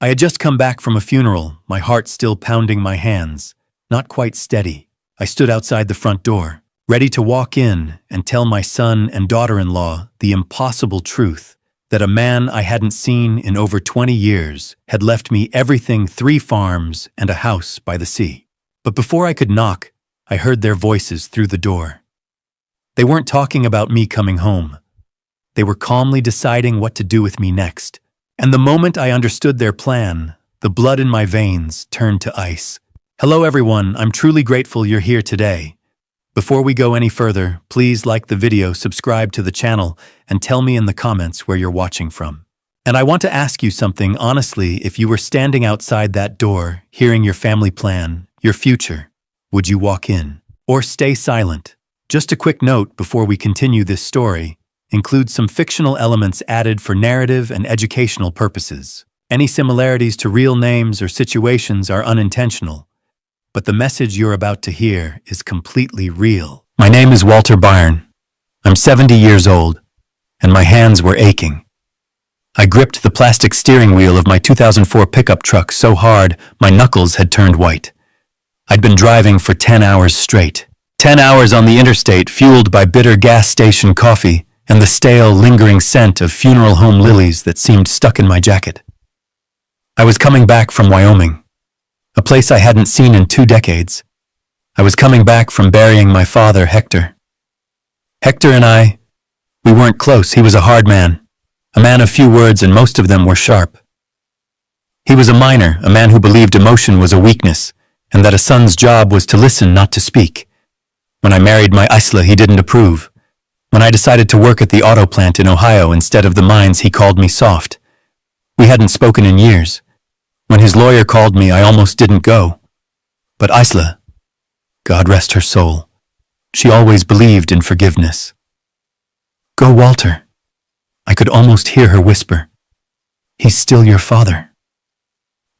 I had just come back from a funeral, my heart still pounding my hands, not quite steady. I stood outside the front door, ready to walk in and tell my son and daughter-in-law the impossible truth that a man I hadn't seen in over 20 years had left me everything: 3 farms and a house by the sea. But before I could knock, I heard their voices through the door. They weren't talking about me coming home. They were calmly deciding what to do with me next. And the moment I understood their plan, the blood in my veins turned to ice. Hello everyone, I'm truly grateful you're here today. Before we go any further, please like the video, subscribe to the channel, and tell me in the comments where you're watching from. And I want to ask you something honestly: if you were standing outside that door, hearing your family plan, your future, would you walk in or stay silent? Just a quick note before we continue this story: includes some fictional elements added for narrative and educational purposes. Any similarities to real names or situations are unintentional, but the message you're about to hear is completely real. My name is Walter Byrne. I'm 70 years old, and my hands were aching. I gripped the plastic steering wheel of my 2004 pickup truck so hard my knuckles had turned white. I'd been driving for 10 hours straight. 10 hours on the interstate, fueled by bitter gas station coffee and the stale, lingering scent of funeral home lilies that seemed stuck in my jacket. I was coming back from Wyoming, a place I hadn't seen in 2 decades. I was coming back from burying my father, Hector. Hector and we weren't close. He was a hard man, a man of few words, and most of them were sharp. He was a miner, a man who believed emotion was a weakness, and that a son's job was to listen, not to speak. When I married my Isla, he didn't approve. When I decided to work at the auto plant in Ohio instead of the mines, he called me soft. We hadn't spoken in years. When his lawyer called me, I almost didn't go. But Isla, God rest her soul, she always believed in forgiveness. Go, Walter. I could almost hear her whisper. He's still your father.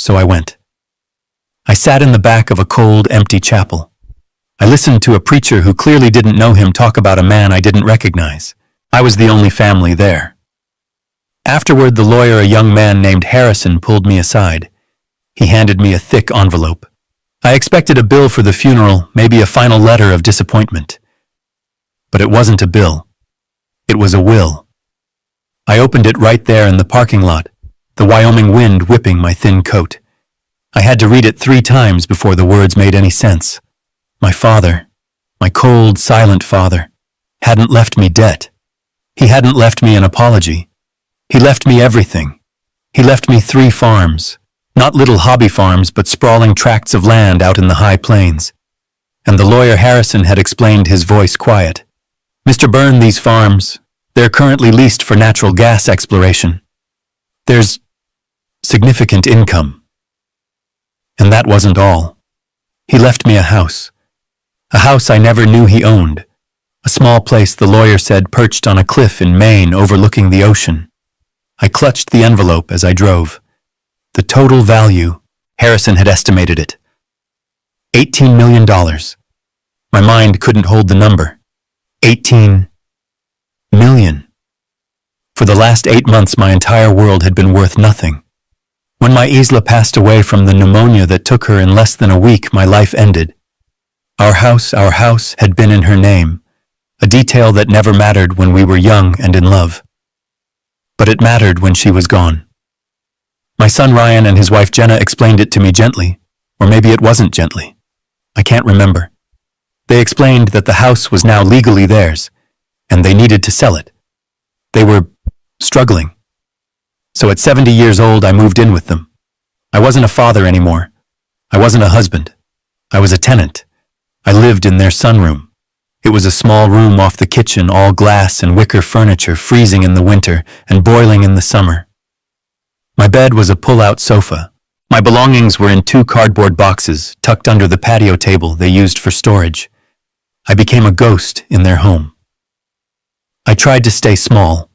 So I went. I sat in the back of a cold, empty chapel. I listened to a preacher who clearly didn't know him talk about a man I didn't recognize. I was the only family there. Afterward, the lawyer, a young man named Harrison, pulled me aside. He handed me a thick envelope. I expected a bill for the funeral, maybe a final letter of disappointment. But it wasn't a bill. It was a will. I opened it right there in the parking lot, the Wyoming wind whipping my thin coat. I had to read it 3 times before the words made any sense. My father, my cold, silent father, hadn't left me debt. He hadn't left me an apology. He left me everything. He left me 3 farms, not little hobby farms, but sprawling tracts of land out in the high plains. And the lawyer Harrison had explained, his voice quiet. Mr. Byrne, these farms, they're currently leased for natural gas exploration. There's significant income. And that wasn't all. He left me a house I never knew he owned, a small place, the lawyer said, perched on a cliff in Maine overlooking the ocean. I clutched the envelope as I drove. The total value, Harrison had estimated it, $18 million. My mind couldn't hold the number. 18 million. For the last 8 months, my entire world had been worth nothing. When my Isla passed away from the pneumonia that took her in less than a week, my life ended. Our house had been in her name, a detail that never mattered when we were young and in love. But it mattered when she was gone. My son Ryan and his wife Jenna explained it to me gently, or maybe it wasn't gently. I can't remember. They explained that the house was now legally theirs, and they needed to sell it. They were struggling. So at 70 years old, I moved in with them. I wasn't a father anymore. I wasn't a husband. I was a tenant. I lived in their sunroom. It was a small room off the kitchen, all glass and wicker furniture, freezing in the winter and boiling in the summer. My bed was a pull-out sofa. My belongings were in 2 cardboard boxes tucked under the patio table they used for storage. I became a ghost in their home. I tried to stay small.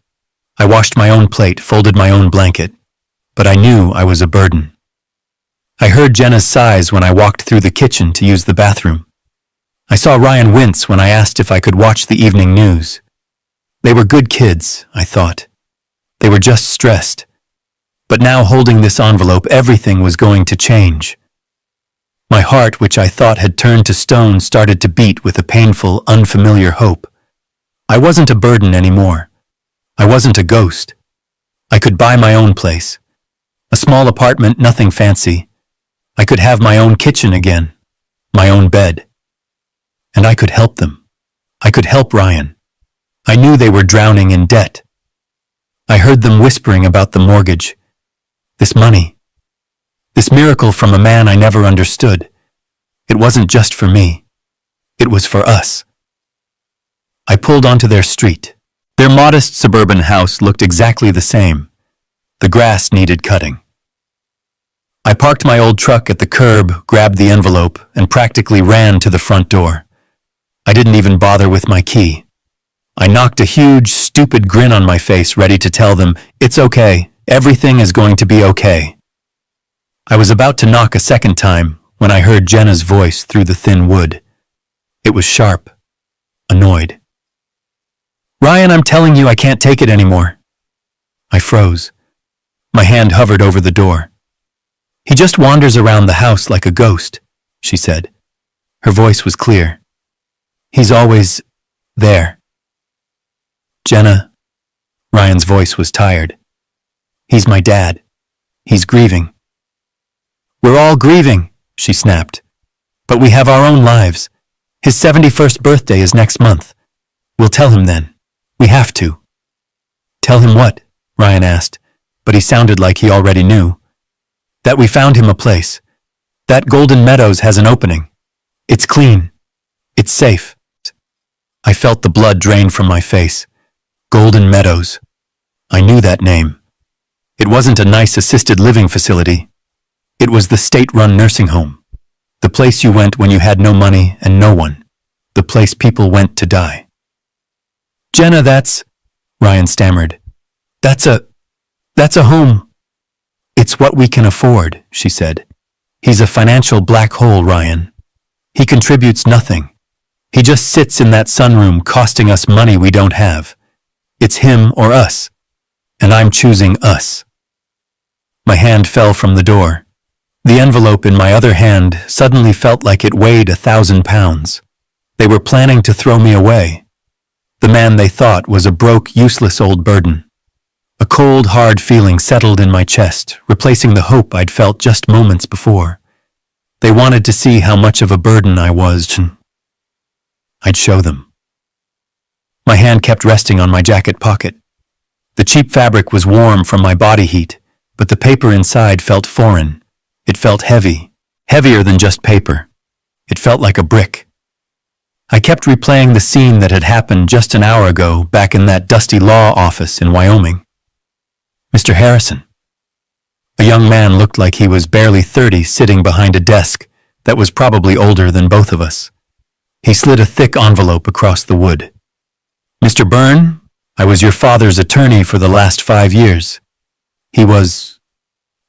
I washed my own plate, folded my own blanket, but I knew I was a burden. I heard Jenna's sighs when I walked through the kitchen to use the bathroom. I saw Ryan wince when I asked if I could watch the evening news. They were good kids, I thought. They were just stressed. But now holding this envelope, everything was going to change. My heart, which I thought had turned to stone, started to beat with a painful, unfamiliar hope. I wasn't a burden anymore. I wasn't a ghost. I could buy my own place. A small apartment, nothing fancy. I could have my own kitchen again, my own bed. And I could help them. I could help Ryan. I knew they were drowning in debt. I heard them whispering about the mortgage. This money. This miracle from a man I never understood. It wasn't just for me. It was for us. I pulled onto their street. Their modest suburban house looked exactly the same. The grass needed cutting. I parked my old truck at the curb, grabbed the envelope, and practically ran to the front door. I didn't even bother with my key. I knocked a huge, stupid grin on my face, ready to tell them, "It's okay. Everything is going to be okay." I was about to knock a second time when I heard Jenna's voice through the thin wood. It was sharp, annoyed. "Ryan, I'm telling you I can't take it anymore." I froze. My hand hovered over the door. "He just wanders around the house like a ghost," she said. Her voice was clear. "He's always there." "Jenna," Ryan's voice was tired. "He's my dad. He's grieving." "We're all grieving," she snapped. "But we have our own lives. His 71st birthday is next month. We'll tell him then. We have to." "Tell him what?" Ryan asked, but he sounded like he already knew. "That we found him a place. That Golden Meadows has an opening. It's clean. It's safe." I felt the blood drain from my face. Golden Meadows. I knew that name. It wasn't a nice assisted living facility. It was the state-run nursing home. The place you went when you had no money and no one. The place people went to die. "Jenna, Ryan stammered. That's a home." "It's what we can afford," she said. "He's a financial black hole, Ryan. He contributes nothing. He just sits in that sunroom costing us money we don't have. It's him or us. And I'm choosing us." My hand fell from the door. The envelope in my other hand suddenly felt like it weighed 1,000 pounds. They were planning to throw me away. The man they thought was a broke, useless old burden. A cold, hard feeling settled in my chest, replacing the hope I'd felt just moments before. They wanted to see how much of a burden I was. I'd show them. My hand kept resting on my jacket pocket. The cheap fabric was warm from my body heat, but the paper inside felt foreign. It felt heavy, heavier than just paper. It felt like a brick. I kept replaying the scene that had happened just an hour ago back in that dusty law office in Wyoming. Mr. Harrison. A young man looked like he was barely 30, sitting behind a desk that was probably older than both of us. He slid a thick envelope across the wood. "Mr. Byrne, I was your father's attorney for the last 5 years. He was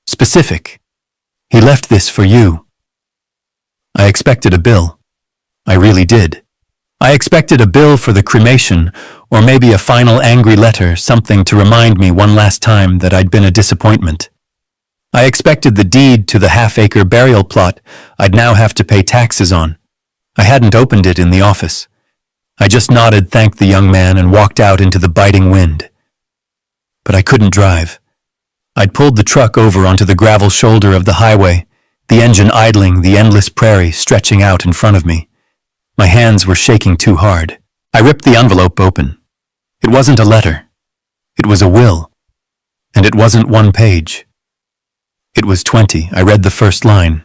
specific. He left this for you." I expected a bill. I really did. I expected a bill for the cremation, or maybe a final angry letter, something to remind me one last time that I'd been a disappointment. I expected the deed to the half-acre burial plot I'd now have to pay taxes on. I hadn't opened it in the office. I just nodded, thanked the young man, and walked out into the biting wind. But I couldn't drive. I'd pulled the truck over onto the gravel shoulder of the highway, the engine idling, the endless prairie stretching out in front of me. My hands were shaking too hard. I ripped the envelope open. It wasn't a letter. It was a will. And it wasn't 1 page. It was 20. I read the first line.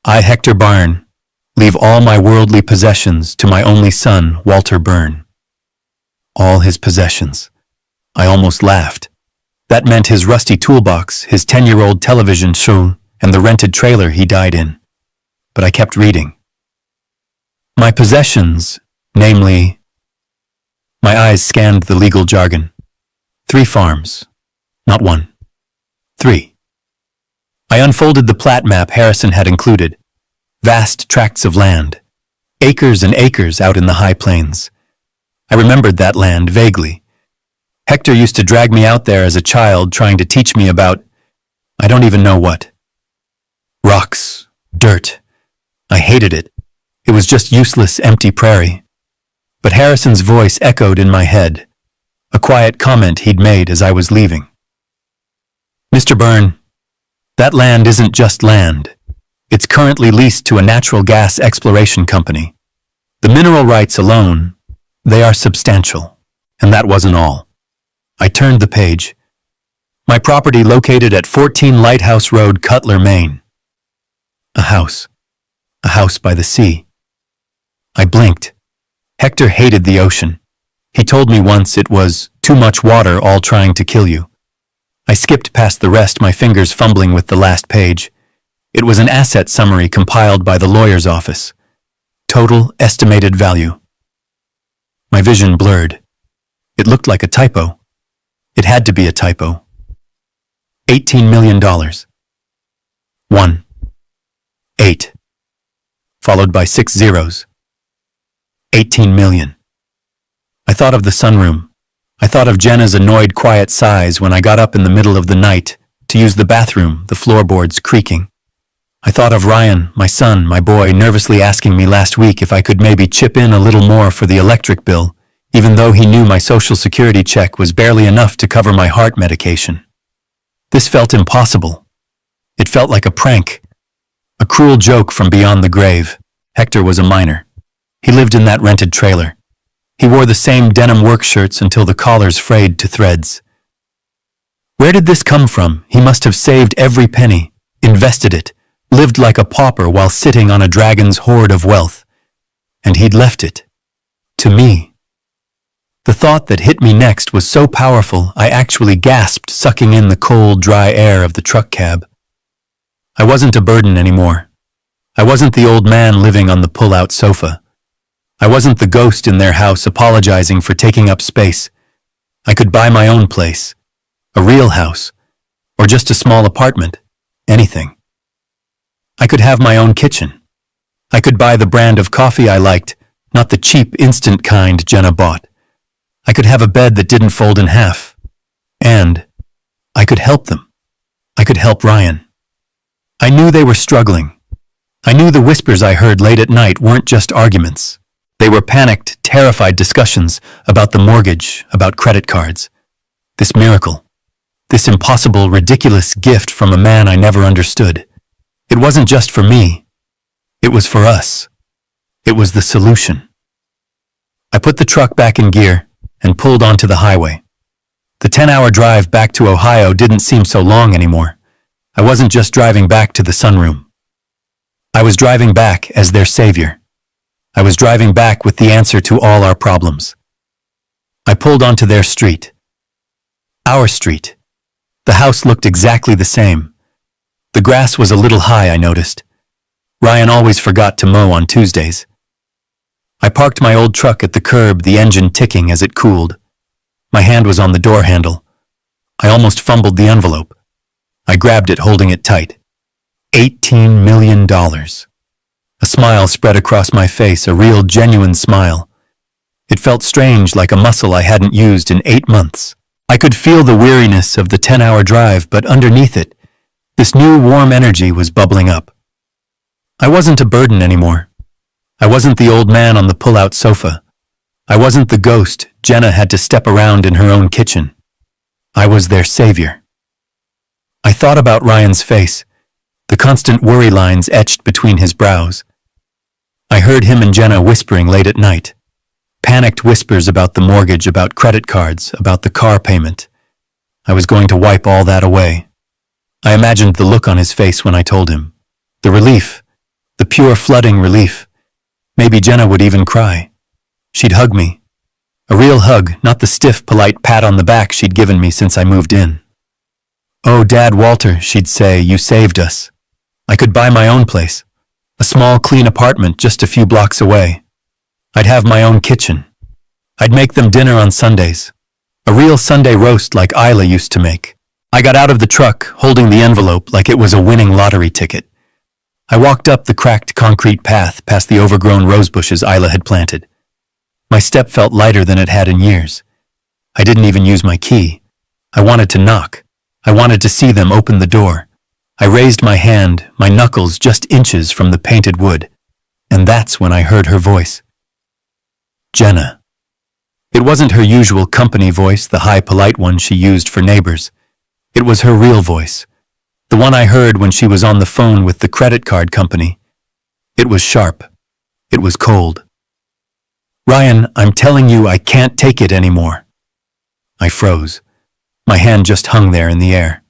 "I, Hector Byrne, leave all my worldly possessions to my only son, Walter Byrne." All his possessions. I almost laughed. That meant his rusty toolbox, his 10-year-old television show, and the rented trailer he died in. But I kept reading. My possessions, namely... My eyes scanned the legal jargon. 3 farms. Not 1. 3. I unfolded the plat map Harrison had included. Vast tracts of land. Acres and acres out in the high plains. I remembered that land vaguely. Hector used to drag me out there as a child, trying to teach me about I don't even know what. Rocks. Dirt. I hated it. It was just useless, empty prairie. But Harrison's voice echoed in my head, a quiet comment he'd made as I was leaving. Mr. Byrne, that land isn't just land. It's currently leased to a natural gas exploration company. The mineral rights alone, they are substantial. And that wasn't all. I turned the page. My property located at 14 Lighthouse Road, Cutler, Maine. A house. A house by the sea. I blinked. Hector hated the ocean. He told me once it was too much water all trying to kill you. I skipped past the rest, my fingers fumbling with the last page. It was an asset summary compiled by the lawyer's office. Total estimated value. My vision blurred. It looked like a typo. It had to be a typo. $18 million. 1. 8. Followed by 6 zeros. 18 million. I thought of the sunroom. I thought of Jenna's annoyed, quiet sighs when I got up in the middle of the night to use the bathroom, the floorboards creaking. I thought of Ryan, my son, my boy, nervously asking me last week if I could maybe chip in a little more for the electric bill, even though he knew my Social Security check was barely enough to cover my heart medication. This felt impossible. It felt like a prank, a cruel joke from beyond the grave. Hector was a minor. He lived in that rented trailer. He wore the same denim work shirts until the collars frayed to threads. Where did this come from? He must have saved every penny, invested it, lived like a pauper while sitting on a dragon's hoard of wealth. And he'd left it. To me. The thought that hit me next was so powerful I actually gasped, sucking in the cold, dry air of the truck cab. I wasn't a burden anymore. I wasn't the old man living on the pull-out sofa. I wasn't the ghost in their house apologizing for taking up space. I could buy my own place. A real house. Or just a small apartment. Anything. I could have my own kitchen. I could buy the brand of coffee I liked, not the cheap, instant kind Jenna bought. I could have a bed that didn't fold in half. And I could help them. I could help Ryan. I knew they were struggling. I knew the whispers I heard late at night weren't just arguments. They were panicked, terrified discussions about the mortgage, about credit cards. This miracle. This impossible, ridiculous gift from a man I never understood. It wasn't just for me. It was for us. It was the solution. I put the truck back in gear and pulled onto the highway. The 10-hour drive back to Ohio didn't seem so long anymore. I wasn't just driving back to the sunroom. I was driving back as their savior. I was driving back with the answer to all our problems. I pulled onto their street. Our street. The house looked exactly the same. The grass was a little high, I noticed. Ryan always forgot to mow on Tuesdays. I parked my old truck at the curb, the engine ticking as it cooled. My hand was on the door handle. I almost fumbled the envelope. I grabbed it, holding it tight. $18 million. A smile spread across my face, a real, genuine smile. It felt strange, like a muscle I hadn't used in 8 months. I could feel the weariness of the 10-hour drive, but underneath it, this new warm energy was bubbling up. I wasn't a burden anymore. I wasn't the old man on the pull-out sofa. I wasn't the ghost Jenna had to step around in her own kitchen. I was their savior. I thought about Ryan's face, the constant worry lines etched between his brows. I heard him and Jenna whispering late at night. Panicked whispers about the mortgage, about credit cards, about the car payment. I was going to wipe all that away. I imagined the look on his face when I told him. The relief. The pure flooding relief. Maybe Jenna would even cry. She'd hug me. A real hug, not the stiff, polite pat on the back she'd given me since I moved in. "Oh, Dad, Walter," she'd say, "you saved us. I could buy my own place. A small, clean apartment just a few blocks away. I'd have my own kitchen. I'd make them dinner on Sundays. A real Sunday roast like Isla used to make." I got out of the truck, holding the envelope like it was a winning lottery ticket. I walked up the cracked concrete path past the overgrown rose bushes Isla had planted. My step felt lighter than it had in years. I didn't even use my key. I wanted to knock. I wanted to see them open the door. I raised my hand, my knuckles just inches from the painted wood, and that's when I heard her voice. Jenna. It wasn't her usual company voice, the high, polite one she used for neighbors. It was her real voice, the one I heard when she was on the phone with the credit card company. It was sharp. It was cold. Ryan, I'm telling you I can't take it anymore. I froze. My hand just hung there in the air.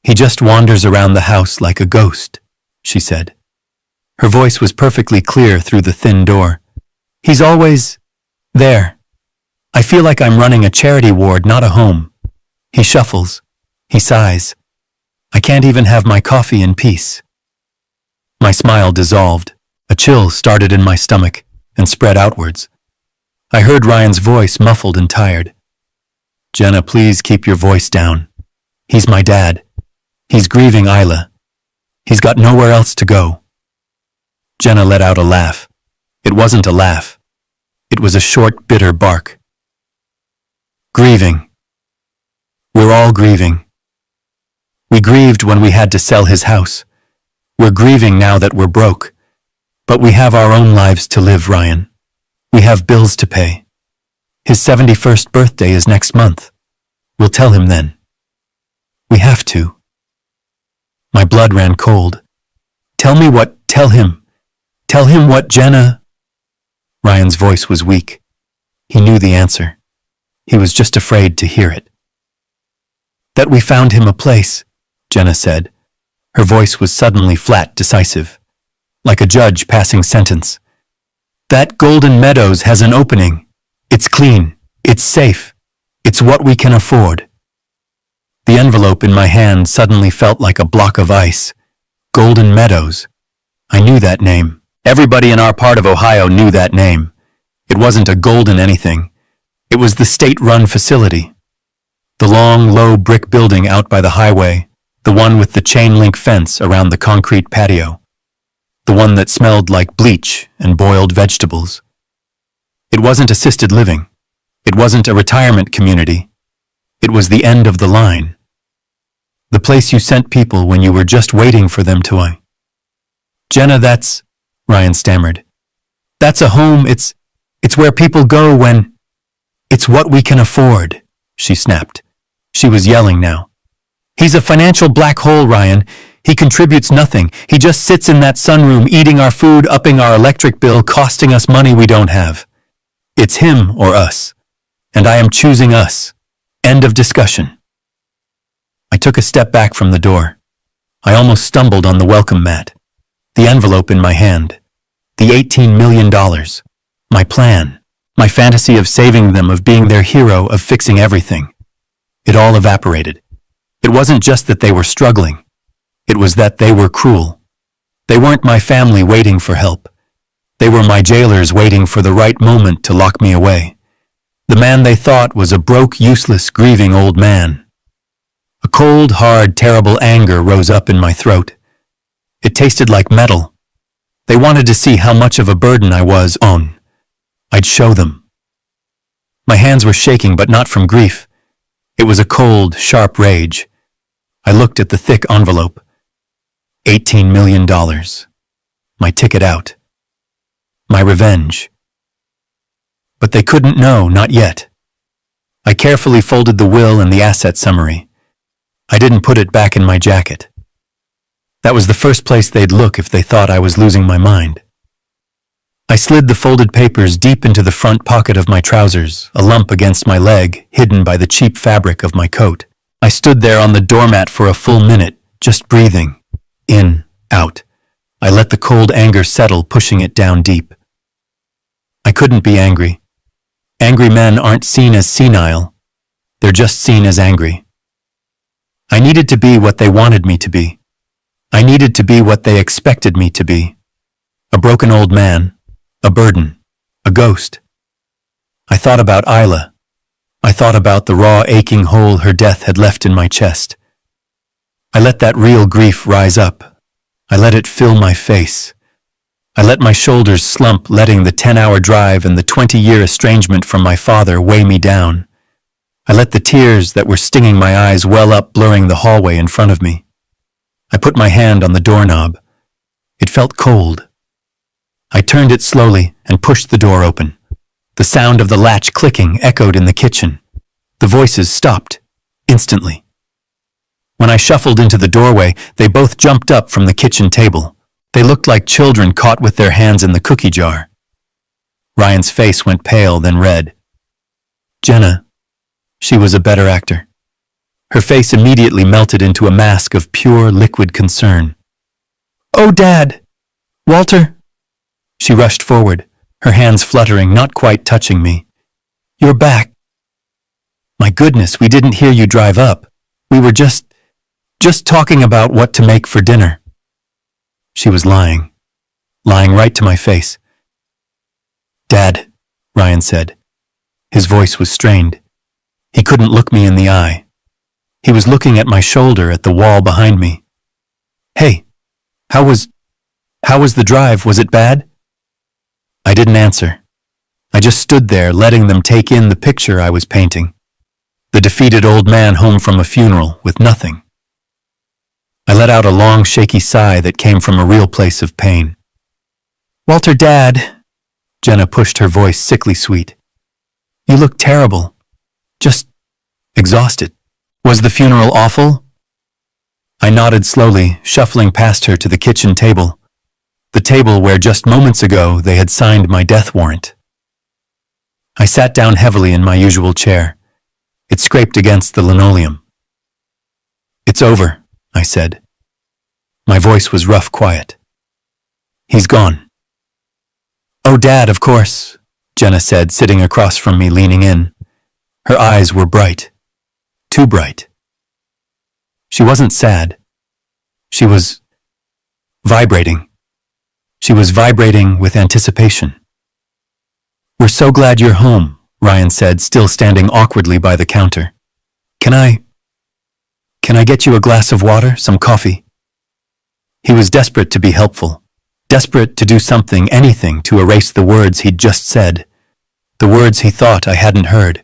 He just wanders around the house like a ghost, she said. Her voice was perfectly clear through the thin door. He's always there. I feel like I'm running a charity ward, not a home. He shuffles. He sighs. I can't even have my coffee in peace. My smile dissolved. A chill started in my stomach and spread outwards. I heard Ryan's voice, muffled and tired. Jenna, please keep your voice down. He's my dad. He's grieving Isla. He's got nowhere else to go. Jenna let out a laugh. It wasn't a laugh. It was a short, bitter bark. Grieving. We're all grieving. We grieved when we had to sell his house. We're grieving now that we're broke. But we have our own lives to live, Ryan. We have bills to pay. His 71st birthday is next month. We'll tell him then. We have to. My blood ran cold. Tell him what, Jenna? Ryan's voice was weak. He knew the answer. He was just afraid to hear it. That we found him a place, Jenna said. Her voice was suddenly flat, decisive, like a judge passing sentence. That Golden Meadows has an opening. It's clean. It's safe. It's what we can afford. The envelope in my hand suddenly felt like a block of ice. Golden Meadows. I knew that name. Everybody in our part of Ohio knew that name. It wasn't a golden anything. It was the state-run facility. The long, low brick building out by the highway, the one with the chain-link fence around the concrete patio, the one that smelled like bleach and boiled vegetables. It wasn't assisted living. It wasn't a retirement community. It was the end of the line. The place you sent people when you were just waiting for them to. Jenna, that's, Ryan stammered. That's a home. It's where people go when. It's what we can afford, she snapped. She was yelling now. He's a financial black hole, Ryan. He contributes nothing. He just sits in that sunroom eating our food, upping our electric bill, costing us money we don't have. It's him or us. And I am choosing us. End of discussion. I took a step back from the door. I almost stumbled on the welcome mat. The envelope in my hand. The $18 million. My plan. My fantasy of saving them, of being their hero, of fixing everything. It all evaporated. It wasn't just that they were struggling. It was that they were cruel. They weren't my family waiting for help. They were my jailers waiting for the right moment to lock me away. The man they thought was a broke, useless, grieving old man. A cold, hard, terrible anger rose up in my throat. It tasted like metal. They wanted to see how much of a burden I was on. I'd show them. My hands were shaking, but not from grief. It was a cold, sharp rage. I looked at the thick envelope. $18 million. My ticket out. My revenge. But they couldn't know, not yet. I carefully folded the will and the asset summary. I didn't put it back in my jacket. That was the first place they'd look if they thought I was losing my mind. I slid the folded papers deep into the front pocket of my trousers, a lump against my leg, hidden by the cheap fabric of my coat. I stood there on the doormat for a full minute, just breathing. In, out. I let the cold anger settle, pushing it down deep. I couldn't be angry. Angry men aren't seen as senile. They're just seen as angry. I needed to be what they wanted me to be. I needed to be what they expected me to be. A broken old man. A burden. A ghost. I thought about Isla. I thought about the raw, aching hole her death had left in my chest. I let that real grief rise up. I let it fill my face. I let my shoulders slump, letting the 10-hour drive and the 20-year estrangement from my father weigh me down. I let the tears that were stinging my eyes well up, blurring the hallway in front of me. I put my hand on the doorknob. It felt cold. I turned it slowly and pushed the door open. The sound of the latch clicking echoed in the kitchen. The voices stopped, instantly. When I shuffled into the doorway, they both jumped up from the kitchen table. They looked like children caught with their hands in the cookie jar. Ryan's face went pale, then red. Jenna, she was a better actor. Her face immediately melted into a mask of pure liquid concern. "Oh, Dad! Walter!" She rushed forward, her hands fluttering, not quite touching me. "You're back." "My goodness, we didn't hear you drive up. We were just talking about what to make for dinner." She was lying right to my face. "Dad," Ryan said. His voice was strained. He couldn't look me in the eye. He was looking at my shoulder, at the wall behind me. "Hey, how was the drive? Was it bad?" I didn't answer. I just stood there, letting them take in the picture I was painting. The defeated old man home from a funeral with nothing. I let out a long, shaky sigh that came from a real place of pain. "Walter, Dad," Jenna pushed her voice sickly sweet. "You look terrible. Just exhausted. Was the funeral awful?" I nodded slowly, shuffling past her to the kitchen table. The table where just moments ago they had signed my death warrant. I sat down heavily in my usual chair. It scraped against the linoleum. "It's over," I said. My voice was rough quiet. "He's gone." "Oh, Dad, of course," Jenna said, sitting across from me, leaning in. Her eyes were bright. Too bright. She wasn't sad. She was vibrating. She was vibrating with anticipation. "We're so glad you're home," Ryan said, still standing awkwardly by the counter. Can I get you a glass of water, some coffee?" He was desperate to be helpful, desperate to do something, anything, to erase the words he'd just said, the words he thought I hadn't heard.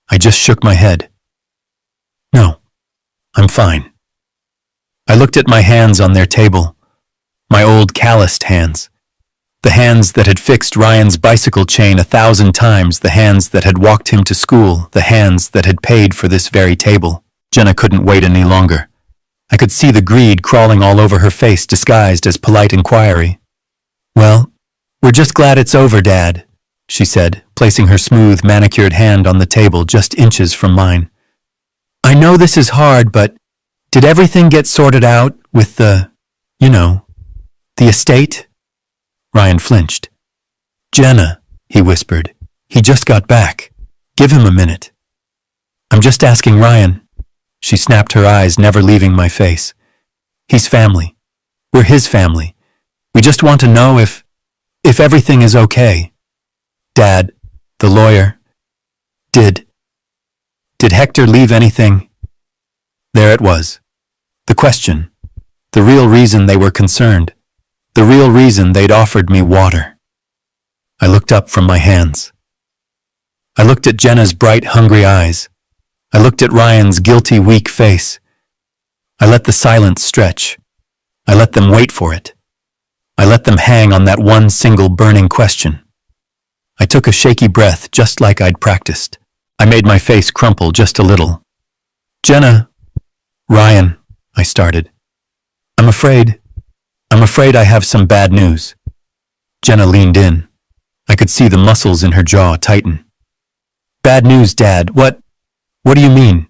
I just shook my head. "No, I'm fine." I looked at my hands on their table, my old calloused hands, the hands that had fixed Ryan's bicycle chain 1,000 times, the hands that had walked him to school, the hands that had paid for this very table. Jenna couldn't wait any longer. I could see the greed crawling all over her face, disguised as polite inquiry. "Well, we're just glad it's over, Dad," she said, placing her smooth, manicured hand on the table just inches from mine. "I know this is hard, but did everything get sorted out with the estate?" Ryan flinched. "Jenna," he whispered, "he just got back. Give him a minute." "I'm just asking Ryan." She snapped her eyes, never leaving my face. "He's family. We're his family. We just want to know if everything is okay." "Dad, the lawyer, did Hector leave anything?" There it was. The question. The real reason they were concerned. The real reason they'd offered me water. I looked up from my hands. I looked at Jenna's bright, hungry eyes. I looked at Ryan's guilty, weak face. I let the silence stretch. I let them wait for it. I let them hang on that one single burning question. I took a shaky breath, just like I'd practiced. I made my face crumple just a little. "Jenna, Ryan," I started. I'm afraid I have some bad news." Jenna leaned in. I could see the muscles in her jaw tighten. "Bad news, Dad. What do you mean?"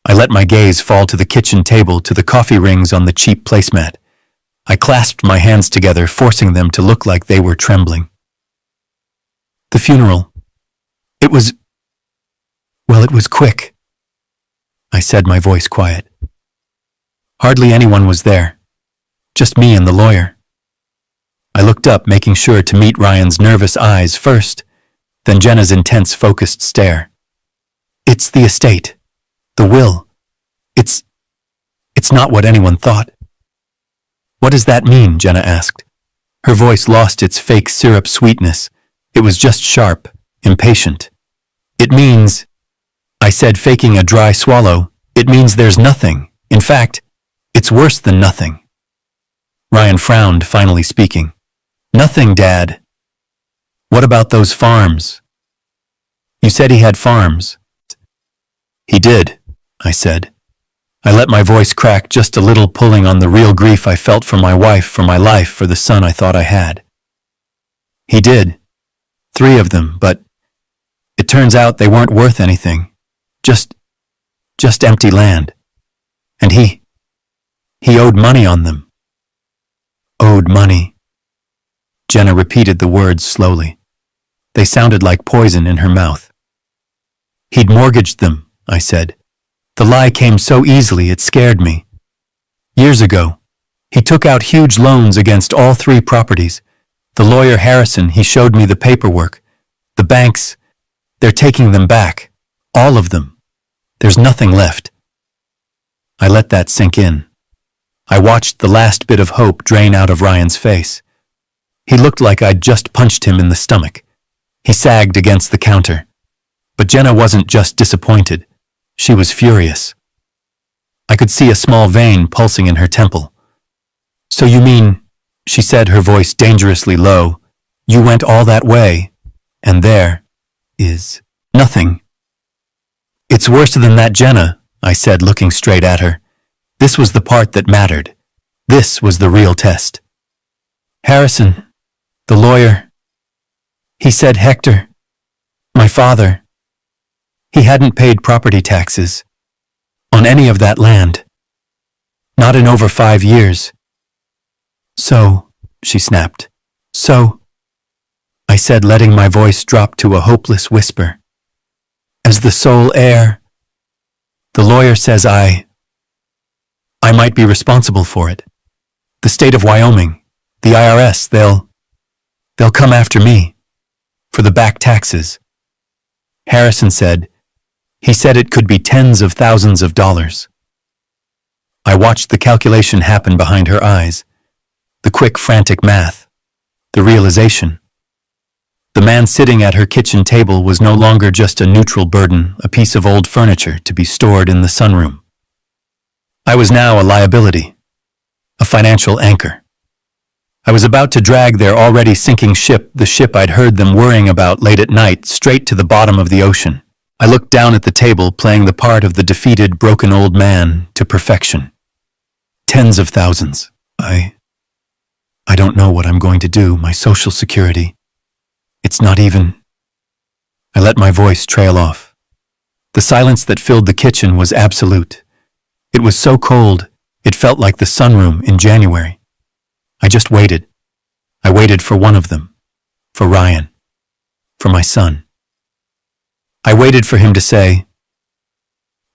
I let my gaze fall to the kitchen table, to the coffee rings on the cheap placemat. I clasped my hands together, forcing them to look like they were trembling. "The funeral. It was quick," I said, my voice quiet. Hardly anyone was there. Just me and the lawyer. I looked up, making sure to meet Ryan's nervous eyes first, then Jenna's intense, focused stare. "It's the estate. The will. It's not what anyone thought." "What does that mean?" Jenna asked. Her voice lost its fake syrup sweetness. It was just sharp, impatient. "It means," I said, faking a dry swallow, "it means there's nothing. In fact, It's worse than nothing. Ryan frowned, finally speaking. Nothing, Dad. What about those farms? You said he had farms. He did, I said. I let my voice crack just a little, pulling on the real grief I felt for my wife, for my life, for the son I thought I had. He did. 3 of them, but it turns out they weren't worth anything. Just empty land. And he owed money on them. Owed money. Jenna repeated the words slowly. They sounded like poison in her mouth. He'd mortgaged them, I said. The lie came so easily it scared me. Years ago, he took out huge loans against all 3 properties. The lawyer Harrison, he showed me the paperwork. The banks, they're taking them back. All of them. There's nothing left. I let that sink in. I watched the last bit of hope drain out of Ryan's face. He looked like I'd just punched him in the stomach. He sagged against the counter. But Jenna wasn't just disappointed. She was furious. I could see a small vein pulsing in her temple. So you mean, she said, her voice dangerously low, you went all that way, and there is nothing. It's worse than that, Jenna, I said, looking straight at her. This was the part that mattered. This was the real test. Harrison, the lawyer, he said Hector, my father, he hadn't paid property taxes on any of that land. Not in over 5 years. So, she snapped. So, I said, letting my voice drop to a hopeless whisper. As the sole heir, the lawyer says I might be responsible for it. The state of Wyoming, the IRS, they'll come after me for the back taxes. Harrison said, he said it could be tens of thousands of dollars. I watched the calculation happen behind her eyes, the quick, frantic math, the realization. The man sitting at her kitchen table was no longer just a neutral burden, a piece of old furniture to be stored in the sunroom. I was now a liability, a financial anchor. I was about to drag their already sinking ship, the ship I'd heard them worrying about late at night, straight to the bottom of the ocean. I looked down at the table, playing the part of the defeated, broken old man to perfection. Tens of thousands. I don't know what I'm going to do, my Social Security. It's not even... I let my voice trail off. The silence that filled the kitchen was absolute. It was so cold, it felt like the sunroom in January. I just waited. I waited for one of them. For Ryan. For my son. I waited for him to say,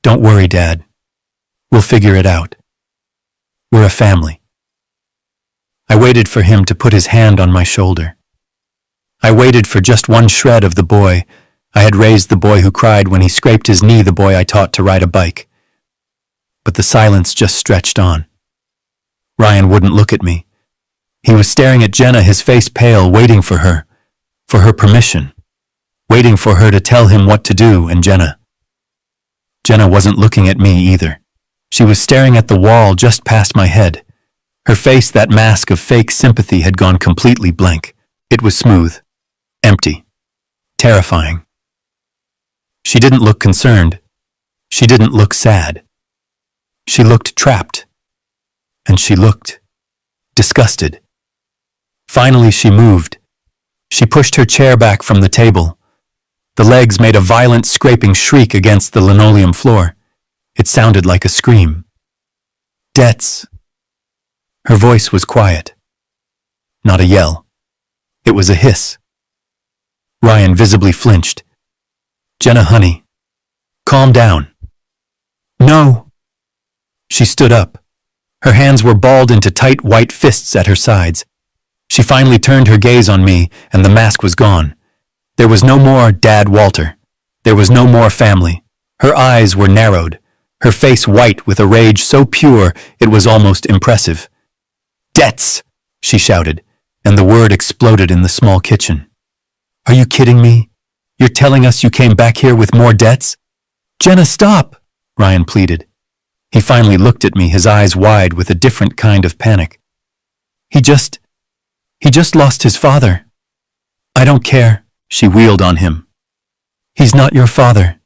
"Don't worry, Dad. We'll figure it out. We're a family." I waited for him to put his hand on my shoulder. I waited for just one shred of the boy I had raised, the boy who cried when he scraped his knee, the boy I taught to ride a bike. But the silence just stretched on. Ryan wouldn't look at me. He was staring at Jenna, his face pale, waiting for her permission, waiting for her to tell him what to do, and Jenna wasn't looking at me either. She was staring at the wall just past my head. Her face, that mask of fake sympathy, had gone completely blank. It was smooth, empty, terrifying. She didn't look concerned. She didn't look sad. She looked trapped. And she looked disgusted. Finally, she moved. She pushed her chair back from the table. The legs made a violent scraping shriek against the linoleum floor. It sounded like a scream. Debts. Her voice was quiet. Not a yell. It was a hiss. Ryan visibly flinched. "Jenna, honey, calm down." "No." She stood up. Her hands were balled into tight white fists at her sides. She finally turned her gaze on me, and the mask was gone. There was no more Dad Walter. There was no more family. Her eyes were narrowed, her face white with a rage so pure it was almost impressive. "Debts!" she shouted, and the word exploded in the small kitchen. "Are you kidding me? You're telling us you came back here with more debts?" "Jenna, stop!" Ryan pleaded. He finally looked at me, his eyes wide with a different kind of panic. He just lost his father. I don't care, she wheeled on him. He's not your father.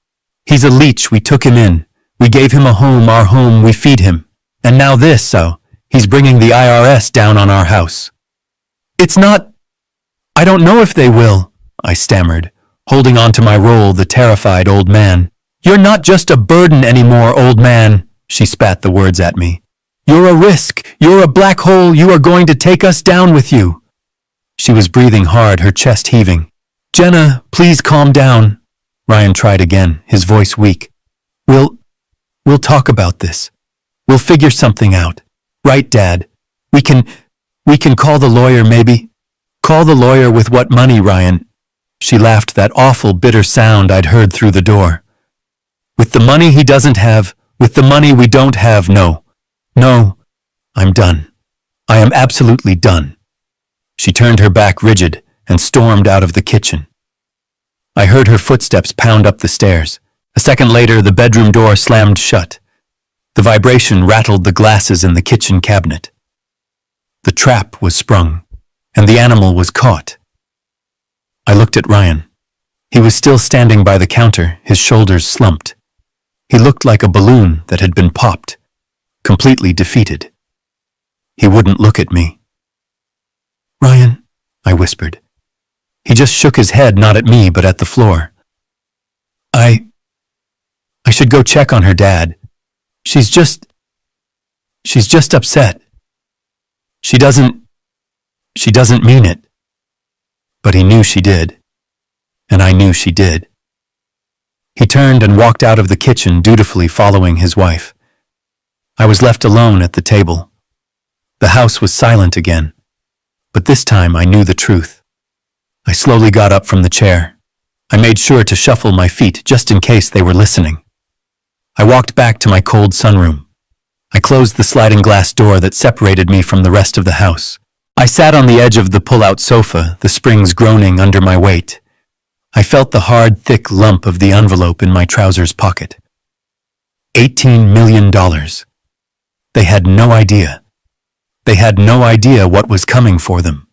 He's a leech, we took him in. We gave him a home, our home, we feed him. And now this, so, he's bringing the IRS down on our house. It's not... I don't know if they will, I stammered, holding on to my roll, the terrified old man. You're not just a burden anymore, old man, she spat the words at me. You're a risk, you're a black hole, you are going to take us down with you. She was breathing hard, her chest heaving. Jenna, please calm down. Ryan tried again, his voice weak. We'll talk about this. We'll figure something out. Right, Dad? We can call the lawyer, maybe? Call the lawyer with what money, Ryan? She laughed, that awful, bitter sound I'd heard through the door. With the money he doesn't have, with the money we don't have, no. No, I'm done. I am absolutely done. She turned her back rigid and stormed out of the kitchen. I heard her footsteps pound up the stairs. A second later, the bedroom door slammed shut. The vibration rattled the glasses in the kitchen cabinet. The trap was sprung, and the animal was caught. I looked at Ryan. He was still standing by the counter, his shoulders slumped. He looked like a balloon that had been popped, completely defeated. He wouldn't look at me. Ryan, I whispered. He just shook his head, not at me, but at the floor. I should go check on her, Dad. She's just upset. She doesn't mean it. But he knew she did. And I knew she did. He turned and walked out of the kitchen, dutifully following his wife. I was left alone at the table. The house was silent again. But this time I knew the truth. I slowly got up from the chair. I made sure to shuffle my feet just in case they were listening. I walked back to my cold sunroom. I closed the sliding glass door that separated me from the rest of the house. I sat on the edge of the pull-out sofa, the springs groaning under my weight. I felt the hard, thick lump of the envelope in my trousers pocket. $18 million. They had no idea. They had no idea what was coming for them.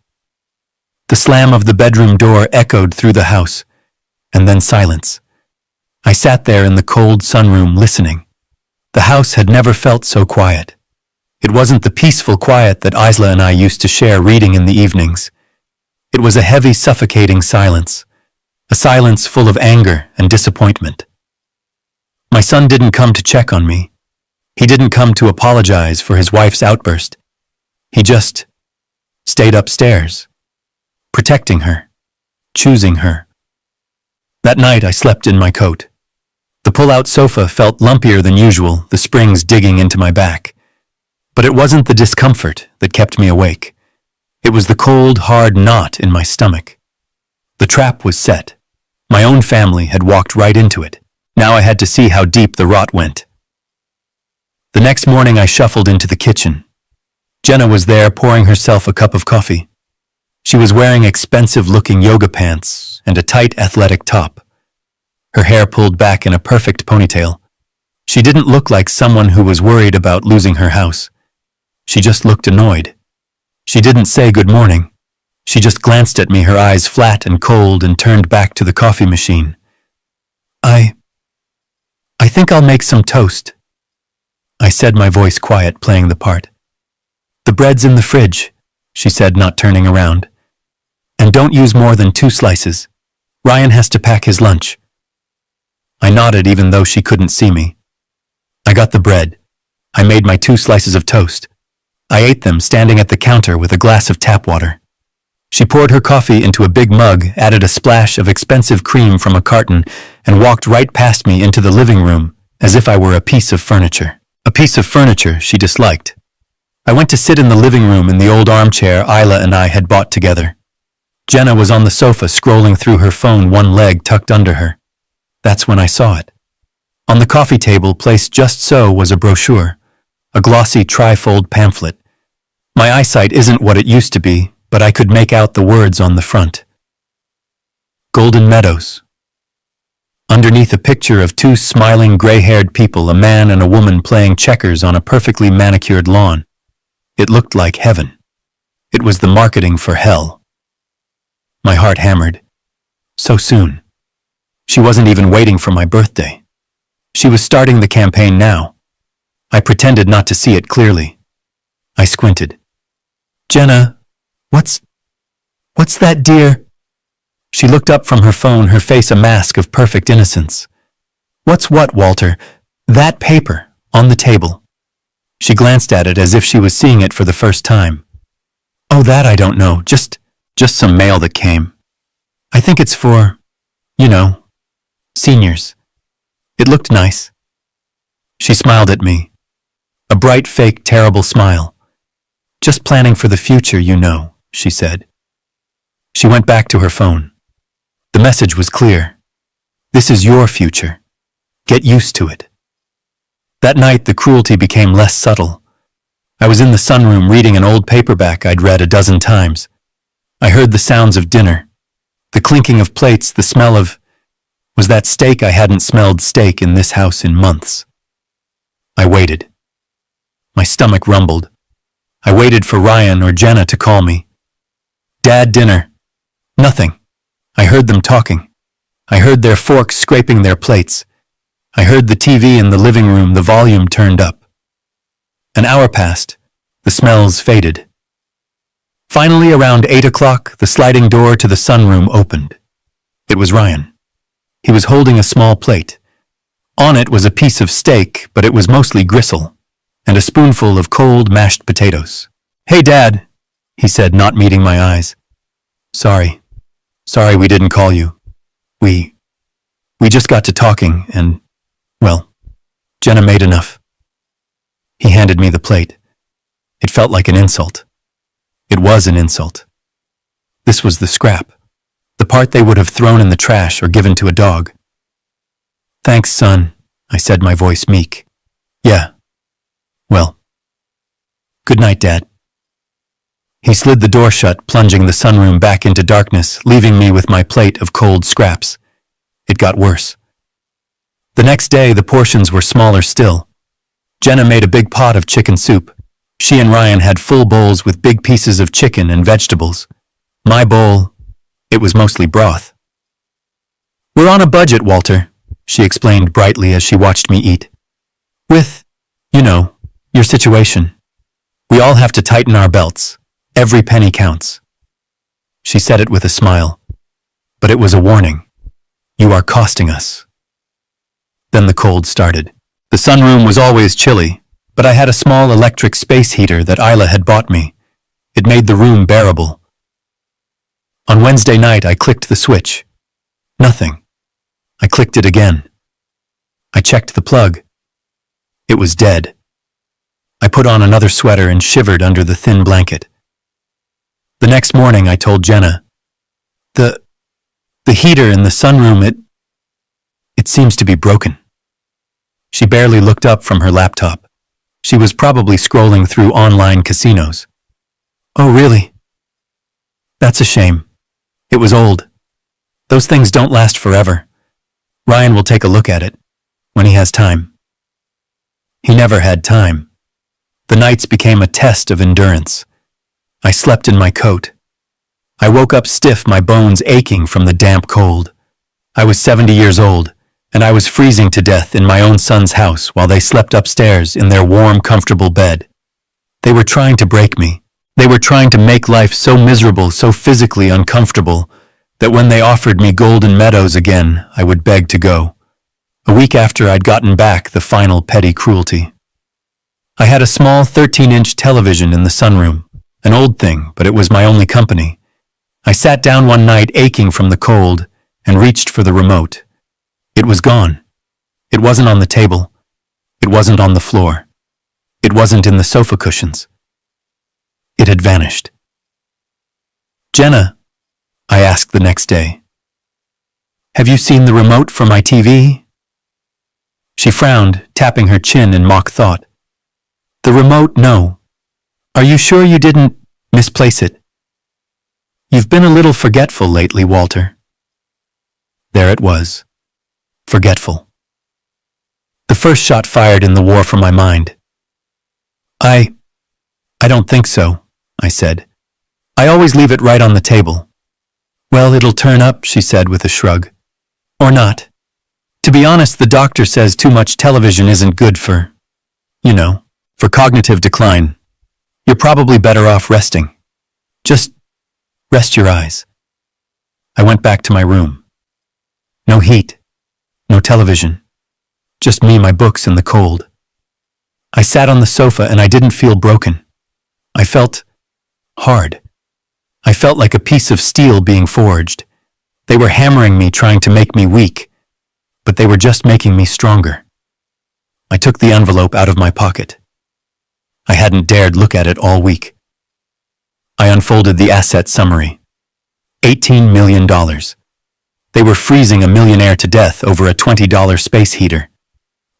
The slam of the bedroom door echoed through the house, and then silence. I sat there in the cold sunroom listening. The house had never felt so quiet. It wasn't the peaceful quiet that Isla and I used to share reading in the evenings. It was a heavy, suffocating silence, a silence full of anger and disappointment. My son didn't come to check on me. He didn't come to apologize for his wife's outburst. He just stayed upstairs, protecting her, choosing her. That night I slept in my coat. The pull-out sofa felt lumpier than usual, the springs digging into my back. But it wasn't the discomfort that kept me awake. It was the cold, hard knot in my stomach. The trap was set. My own family had walked right into it. Now I had to see how deep the rot went. The next morning I shuffled into the kitchen. Jenna was there pouring herself a cup of coffee. She was wearing expensive-looking yoga pants and a tight athletic top. Her hair pulled back in a perfect ponytail. She didn't look like someone who was worried about losing her house. She just looked annoyed. She didn't say good morning. She just glanced at me, her eyes flat and cold, and turned back to the coffee machine. I think I'll make some toast, I said, my voice quiet, playing the part. The bread's in the fridge, she said, not turning around. And don't use more than 2 slices. Ryan has to pack his lunch. I nodded even though she couldn't see me. I got the bread. I made my 2 slices of toast. I ate them standing at the counter with a glass of tap water. She poured her coffee into a big mug, added a splash of expensive cream from a carton, and walked right past me into the living room as if I were a piece of furniture. A piece of furniture she disliked. I went to sit in the living room in the old armchair Isla and I had bought together. Jenna was on the sofa scrolling through her phone, one leg tucked under her. That's when I saw it. On the coffee table, placed just so, was a brochure, a glossy tri-fold pamphlet. My eyesight isn't what it used to be, but I could make out the words on the front. Golden Meadows. Underneath a picture of two smiling gray-haired people, a man and a woman playing checkers on a perfectly manicured lawn. It looked like heaven. It was the marketing for hell. My heart hammered. So soon. She wasn't even waiting for my birthday. She was starting the campaign now. I pretended not to see it clearly. I squinted. Jenna, what's that, dear? She looked up from her phone, her face a mask of perfect innocence. What's what, Walter? That paper, on the table. She glanced at it as if she was seeing it for the first time. Oh, that I don't know, just some mail that came. I think it's for, seniors. It looked nice. She smiled at me. A bright, fake, terrible smile. Just planning for the future, she said. She went back to her phone. The message was clear. This is your future. Get used to it. That night, the cruelty became less subtle. I was in the sunroom reading an old paperback I'd read a dozen times. I heard the sounds of dinner, the clinking of plates, the smell of... Was that steak? I hadn't smelled steak in this house in months. I waited. My stomach rumbled. I waited for Ryan or Jenna to call me. Dad, dinner. Nothing. I heard them talking. I heard their forks scraping their plates. I heard the TV in the living room, the volume turned up. An hour passed. The smells faded. Finally, around 8 o'clock, the sliding door to the sunroom opened. It was Ryan. He was holding a small plate. On it was a piece of steak, but it was mostly gristle, and a spoonful of cold mashed potatoes. Hey, Dad, he said, not meeting my eyes. Sorry we didn't call you. We just got to talking and, well, Jenna made enough. He handed me the plate. It felt like an insult. It was an insult. This was the scrap, the part they would have thrown in the trash or given to a dog. Thanks, son, I said, my voice meek. Yeah. Well. Good night, Dad. He slid the door shut, plunging the sunroom back into darkness, leaving me with my plate of cold scraps. It got worse. The next day, the portions were smaller still. Jenna made a big pot of chicken soup. She and Ryan had full bowls with big pieces of chicken and vegetables. My bowl, it was mostly broth. We're on a budget, Walter, she explained brightly as she watched me eat. With, your situation. We all have to tighten our belts. Every penny counts. She said it with a smile. But it was a warning. You are costing us. Then the cold started. The sunroom was always chilly, but I had a small electric space heater that Isla had bought me. It made the room bearable. On Wednesday night, I clicked the switch. Nothing. I clicked it again. I checked the plug. It was dead. I put on another sweater and shivered under the thin blanket. The next morning, I told Jenna, The heater in the sunroom, it seems to be broken. She barely looked up from her laptop. She was probably scrolling through online casinos. Oh, really? That's a shame. It was old. Those things don't last forever. Ryan will take a look at it, when he has time. He never had time. The nights became a test of endurance. I slept in my coat. I woke up stiff, my bones aching from the damp cold. I was 70 years old, and I was freezing to death in my own son's house while they slept upstairs in their warm, comfortable bed. They were trying to break me. They were trying to make life so miserable, so physically uncomfortable, that when they offered me golden meadows again, I would beg to go. A week after I'd gotten back the final petty cruelty. I had a small 13-inch television in the sunroom, an old thing, but it was my only company. I sat down one night aching from the cold and reached for the remote. It was gone. It wasn't on the table. It wasn't on the floor. It wasn't in the sofa cushions. It had vanished. Jenna, I asked the next day, have you seen the remote for my TV? She frowned, tapping her chin in mock thought. The remote, no. Are you sure you didn't misplace it? You've been a little forgetful lately, Walter. There it was. forgetful. The first shot fired in the war for my mind. I don't think so, I said. I always leave it right on the table. Well, it'll turn up, she said with a shrug. Or not. To be honest, the doctor says too much television isn't good for, for cognitive decline. You're probably better off resting. Just rest your eyes. I went back to my room. No heat, no television, just me, my books, and the cold. I sat on the sofa and I didn't feel broken. I felt hard. I felt like a piece of steel being forged. They were hammering me, trying to make me weak, but they were just making me stronger. I took the envelope out of my pocket. I hadn't dared look at it all week. I unfolded the asset summary. $18 million. They were freezing a millionaire to death over a $20 space heater.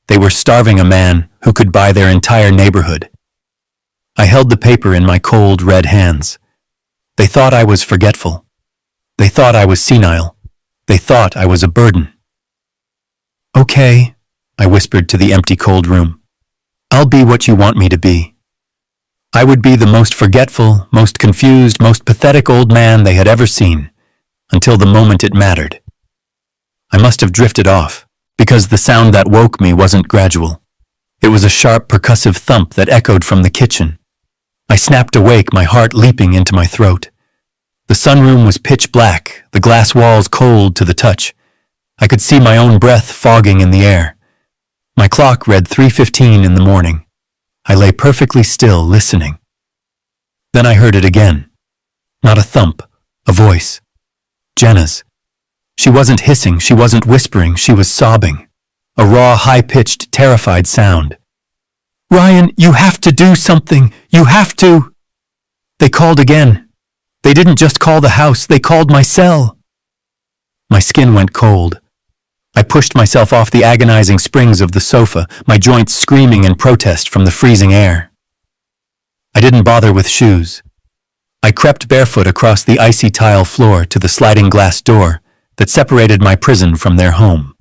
They were starving a man who could buy their entire neighborhood. I held the paper in my cold, red hands. They thought I was forgetful. They thought I was senile. They thought I was a burden. Okay, I whispered to the empty, cold room. I'll be what you want me to be. I would be the most forgetful, most confused, most pathetic old man they had ever seen, until the moment it mattered. I must have drifted off, because the sound that woke me wasn't gradual. It was a sharp, percussive thump that echoed from the kitchen. I snapped awake, my heart leaping into my throat. The sunroom was pitch black, the glass walls cold to the touch. I could see my own breath fogging in the air. My clock read 3:15 in the morning. I lay perfectly still, listening. Then I heard it again. Not a thump, a voice. Jenna's. She wasn't hissing, she wasn't whispering, she was sobbing. A raw, high-pitched, terrified sound. Ryan, you have to do something! You have to! They called again. They didn't just call the house, they called my cell. My skin went cold. I pushed myself off the agonizing springs of the sofa, my joints screaming in protest from the freezing air. I didn't bother with shoes. I crept barefoot across the icy tile floor to the sliding glass door that separated my prison from their home.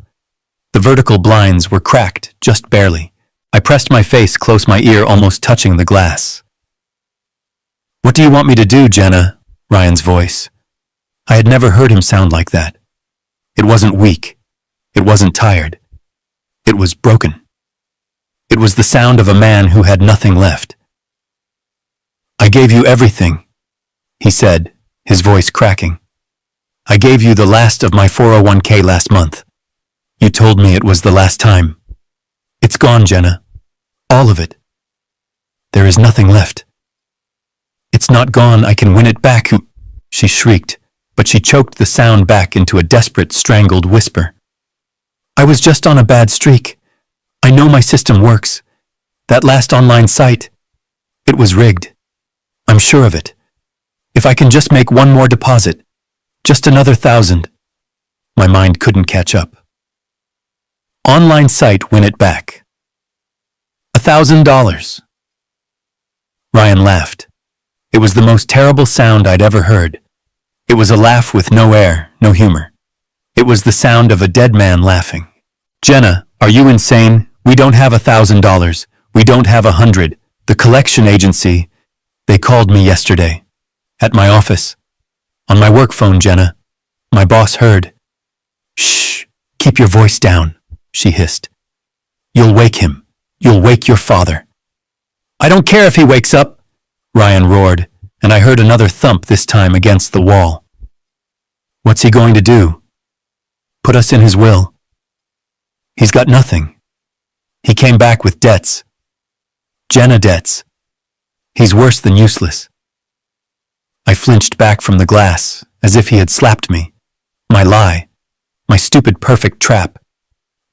The vertical blinds were cracked, just barely. I pressed my face close, my ear almost touching the glass. What do you want me to do, Jenna? Ryan's voice. I had never heard him sound like that. It wasn't weak. It wasn't tired. It was broken. It was the sound of a man who had nothing left. I gave you everything, he said, his voice cracking. I gave you the last of my 401k last month. You told me it was the last time. It's gone, Jenna. All of it. There is nothing left. It's not gone, I can win it back, she shrieked, but she choked the sound back into a desperate, strangled whisper. I was just on a bad streak. I know my system works. That last online site, it was rigged. I'm sure of it. If I can just make one more deposit, just another 1,000. My mind couldn't catch up. Online site, win it back. $1,000. Ryan laughed. It was the most terrible sound I'd ever heard. It was a laugh with no air, no humor. It was the sound of a dead man laughing. Jenna, are you insane? We don't have $1,000. We don't have 100. The collection agency, they called me yesterday. At my office. On my work phone, Jenna. My boss heard. Shh, keep your voice down, she hissed. You'll wake him. You'll wake your father. I don't care if he wakes up, Ryan roared, and I heard another thump, this time against the wall. What's he going to do? Put us in his will. He's got nothing. He came back with debts. Jenna debts. He's worse than useless. I flinched back from the glass, as if he had slapped me. My lie. My stupid perfect trap.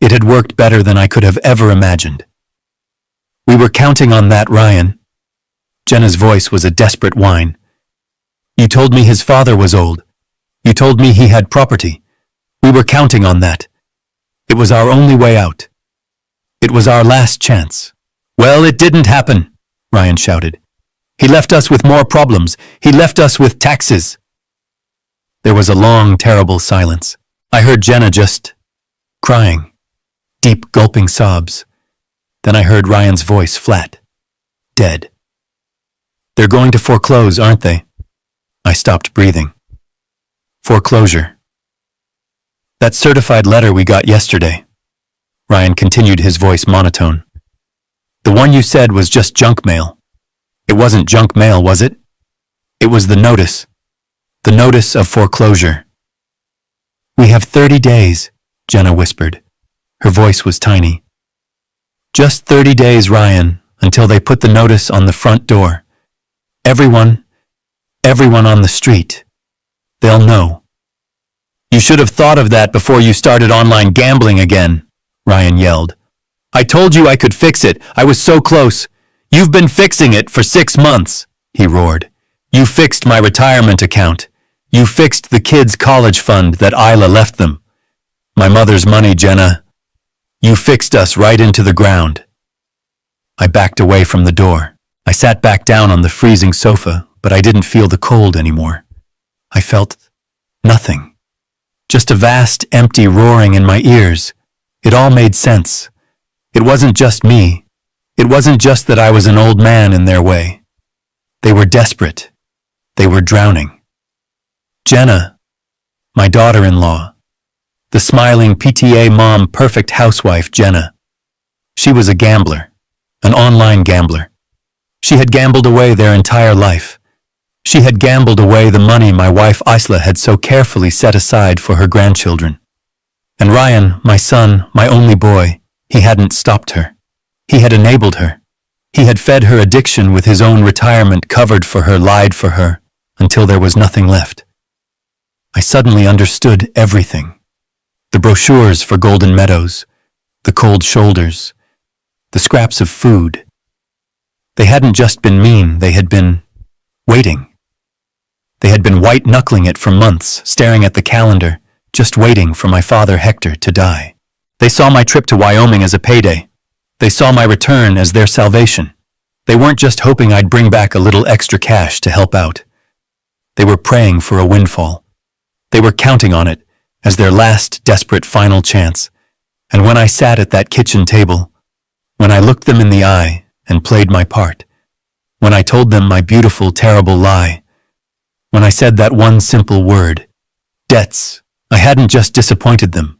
It had worked better than I could have ever imagined. We were counting on that, Ryan. Jenna's voice was a desperate whine. You told me his father was old. You told me he had property. We were counting on that. It was our only way out. It was our last chance. Well, it didn't happen, Ryan shouted. He left us with more problems. He left us with taxes. There was a long, terrible silence. I heard Jenna just crying, deep gulping sobs. Then I heard Ryan's voice flat. Dead. They're going to foreclose, aren't they? I stopped breathing. Foreclosure. That certified letter we got yesterday. Ryan continued, his voice monotone. The one you said was just junk mail. It wasn't junk mail, was it? It was the notice. The notice of foreclosure. We have 30 days, Jenna whispered. Her voice was tiny. Just 30 days, Ryan, until they put the notice on the front door. Everyone on the street. They'll know. You should have thought of that before you started online gambling again, Ryan yelled. I told you I could fix it. I was so close. You've been fixing it for 6 months, he roared. You fixed my retirement account. You fixed the kids' college fund that Isla left them. My mother's money, Jenna. You fixed us right into the ground. I backed away from the door. I sat back down on the freezing sofa, but I didn't feel the cold anymore. I felt nothing. Just a vast, empty roaring in my ears. It all made sense. It wasn't just me. It wasn't just that I was an old man in their way. They were desperate. They were drowning. Jenna, my daughter-in-law, the smiling PTA mom, perfect housewife Jenna. She was a gambler, an online gambler. She had gambled away their entire life. She had gambled away the money my wife Isla had so carefully set aside for her grandchildren. And Ryan, my son, my only boy, he hadn't stopped her. He had enabled her. He had fed her addiction with his own retirement, covered for her, lied for her, until there was nothing left. I suddenly understood everything. The brochures for Golden Meadows, the cold shoulders, the scraps of food. They hadn't just been mean, they had been waiting. They had been white-knuckling it for months, staring at the calendar, just waiting for my father Hector to die. They saw my trip to Wyoming as a payday. They saw my return as their salvation. They weren't just hoping I'd bring back a little extra cash to help out. They were praying for a windfall. They were counting on it as their last desperate final chance. And when I sat at that kitchen table, when I looked them in the eye and played my part, when I told them my beautiful, terrible lie, when I said that one simple word, debts, I hadn't just disappointed them.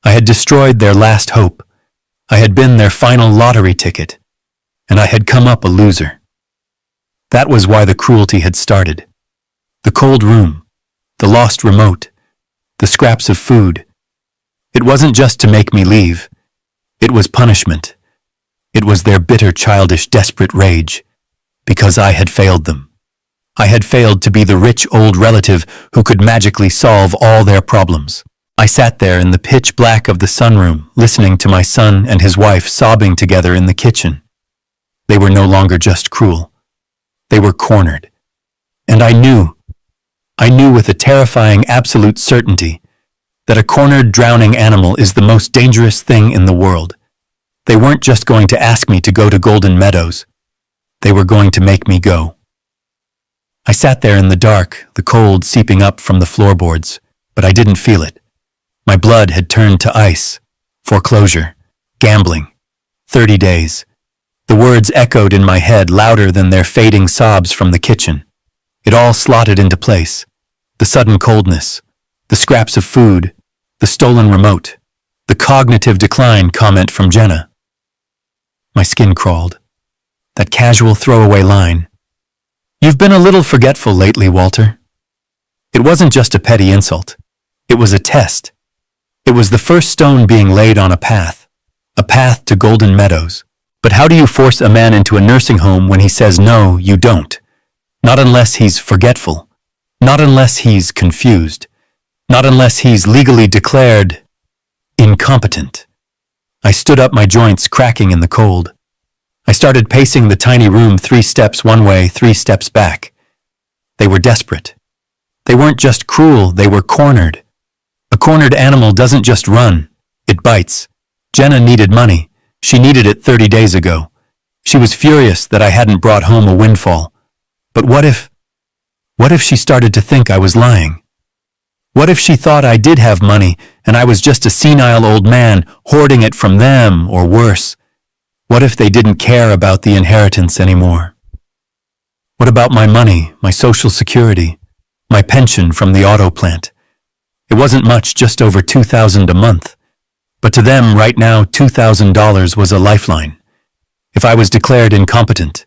I had destroyed their last hope. I had been their final lottery ticket, and I had come up a loser. That was why the cruelty had started. The cold room, the lost remote, the scraps of food. It wasn't just to make me leave. It was punishment. It was their bitter, childish, desperate rage, because I had failed them. I had failed to be the rich old relative who could magically solve all their problems. I sat there in the pitch black of the sunroom, listening to my son and his wife sobbing together in the kitchen. They were no longer just cruel. They were cornered. And I knew with a terrifying absolute certainty that a cornered, drowning animal is the most dangerous thing in the world. They weren't just going to ask me to go to Golden Meadows. They were going to make me go. I sat there in the dark, the cold seeping up from the floorboards, but I didn't feel it. My blood had turned to ice. Foreclosure. Gambling. 30 days. The words echoed in my head louder than their fading sobs from the kitchen. It all slotted into place. The sudden coldness, the scraps of food, the stolen remote, the cognitive decline comment from Jenna. My skin crawled. That casual throwaway line. You've been a little forgetful lately, Walter. It wasn't just a petty insult. It was a test. It was the first stone being laid on a path to Golden Meadows. But how do you force a man into a nursing home when he says no, you don't? Not unless he's forgetful. Not unless he's confused. Not unless he's legally declared incompetent. I stood up, my joints cracking in the cold. I started pacing the tiny room, 3 steps one way, 3 steps back. They were desperate. They weren't just cruel, they were cornered. A cornered animal doesn't just run, it bites. Jenna needed money. She needed it 30 days ago. She was furious that I hadn't brought home a windfall. But what if she started to think I was lying? What if she thought I did have money and I was just a senile old man hoarding it from them, or worse? What if they didn't care about the inheritance anymore? What about my money, my social security, my pension from the auto plant? It wasn't much, just over $2,000 a month. But to them right now, $2,000 was a lifeline. If I was declared incompetent,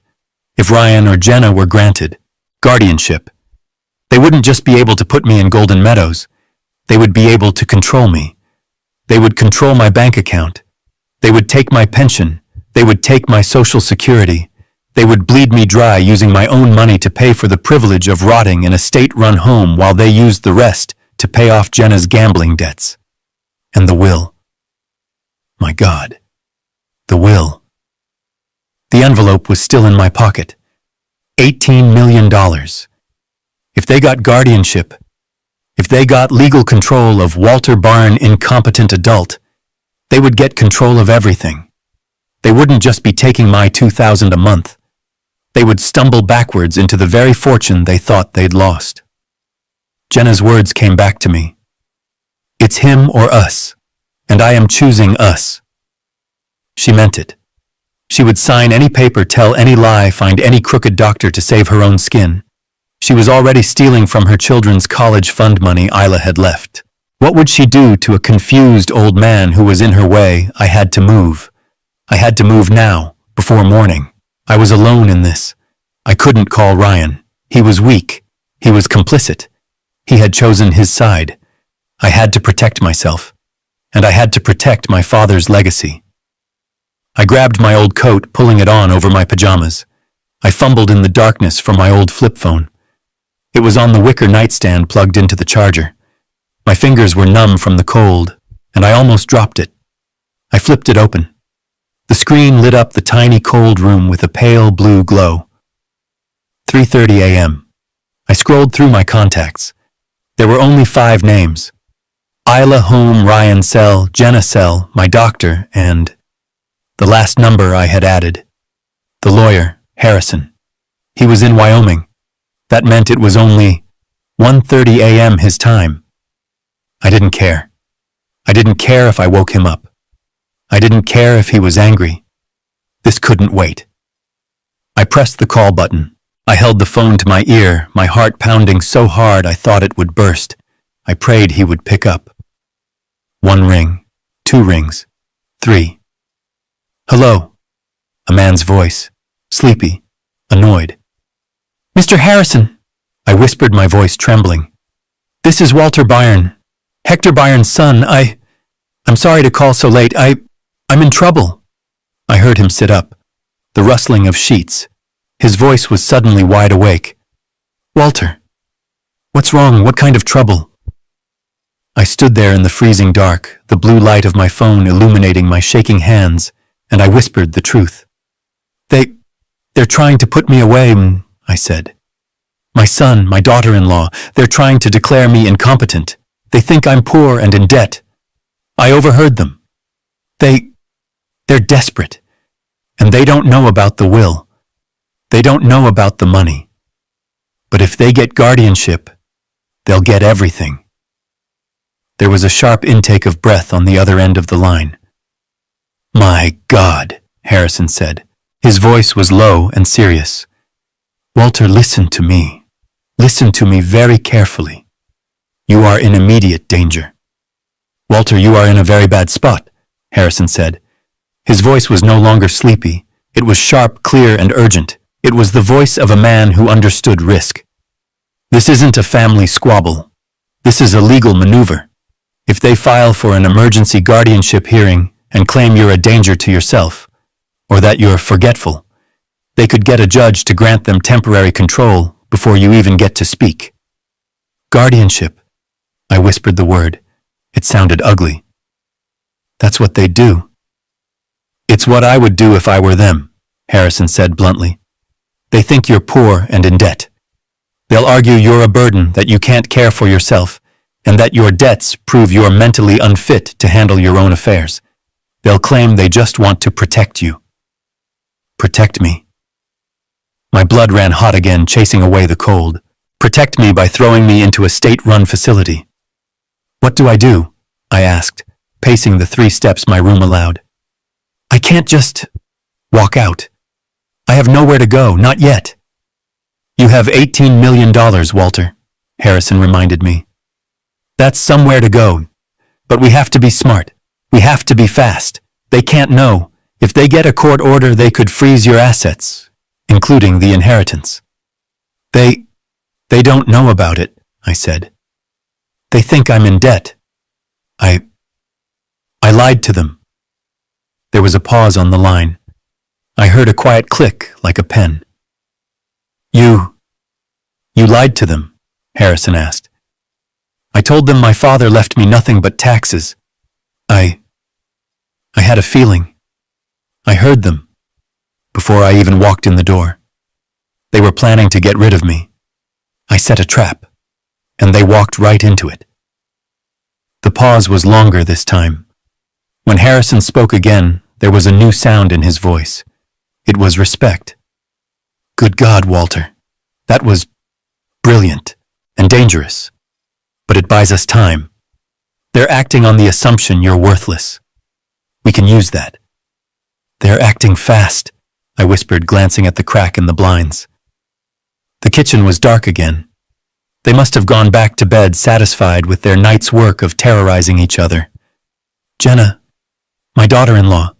if Ryan or Jenna were granted guardianship, they wouldn't just be able to put me in Golden Meadows. They would be able to control me. They would control my bank account. They would take my pension. They would take my social security. They would bleed me dry using my own money to pay for the privilege of rotting in a state-run home while they used the rest to pay off Jenna's gambling debts. And the will. My God. The will. The envelope was still in my pocket. $18 million. If they got guardianship, if they got legal control of Walter Barn, incompetent adult, they would get control of everything. They wouldn't just be taking my $2,000 a month. They would stumble backwards into the very fortune they thought they'd lost. Jenna's words came back to me. It's him or us, and I am choosing us. She meant it. She would sign any paper, tell any lie, find any crooked doctor to save her own skin. She was already stealing from her children's college fund money Isla had left. What would she do to a confused old man who was in her way? I had to move. I had to move now, before morning. I was alone in this. I couldn't call Ryan. He was weak. He was complicit. He had chosen his side. I had to protect myself. And I had to protect my father's legacy. I grabbed my old coat, pulling it on over my pajamas. I fumbled in the darkness for my old flip phone. It was on the wicker nightstand plugged into the charger. My fingers were numb from the cold, and I almost dropped it. I flipped it open. The screen lit up the tiny cold room with a pale blue glow. 3:30 a.m. I scrolled through my contacts. There were only 5 names. Isla home, Ryan cell, Jenna cell, my doctor, and the last number I had added. The lawyer, Harrison. He was in Wyoming. That meant it was only 1:30 a.m. his time. I didn't care. I didn't care if I woke him up. I didn't care if he was angry. This couldn't wait. I pressed the call button. I held the phone to my ear, my heart pounding so hard I thought it would burst. I prayed he would pick up. 1 ring, 2 rings, 3. Hello. A man's voice, sleepy, annoyed. Mr. Harrison, I whispered, my voice trembling. This is Walter Byrne, Hector Byrne's son. I'm sorry to call so late. I'm in trouble. I heard him sit up, the rustling of sheets. His voice was suddenly wide awake. Walter, what's wrong? What kind of trouble? I stood there in the freezing dark, the blue light of my phone illuminating my shaking hands, and I whispered the truth. They're trying to put me away, I said. My son, my daughter-in-law, they're trying to declare me incompetent. They think I'm poor and in debt. I overheard them. They're desperate. And they don't know about the will. They don't know about the money. But if they get guardianship, they'll get everything. There was a sharp intake of breath on the other end of the line. My God, Harrison said. His voice was low and serious. Walter, listen to me. Listen to me very carefully. You are in immediate danger. Walter, you are in a very bad spot, Harrison said. His voice was no longer sleepy. It was sharp, clear, and urgent. It was the voice of a man who understood risk. This isn't a family squabble. This is a legal maneuver. If they file for an emergency guardianship hearing and claim you're a danger to yourself, or that you're forgetful, they could get a judge to grant them temporary control before you even get to speak. Guardianship. I whispered the word. It sounded ugly. That's what they do. It's what I would do if I were them, Harrison said bluntly. They think you're poor and in debt. They'll argue you're a burden, that you can't care for yourself, and that your debts prove you're mentally unfit to handle your own affairs. They'll claim they just want to protect you. Protect me. My blood ran hot again, chasing away the cold. Protect me by throwing me into a state-run facility. What do I do? I asked, pacing the 3 steps my room allowed. I can't just walk out. I have nowhere to go, not yet. You have $18 million, Walter, Harrison reminded me. That's somewhere to go. But we have to be smart. We have to be fast. They can't know. If they get a court order, they could freeze your assets, including the inheritance. They don't know about it, I said. They think I'm in debt. I lied to them. There was a pause on the line. I heard a quiet click like a pen. You lied to them, Harrison asked. I told them my father left me nothing but taxes. I had a feeling. I heard them before I even walked in the door. They were planning to get rid of me. I set a trap, and they walked right into it. The pause was longer this time. When Harrison spoke again, there was a new sound in his voice. It was respect. Good God, Walter. That was brilliant and dangerous. But it buys us time. They're acting on the assumption you're worthless. We can use that. They're acting fast, I whispered, glancing at the crack in the blinds. The kitchen was dark again. They must have gone back to bed satisfied with their night's work of terrorizing each other. Jenna, my daughter-in-law,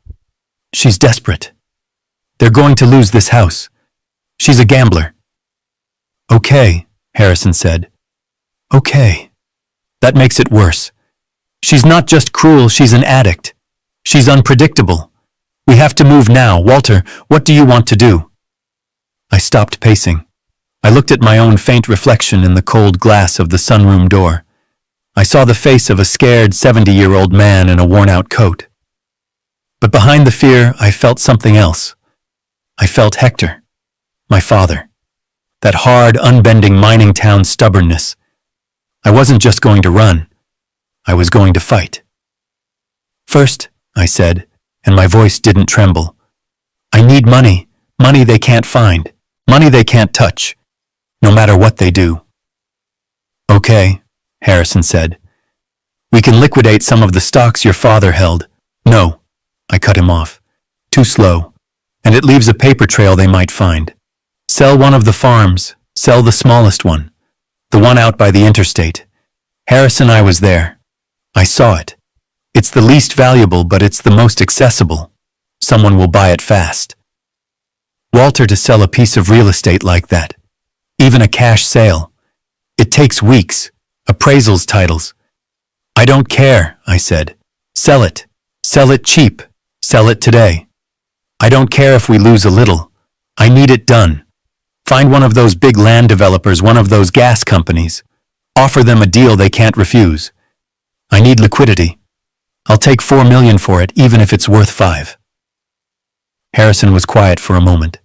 she's desperate. They're going to lose this house. She's a gambler. Okay, Harrison said. Okay. That makes it worse. She's not just cruel, she's an addict. She's unpredictable. We have to move now. Walter, what do you want to do? I stopped pacing. I looked at my own faint reflection in the cold glass of the sunroom door. I saw the face of a scared 70-year-old man in a worn-out coat. But behind the fear, I felt something else. I felt Hector, my father. That hard, unbending mining town stubbornness. I wasn't just going to run. I was going to fight. First, I said, and my voice didn't tremble. I need money. Money they can't find. Money they can't touch. No matter what they do. Okay, Harrison said. We can liquidate some of the stocks your father held. No, I cut him off. Too slow. And it leaves a paper trail they might find. Sell one of the farms. Sell the smallest one. The one out by the interstate. Harrison, I was there. I saw it. It's the least valuable, but it's the most accessible. Someone will buy it fast. Walter, to sell a piece of real estate like that. Even a cash sale. It takes weeks. Appraisals, titles. I don't care, I said. Sell it. Sell it cheap. Sell it today. I don't care if we lose a little. I need it done. Find one of those big land developers, one of those gas companies. Offer them a deal they can't refuse. I need liquidity. I'll take $4 million for it, even if it's worth $5. Harrison was quiet for a moment.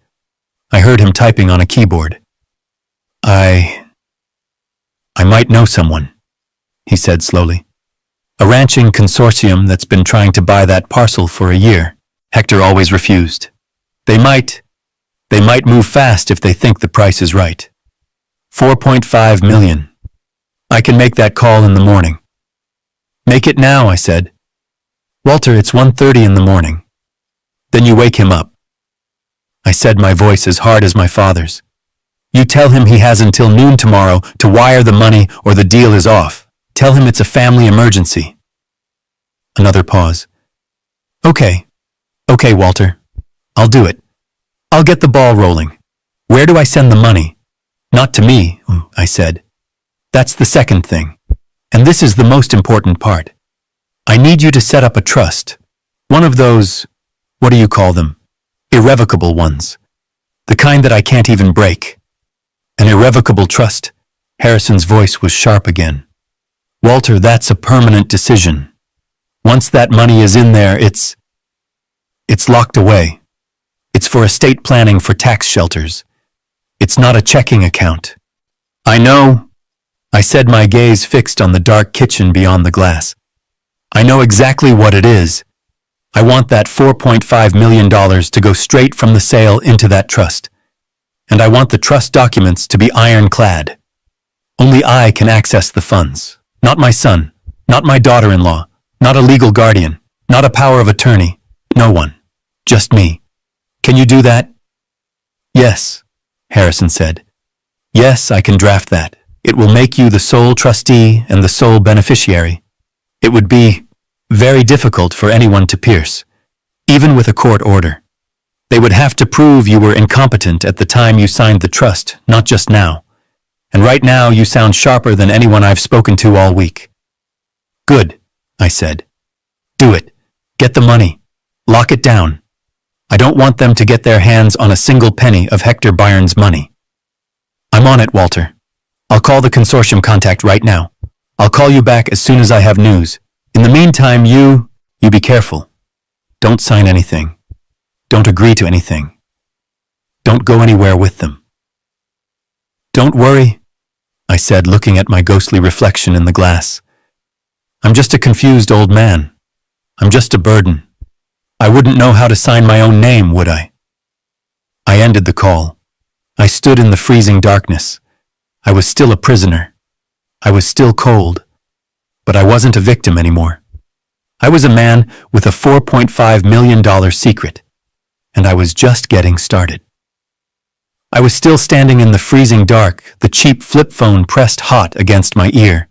I heard him typing on a keyboard. I might know someone, he said slowly. A ranching consortium that's been trying to buy that parcel for a year. Hector always refused. They might move fast if they think the price is right. $4.5 million. I can make that call in the morning. Make it now, I said. Walter, it's 1:30 in the morning. Then you wake him up. I said, my voice as hard as my father's. You tell him he has until noon tomorrow to wire the money or the deal is off. Tell him it's a family emergency. Another pause. Okay, Walter. I'll do it. I'll get the ball rolling. Where do I send the money? Not to me, I said. That's the second thing. And this is the most important part. I need you to set up a trust. One of those, what do you call them? Irrevocable ones. The kind that I can't even break. An irrevocable trust. Harrison's voice was sharp again. Walter, that's a permanent decision. Once that money is in there, it's locked away. It's for estate planning for tax shelters. It's not a checking account. I know, I said, my gaze fixed on the dark kitchen beyond the glass. I know exactly what it is. I want that $4.5 million to go straight from the sale into that trust. And I want the trust documents to be ironclad. Only I can access the funds, not my son. Not my daughter-in-law, not a legal guardian, not a power of attorney, no one. Just me. Can you do that? Yes, Harrison said. Yes, I can draft that. It will make you the sole trustee and the sole beneficiary. It would be very difficult for anyone to pierce, even with a court order. They would have to prove you were incompetent at the time you signed the trust, not just now. And right now you sound sharper than anyone I've spoken to all week. Good, I said. Do it. Get the money. Lock it down. I don't want them to get their hands on a single penny of Hector Byron's money. I'm on it, Walter. I'll call the consortium contact right now. I'll call you back as soon as I have news. In the meantime, you be careful. Don't sign anything. Don't agree to anything. Don't go anywhere with them. Don't worry, I said, looking at my ghostly reflection in the glass. I'm just a confused old man. I'm just a burden. I wouldn't know how to sign my own name, would I? I ended the call. I stood in the freezing darkness. I was still a prisoner. I was still cold. But I wasn't a victim anymore. I was a man with a $4.5 million secret, and I was just getting started. I was still standing in the freezing dark, the cheap flip phone pressed hot against my ear.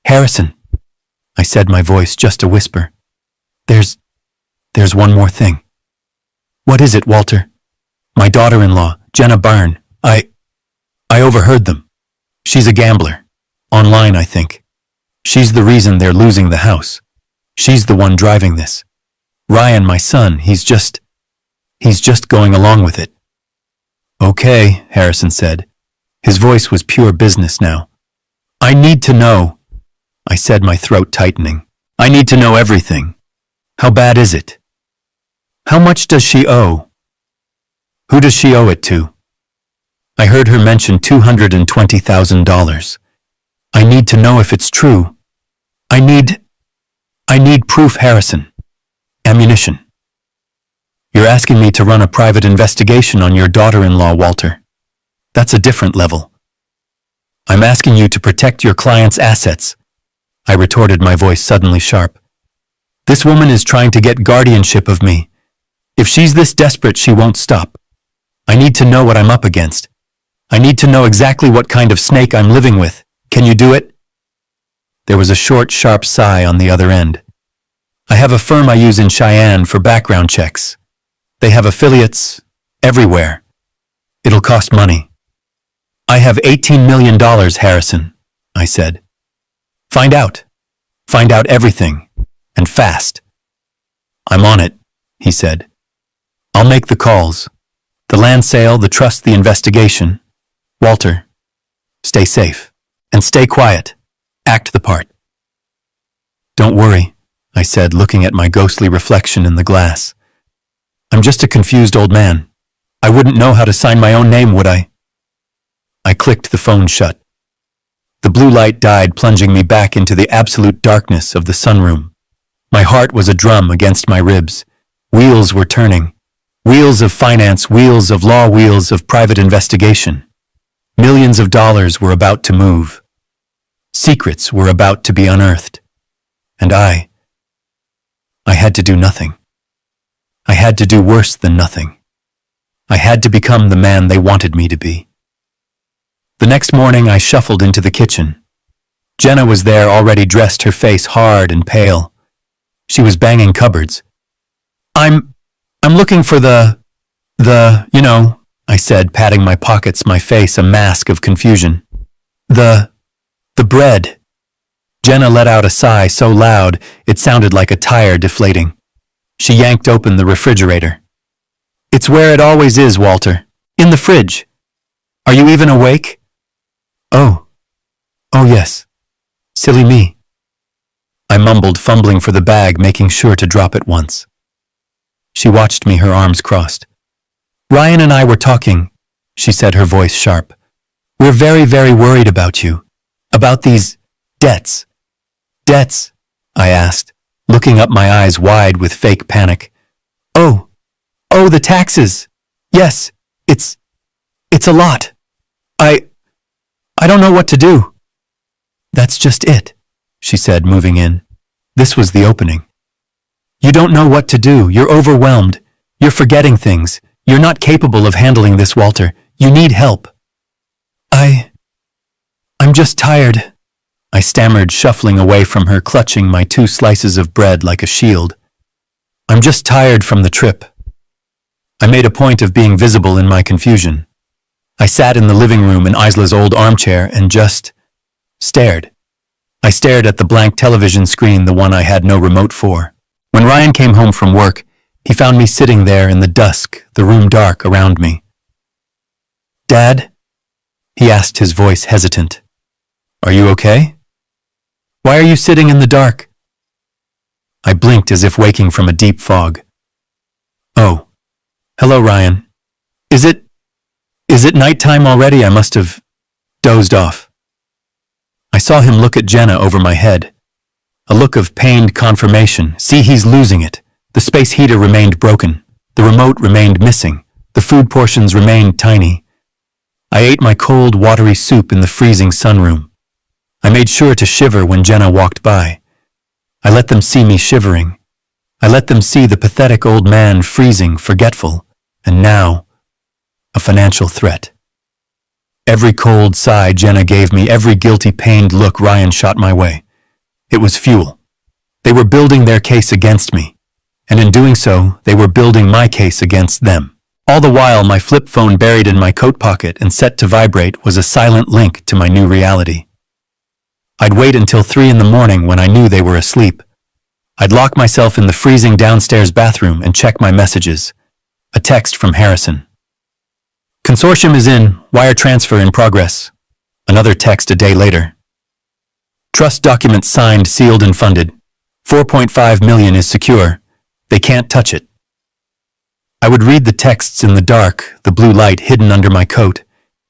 Harrison, I said, my voice just a whisper. There's one more thing. What is it, Walter? My daughter-in-law, Jenna Byrne, I overheard them. She's a gambler. Online, I think. She's the reason they're losing the house. She's the one driving this. Ryan, my son, he's just going along with it. Okay, Harrison said. His voice was pure business now. I need to know, I said, my throat tightening. I need to know everything. How bad is it? How much does she owe? Who does she owe it to? I heard her mention $220,000. I need to know if it's true. I need proof, Harrison. Ammunition. You're asking me to run a private investigation on your daughter-in-law, Walter. That's a different level. I'm asking you to protect your client's assets, I retorted, my voice suddenly sharp. This woman is trying to get guardianship of me. If she's this desperate, she won't stop. I need to know what I'm up against. I need to know exactly what kind of snake I'm living with. Can you do it? There was a short, sharp sigh on the other end. I have a firm I use in Cheyenne for background checks. They have affiliates everywhere. It'll cost money. I have $18 million, Harrison, I said. Find out. Find out everything. And fast. I'm on it, he said. I'll make the calls. The land sale, the trust, the investigation. Walter, stay safe. And stay quiet. Act the part. Don't worry, I said, looking at my ghostly reflection in the glass. I'm just a confused old man. I wouldn't know how to sign my own name, would I? I clicked the phone shut. The blue light died, plunging me back into the absolute darkness of the sunroom. My heart was a drum against my ribs. Wheels were turning. Wheels of finance, wheels of law, wheels of private investigation. Millions of dollars were about to move. Secrets were about to be unearthed. And I had to do nothing. I had to do worse than nothing. I had to become the man they wanted me to be. The next morning I shuffled into the kitchen. Jenna was there, already dressed, her face hard and pale. She was banging cupboards. I'm looking for the, I said, patting my pockets, my face a mask of confusion. The bread. Jenna let out a sigh so loud it sounded like a tire deflating. She yanked open the refrigerator. It's where it always is, Walter. In the fridge. Are you even awake? Oh yes. Silly me. I mumbled, fumbling for the bag, making sure to drop it once. She watched me, her arms crossed. Ryan and I were talking, she said, her voice sharp. We're very, very worried about you. About these debts. Debts? I asked, looking up, my eyes wide with fake panic. Oh, the taxes. Yes, it's a lot. I don't know what to do. That's just it. she said, moving in. This was the opening. You don't know what to do. You're overwhelmed. You're forgetting things. You're not capable of handling this, Walter. You need help. I'm just tired, I stammered, shuffling away from her, clutching my 2 slices of bread like a shield. I'm just tired from the trip. I made a point of being visible in my confusion. I sat in the living room in Isla's old armchair and just stared. I stared at the blank television screen, the one I had no remote for. When Ryan came home from work, he found me sitting there in the dusk, the room dark around me. Dad? He asked, his voice hesitant. Are you okay? Why are you sitting in the dark? I blinked as if waking from a deep fog. Oh. Hello, Ryan. Is it nighttime already? I must have dozed off. I saw him look at Jenna over my head. A look of pained confirmation. See, he's losing it. The space heater remained broken. The remote remained missing. The food portions remained tiny. I ate my cold, watery soup in the freezing sunroom. I made sure to shiver when Jenna walked by. I let them see me shivering. I let them see the pathetic old man freezing, forgetful, and now, a financial threat. Every cold sigh Jenna gave me, every guilty, pained look Ryan shot my way. It was fuel. They were building their case against me, and in doing so, they were building my case against them. All the while, my flip phone buried in my coat pocket and set to vibrate was a silent link to my new reality. I'd wait until 3 in the morning when I knew they were asleep. I'd lock myself in the freezing downstairs bathroom and check my messages. A text from Harrison. Consortium is in, wire transfer in progress. Another text a day later. Trust documents signed, sealed and funded. 4.5 million is secure. They can't touch it. I would read the texts in the dark, the blue light hidden under my coat,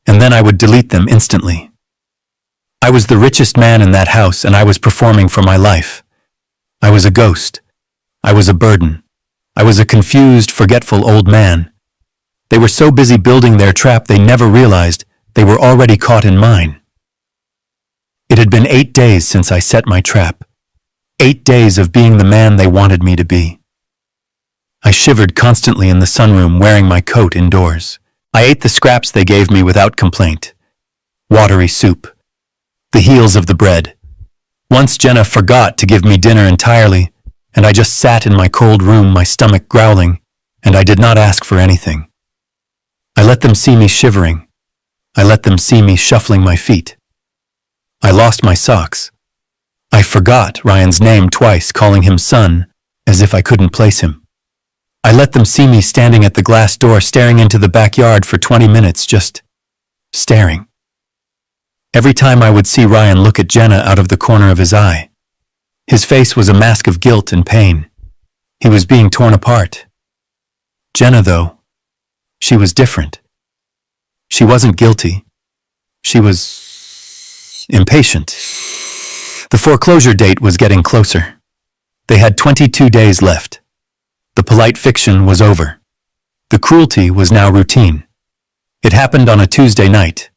and then I would delete them instantly. I was the richest man in that house, and I was performing for my life. I was a ghost. I was a burden. I was a confused, forgetful old man. They were so busy building their trap they never realized they were already caught in mine. It had been 8 days since I set my trap. 8 days of being the man they wanted me to be. I shivered constantly in the sunroom, wearing my coat indoors. I ate the scraps they gave me without complaint. Watery soup. The heels of the bread. Once Jenna forgot to give me dinner entirely, and I just sat in my cold room, my stomach growling, and I did not ask for anything. I let them see me shivering. I let them see me shuffling my feet. I lost my socks. I forgot Ryan's name twice, calling him son, as if I couldn't place him. I let them see me standing at the glass door, staring into the backyard for 20 minutes, just staring. Every time I would see Ryan look at Jenna out of the corner of his eye. His face was a mask of guilt and pain. He was being torn apart. Jenna, though, she was different. She wasn't guilty. She was impatient. The foreclosure date was getting closer. They had 22 days left. The polite fiction was over. The cruelty was now routine. It happened on a Tuesday night.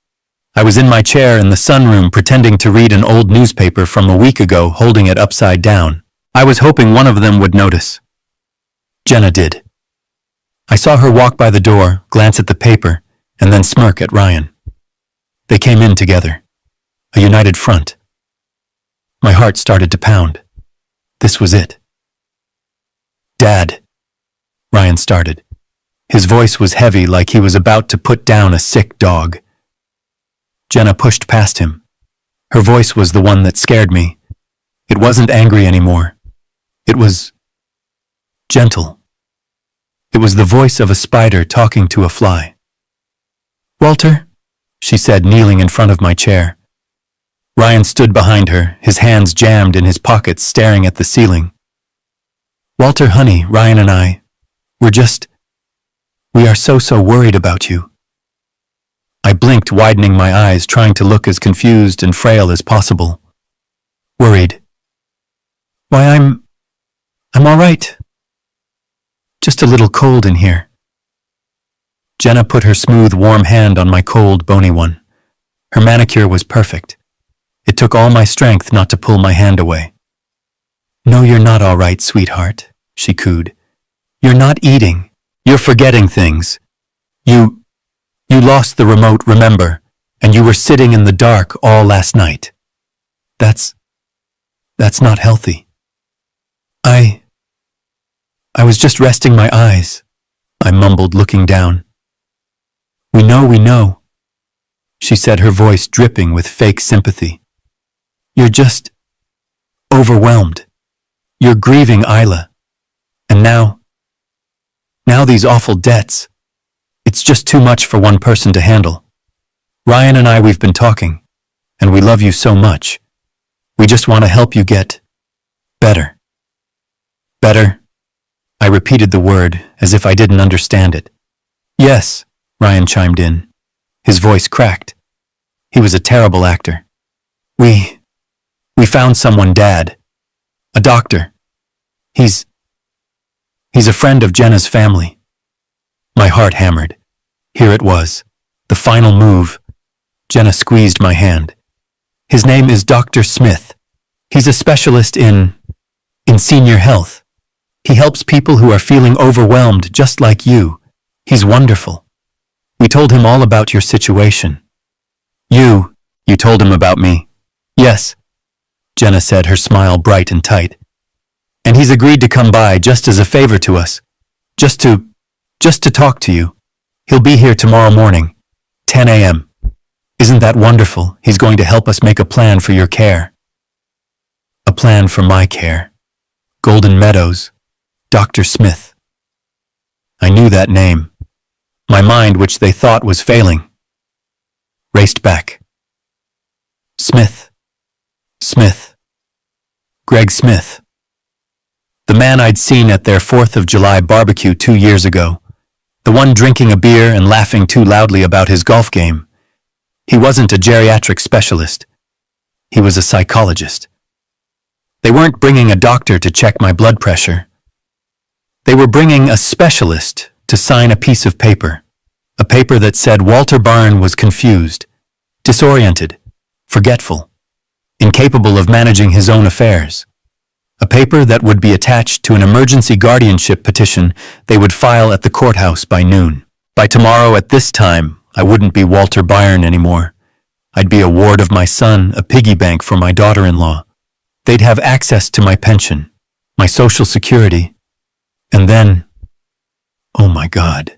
I was in my chair in the sunroom pretending to read an old newspaper from a week ago, holding it upside down. I was hoping one of them would notice. Jenna did. I saw her walk by the door, glance at the paper, and then smirk at Ryan. They came in together. A united front. My heart started to pound. This was it. Dad, Ryan started. His voice was heavy, like he was about to put down a sick dog. Jenna pushed past him. Her voice was the one that scared me. It wasn't angry anymore. It was gentle. It was the voice of a spider talking to a fly. Walter, she said, kneeling in front of my chair. Ryan stood behind her, his hands jammed in his pockets, staring at the ceiling. Walter, honey, Ryan and I, we are so worried about you. I blinked, widening my eyes, trying to look as confused and frail as possible. Worried. Why, I'm all right. Just a little cold in here. Jenna put her smooth, warm hand on my cold, bony one. Her manicure was perfect. It took all my strength not to pull my hand away. "No, you're not all right, sweetheart," she cooed. "You're not eating. You're forgetting things. You lost the remote, remember, and you were sitting in the dark all last night. That's not healthy." I was just resting my eyes," I mumbled, looking down. We know," she said, her voice dripping with fake sympathy. "You're just overwhelmed. You're grieving Isla. And now these awful debts. It's just too much for one person to handle. Ryan and I, we've been talking, and we love you so much. We just want to help you get better." "Better?" I repeated the word as if I didn't understand it. "Yes," Ryan chimed in. His voice cracked. He was a terrible actor. We found someone, Dad. A doctor. He's a friend of Jenna's family." My heart hammered. Here it was. The final move. Jenna squeezed my hand. "His name is Dr. Smith. He's a specialist in senior health. He helps people who are feeling overwhelmed just like you. He's wonderful. We told him all about your situation." You told him about me?" "Yes," Jenna said, her smile bright and tight. "And he's agreed to come by just as a favor to us. Just to talk to you. He'll be here tomorrow morning, 10 a.m. Isn't that wonderful? He's going to help us make a plan for your care." A plan for my care. Golden Meadows. Dr. Smith. I knew that name. My mind, which they thought was failing, raced back. Smith. Greg Smith. The man I'd seen at their 4th of July barbecue 2 years ago. The one drinking a beer and laughing too loudly about his golf game. He wasn't a geriatric specialist. He was a psychologist. They weren't bringing a doctor to check my blood pressure. They were bringing a specialist to sign a piece of paper. A paper that said Walter Byrne was confused, disoriented, forgetful, incapable of managing his own affairs. A paper that would be attached to an emergency guardianship petition they would file at the courthouse by noon. By tomorrow at this time, I wouldn't be Walter Byrne anymore. I'd be a ward of my son, a piggy bank for my daughter-in-law. They'd have access to my pension, my social security, and then, oh my God,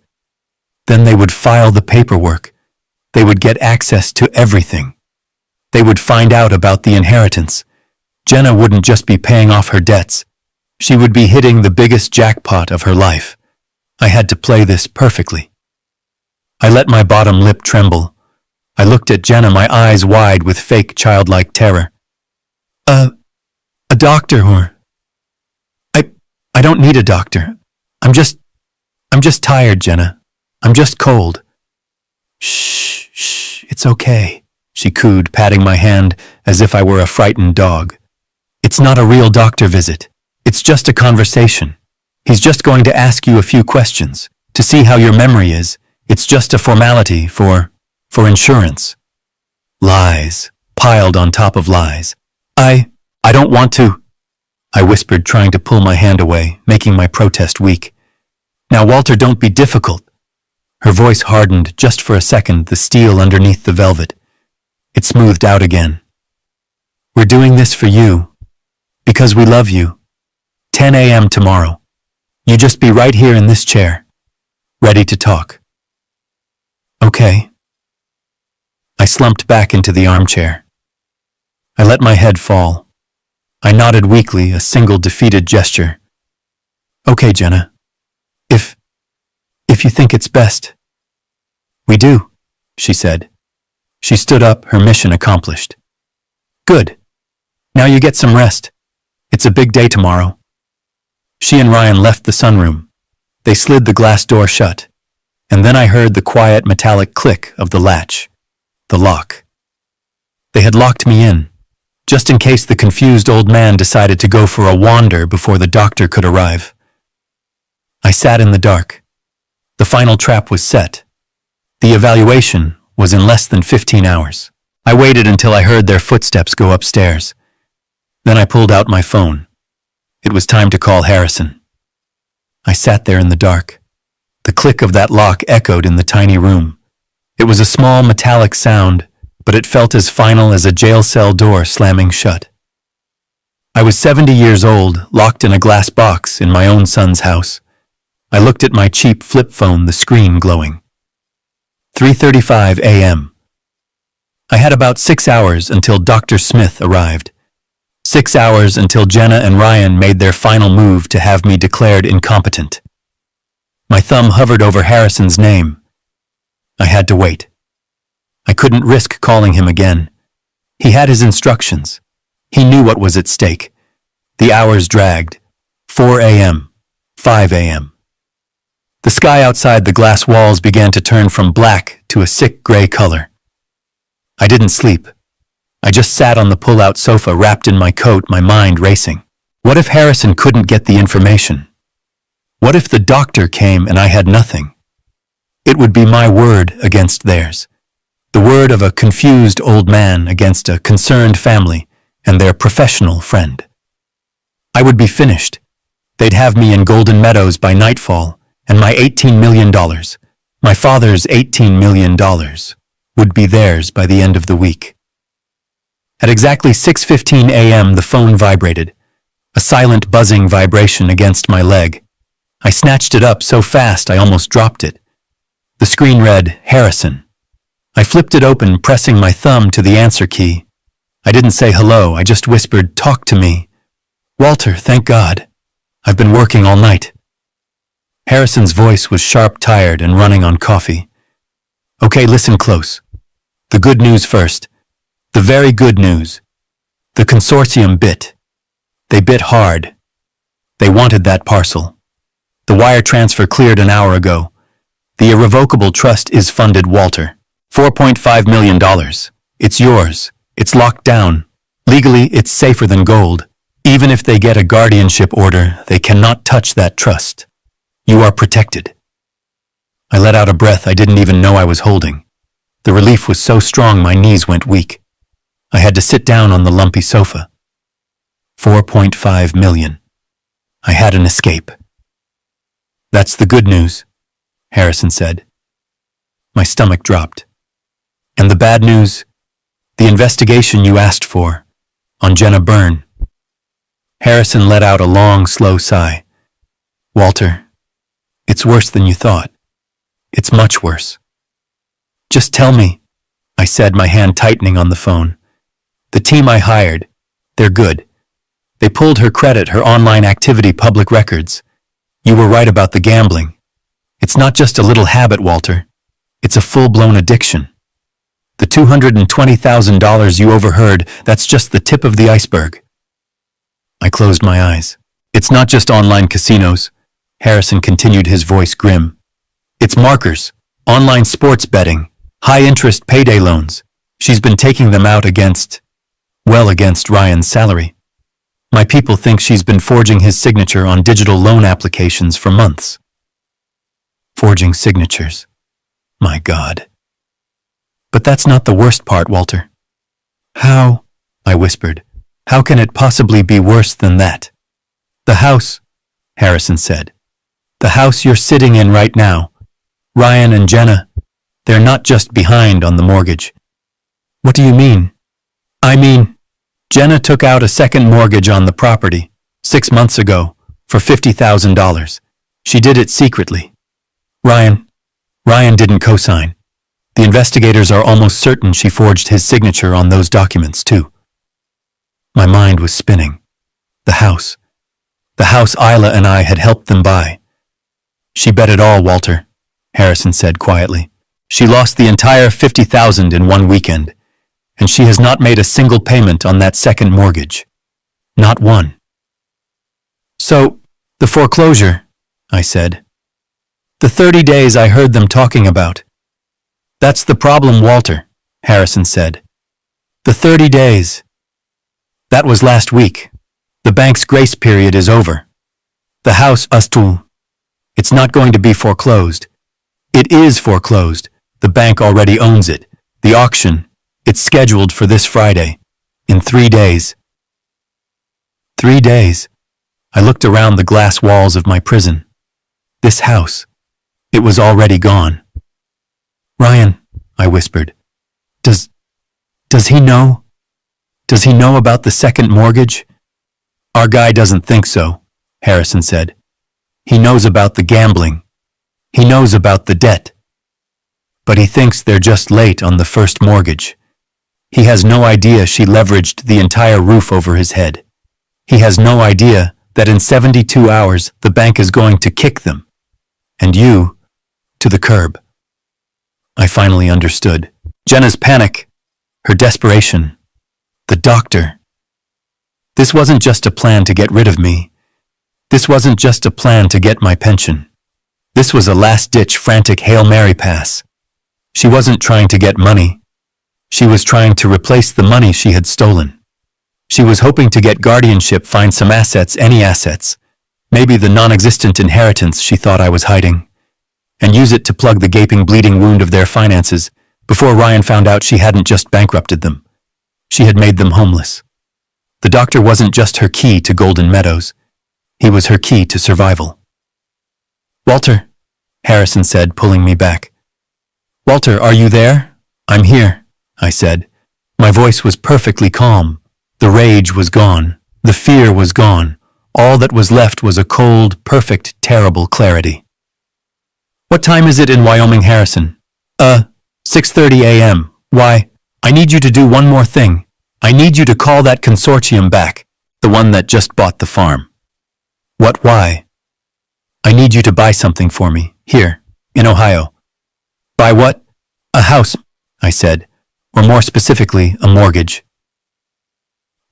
then they would file the paperwork. They would get access to everything. They would find out about the inheritance. Jenna wouldn't just be paying off her debts. She would be hitting the biggest jackpot of her life. I had to play this perfectly. I let my bottom lip tremble. I looked at Jenna, my eyes wide with fake childlike terror. A doctor or... I don't need a doctor. I'm just tired, Jenna. I'm just cold. Shh, it's okay, she cooed, patting my hand as if I were a frightened dog. It's not a real doctor visit. It's just a conversation. He's just going to ask you a few questions to see how your memory is. It's just a formality for insurance. Lies, piled on top of lies. I don't want to, I whispered, trying to pull my hand away, making my protest weak. Now, Walter, don't be difficult. Her voice hardened just for a second, the steel underneath the velvet. It smoothed out again. We're doing this for you, because we love you. 10 a.m. tomorrow. You just be right here in this chair, ready to talk. Okay. I slumped back into the armchair. I let my head fall. I nodded weakly, a single defeated gesture. Okay, Jenna. If you think it's best. We do, she said. She stood up, her mission accomplished. Good. Now you get some rest. It's a big day tomorrow. She and Ryan left the sunroom. They slid the glass door shut, and then I heard the quiet metallic click of the latch, the lock. They had locked me in, just in case the confused old man decided to go for a wander before the doctor could arrive. I sat in the dark. The final trap was set. The evaluation was in less than 15 hours. I waited until I heard their footsteps go upstairs. Then I pulled out my phone. It was time to call Harrison. I sat there in the dark. The click of that lock echoed in the tiny room. It was a small metallic sound, but it felt as final as a jail cell door slamming shut. I was 70 years old, locked in a glass box in my own son's house. I looked at my cheap flip phone, the screen glowing. 3:35 a.m. I had about 6 hours until Dr. Smith arrived. 6 hours until Jenna and Ryan made their final move to have me declared incompetent. My thumb hovered over Harrison's name. I had to wait. I couldn't risk calling him again. He had his instructions. He knew what was at stake. The hours dragged. 4 a.m. 5 a.m. The sky outside the glass walls began to turn from black to a sick gray color. I didn't sleep. I just sat on the pull-out sofa wrapped in my coat, my mind racing. What if Harrison couldn't get the information? What if the doctor came and I had nothing? It would be my word against theirs. The word of a confused old man against a concerned family and their professional friend. I would be finished. They'd have me in Golden Meadows by nightfall, and my $18 million, my father's $18 million, would be theirs by the end of the week. At exactly 6:15 a.m. the phone vibrated, a silent buzzing vibration against my leg. I snatched it up so fast I almost dropped it. The screen read, Harrison. I flipped it open, pressing my thumb to the answer key. I didn't say hello, I just whispered, talk to me. Walter, thank God. I've been working all night. Harrison's voice was sharp, tired, and running on coffee. Okay, listen close. The good news first. The very good news. The consortium bit. They bit hard. They wanted that parcel. The wire transfer cleared an hour ago. The irrevocable trust is funded, Walter. $4.5 million. It's yours. It's locked down. Legally, it's safer than gold. Even if they get a guardianship order, they cannot touch that trust. You are protected. I let out a breath I didn't even know I was holding. The relief was so strong my knees went weak. I had to sit down on the lumpy sofa. 4.5 million. I had an escape. That's the good news, Harrison said. My stomach dropped. And the bad news? The investigation you asked for, on Jenna Byrne. Harrison let out a long, slow sigh. Walter, it's worse than you thought. It's much worse. Just tell me, I said, my hand tightening on the phone. The team I hired, they're good. They pulled her credit, her online activity, public records. You were right about the gambling. It's not just a little habit, Walter. It's a full-blown addiction. The $220,000 you overheard, that's just the tip of the iceberg. I closed my eyes. It's not just online casinos, Harrison continued, his voice grim. It's markers, online sports betting, high-interest payday loans. She's been taking them out against Ryan's salary. My people think she's been forging his signature on digital loan applications for months. Forging signatures. My God. But that's not the worst part, Walter. How? I whispered. How can it possibly be worse than that? The house, Harrison said. The house you're sitting in right now. Ryan and Jenna, they're not just behind on the mortgage. What do you mean? I mean, Jenna took out a second mortgage on the property 6 months ago for $50,000. She did it secretly. Ryan didn't co-sign. The investigators are almost certain she forged his signature on those documents too. My mind was spinning. The house Isla and I had helped them buy. She bet it all, Walter, Harrison said quietly. She lost the entire $50,000 in one weekend, and she has not made a single payment on that second mortgage. Not one. So, the foreclosure, I said. The 30 days I heard them talking about. That's the problem, Walter, Harrison said. The 30 days. That was last week. The bank's grace period is over. The house, it's not going to be foreclosed. It is foreclosed. The bank already owns it. The auction, It's scheduled for this Friday. In 3 days. 3 days. I looked around the glass walls of my prison. This house. It was already gone. Ryan, I whispered. Does he know? Does he know about the second mortgage? Our guy doesn't think so, Harrison said. He knows about the gambling. He knows about the debt. But he thinks they're just late on the first mortgage. He has no idea she leveraged the entire roof over his head. He has no idea that in 72 hours the bank is going to kick them. And you, to the curb. I finally understood. Jenna's panic, her desperation, the doctor. This wasn't just a plan to get rid of me. This wasn't just a plan to get my pension. This was a last-ditch frantic Hail Mary pass. She wasn't trying to get money. She was trying to replace the money she had stolen. She was hoping to get guardianship, find some assets, any assets, maybe the non-existent inheritance she thought I was hiding, and use it to plug the gaping, bleeding wound of their finances before Ryan found out she hadn't just bankrupted them. She had made them homeless. The doctor wasn't just her key to Golden Meadows. He was her key to survival. Walter, Harrison said, pulling me back. Walter, are you there? I'm here, I said. My voice was perfectly calm. The rage was gone. The fear was gone. All that was left was a cold, perfect, terrible clarity. What time is it in Wyoming, Harrison? 6:30 a.m. Why? I need you to do one more thing. I need you to call that consortium back, the one that just bought the farm. What, why? I need you to buy something for me, here, in Ohio. Buy what? A house, I said, or more specifically, a mortgage.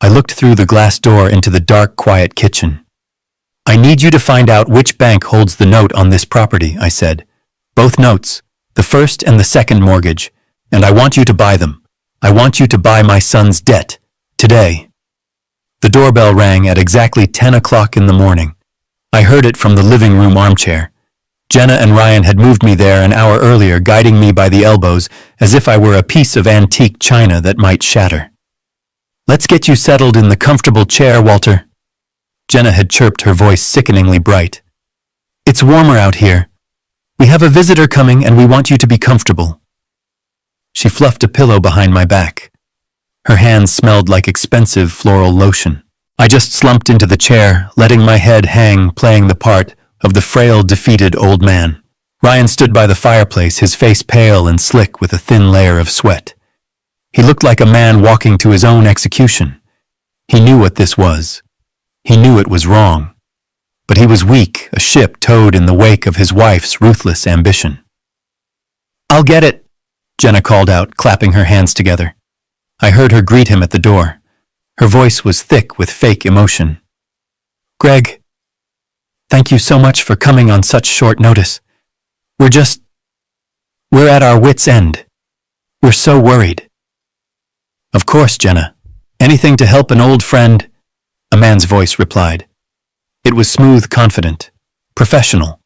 I looked through the glass door into the dark, quiet kitchen. I need you to find out which bank holds the note on this property, I said. Both notes, the first and the second mortgage, and I want you to buy them. I want you to buy my son's debt, today. The doorbell rang at exactly 10 o'clock in the morning. I heard it from the living room armchair. Jenna and Ryan had moved me there an hour earlier, guiding me by the elbows as if I were a piece of antique china that might shatter. Let's get you settled in the comfortable chair, Walter. Jenna had chirped, her voice sickeningly bright. It's warmer out here. We have a visitor coming and we want you to be comfortable. She fluffed a pillow behind my back. Her hands smelled like expensive floral lotion. I just slumped into the chair, letting my head hang, playing the part of the frail, defeated old man. Ryan stood by the fireplace, his face pale and slick with a thin layer of sweat. He looked like a man walking to his own execution. He knew what this was. He knew it was wrong. But he was weak, a ship towed in the wake of his wife's ruthless ambition. I'll get it, Jenna called out, clapping her hands together. I heard her greet him at the door. Her voice was thick with fake emotion. Greg, thank you so much for coming on such short notice. We're at our wits' end. We're so worried. Of course, Jenna. Anything to help an old friend, a man's voice replied. It was smooth, confident, professional.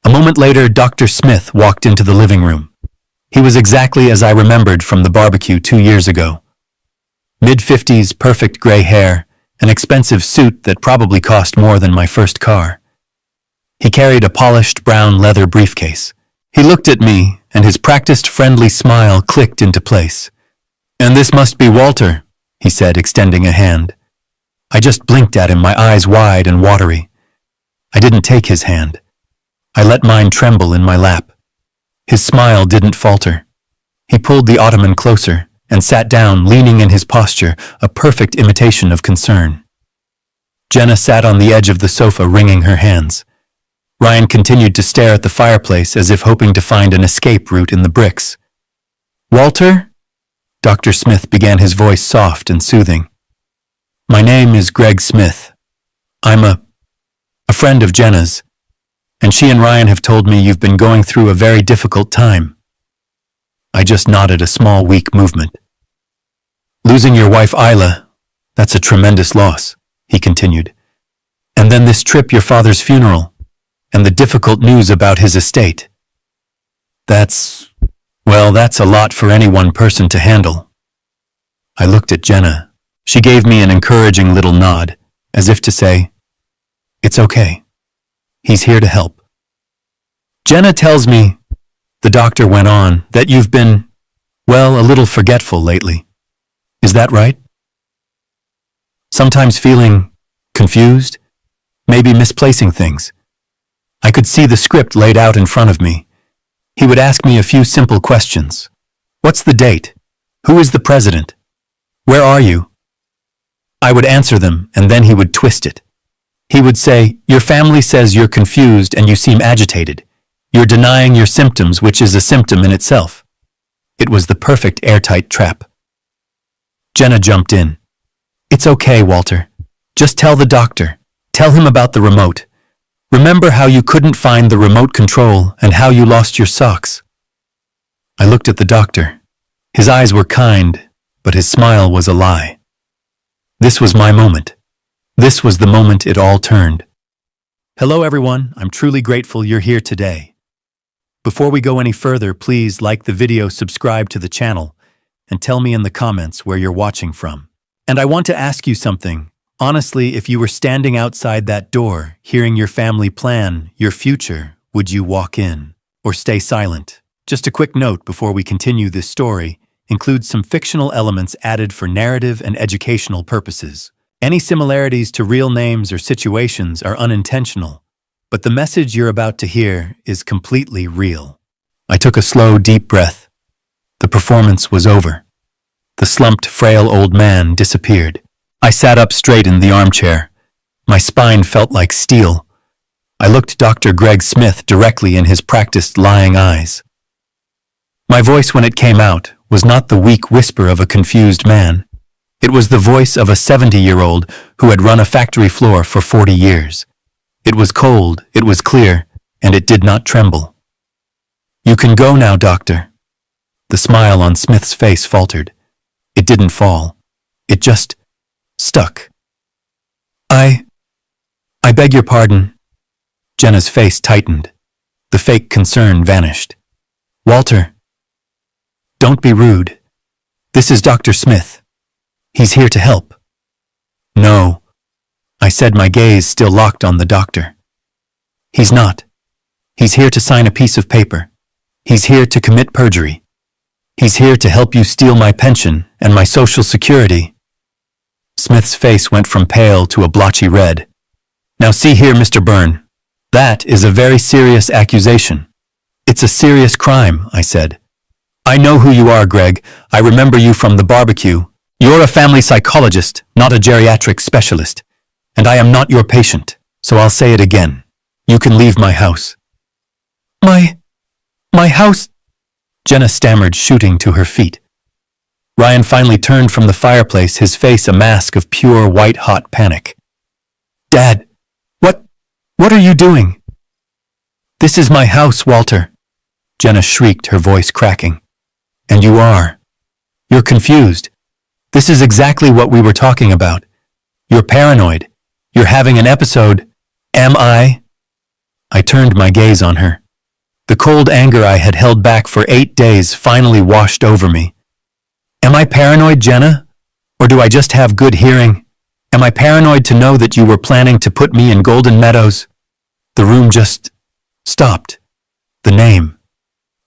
A moment later, Dr. Smith walked into the living room. He was exactly as I remembered from the barbecue 2 years ago. Mid-50s, perfect gray hair, an expensive suit that probably cost more than my first car. He carried a polished brown leather briefcase. He looked at me, and his practiced friendly smile clicked into place. And this must be Walter, he said, extending a hand. I just blinked at him, my eyes wide and watery. I didn't take his hand. I let mine tremble in my lap. His smile didn't falter. He pulled the ottoman closer and sat down, leaning in his posture, a perfect imitation of concern. Jenna sat on the edge of the sofa, wringing her hands. Ryan continued to stare at the fireplace as if hoping to find an escape route in the bricks. Walter? Dr. Smith began, his voice soft and soothing. My name is Greg Smith. I'm a friend of Jenna's, and she and Ryan have told me you've been going through a very difficult time. I just nodded, a small, weak movement. Losing your wife, Isla, that's a tremendous loss, he continued. And then this trip, your father's funeral, and the difficult news about his estate. That's Well, that's a lot for any one person to handle. I looked at Jenna. She gave me an encouraging little nod, as if to say, "It's okay. He's here to help." Jenna tells me, the doctor went on, that you've been, well, a little forgetful lately. Is that right? Sometimes feeling confused, maybe misplacing things. I could see the script laid out in front of me. He would ask me a few simple questions. What's the date? Who is the president? Where are you? I would answer them, and then he would twist it. He would say, your family says you're confused and you seem agitated. You're denying your symptoms, which is a symptom in itself. It was the perfect airtight trap. Jenna jumped in. It's okay, Walter. Just tell the doctor. Tell him about the remote. Remember how you couldn't find the remote control and how you lost your socks. I looked at the doctor. His eyes were kind, but his smile was a lie. This was my moment. This was the moment it all turned. Hello everyone, I'm truly grateful you're here today. Before we go any further, please like the video, subscribe to the channel, and tell me in the comments where you're watching from. And I want to ask you something. Honestly, if you were standing outside that door, hearing your family plan, your future, would you walk in or stay silent? Just a quick note before we continue this story includes some fictional elements added for narrative and educational purposes. Any similarities to real names or situations are unintentional, but the message you're about to hear is completely real. I took a slow, deep breath. The performance was over. The slumped, frail old man disappeared. I sat up straight in the armchair. My spine felt like steel. I looked Dr. Greg Smith directly in his practiced lying eyes. My voice, when it came out, was not the weak whisper of a confused man. It was the voice of a 70-year-old who had run a factory floor for 40 years. It was cold, it was clear, and it did not tremble. You can go now, doctor. The smile on Smith's face faltered. It didn't fall. It just stuck. I beg your pardon. Jenna's face tightened. The fake concern vanished. Walter, don't be rude. This is Dr. Smith. He's here to help. No, I said, my gaze still locked on the doctor. He's not. He's here to sign a piece of paper. He's here to commit perjury. He's here to help you steal my pension and my Social Security. Smith's face went from pale to a blotchy red. Now see here, Mr. Byrne. That is a very serious accusation. It's a serious crime, I said. I know who you are, Greg. I remember you from the barbecue. You're a family psychologist, not a geriatric specialist. And I am not your patient, so I'll say it again. You can leave my house. My house? Jenna stammered, shooting to her feet. Ryan finally turned from the fireplace, his face a mask of pure white-hot panic. Dad, what are you doing? This is my house, Walter. Jenna shrieked, her voice cracking. And you are. You're confused. This is exactly what we were talking about. You're paranoid. You're having an episode. Am I? I turned my gaze on her. The cold anger I had held back for 8 days finally washed over me. Am I paranoid, Jenna? Or do I just have good hearing? Am I paranoid to know that you were planning to put me in Golden Meadows? The room just stopped. The name.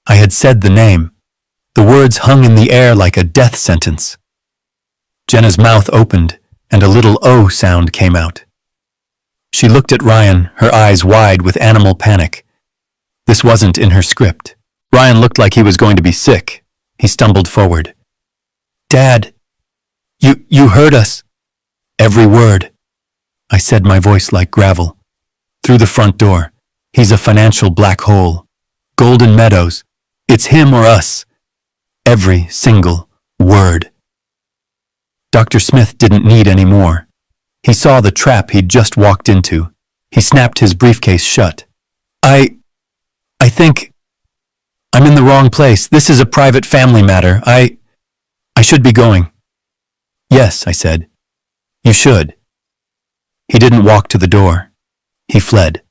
I had said the name. The words hung in the air like a death sentence. Jenna's mouth opened, and a little "oh" sound came out. She looked at Ryan, her eyes wide with animal panic. This wasn't in her script. Ryan looked like he was going to be sick. He stumbled forward. Dad, you heard us. Every word. I said, my voice like gravel. Through the front door. He's a financial black hole. Golden Meadows. It's him or us. Every single word. Dr. Smith didn't need any more. He saw the trap he'd just walked into. He snapped his briefcase shut. I think I'm in the wrong place. This is a private family matter. I should be going. Yes, I said. You should. He didn't walk to the door. He fled.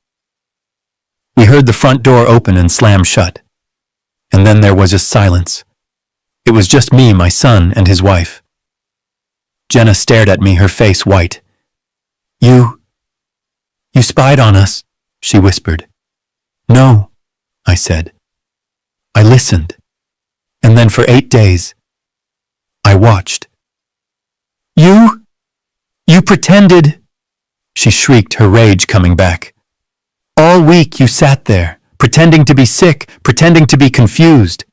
We heard the front door open and slam shut. And then there was a silence. It was just me, my son, and his wife. Jenna stared at me, her face white. You spied on us, she whispered. No, I said. I listened. And then for 8 days, I watched. You pretended, she shrieked, her rage coming back. All week you sat there, pretending to be sick, pretending to be confused.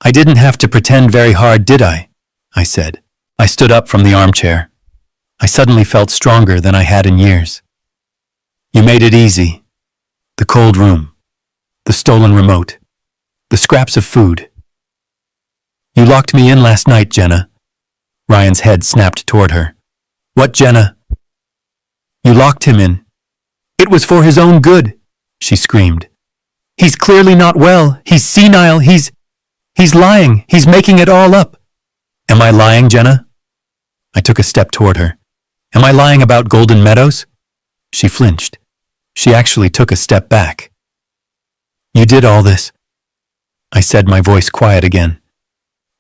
I didn't have to pretend very hard, did I? I said. I stood up from the armchair. I suddenly felt stronger than I had in years. You made it easy. The cold room, the stolen remote, the scraps of food. You locked me in last night, Jenna. Ryan's head snapped toward her. What, Jenna? You locked him in. It was for his own good, she screamed. He's clearly not well. He's senile. He's lying. He's making it all up. Am I lying, Jenna? I took a step toward her. Am I lying about Golden Meadows? She flinched. She actually took a step back. You did all this, I said, my voice quiet again.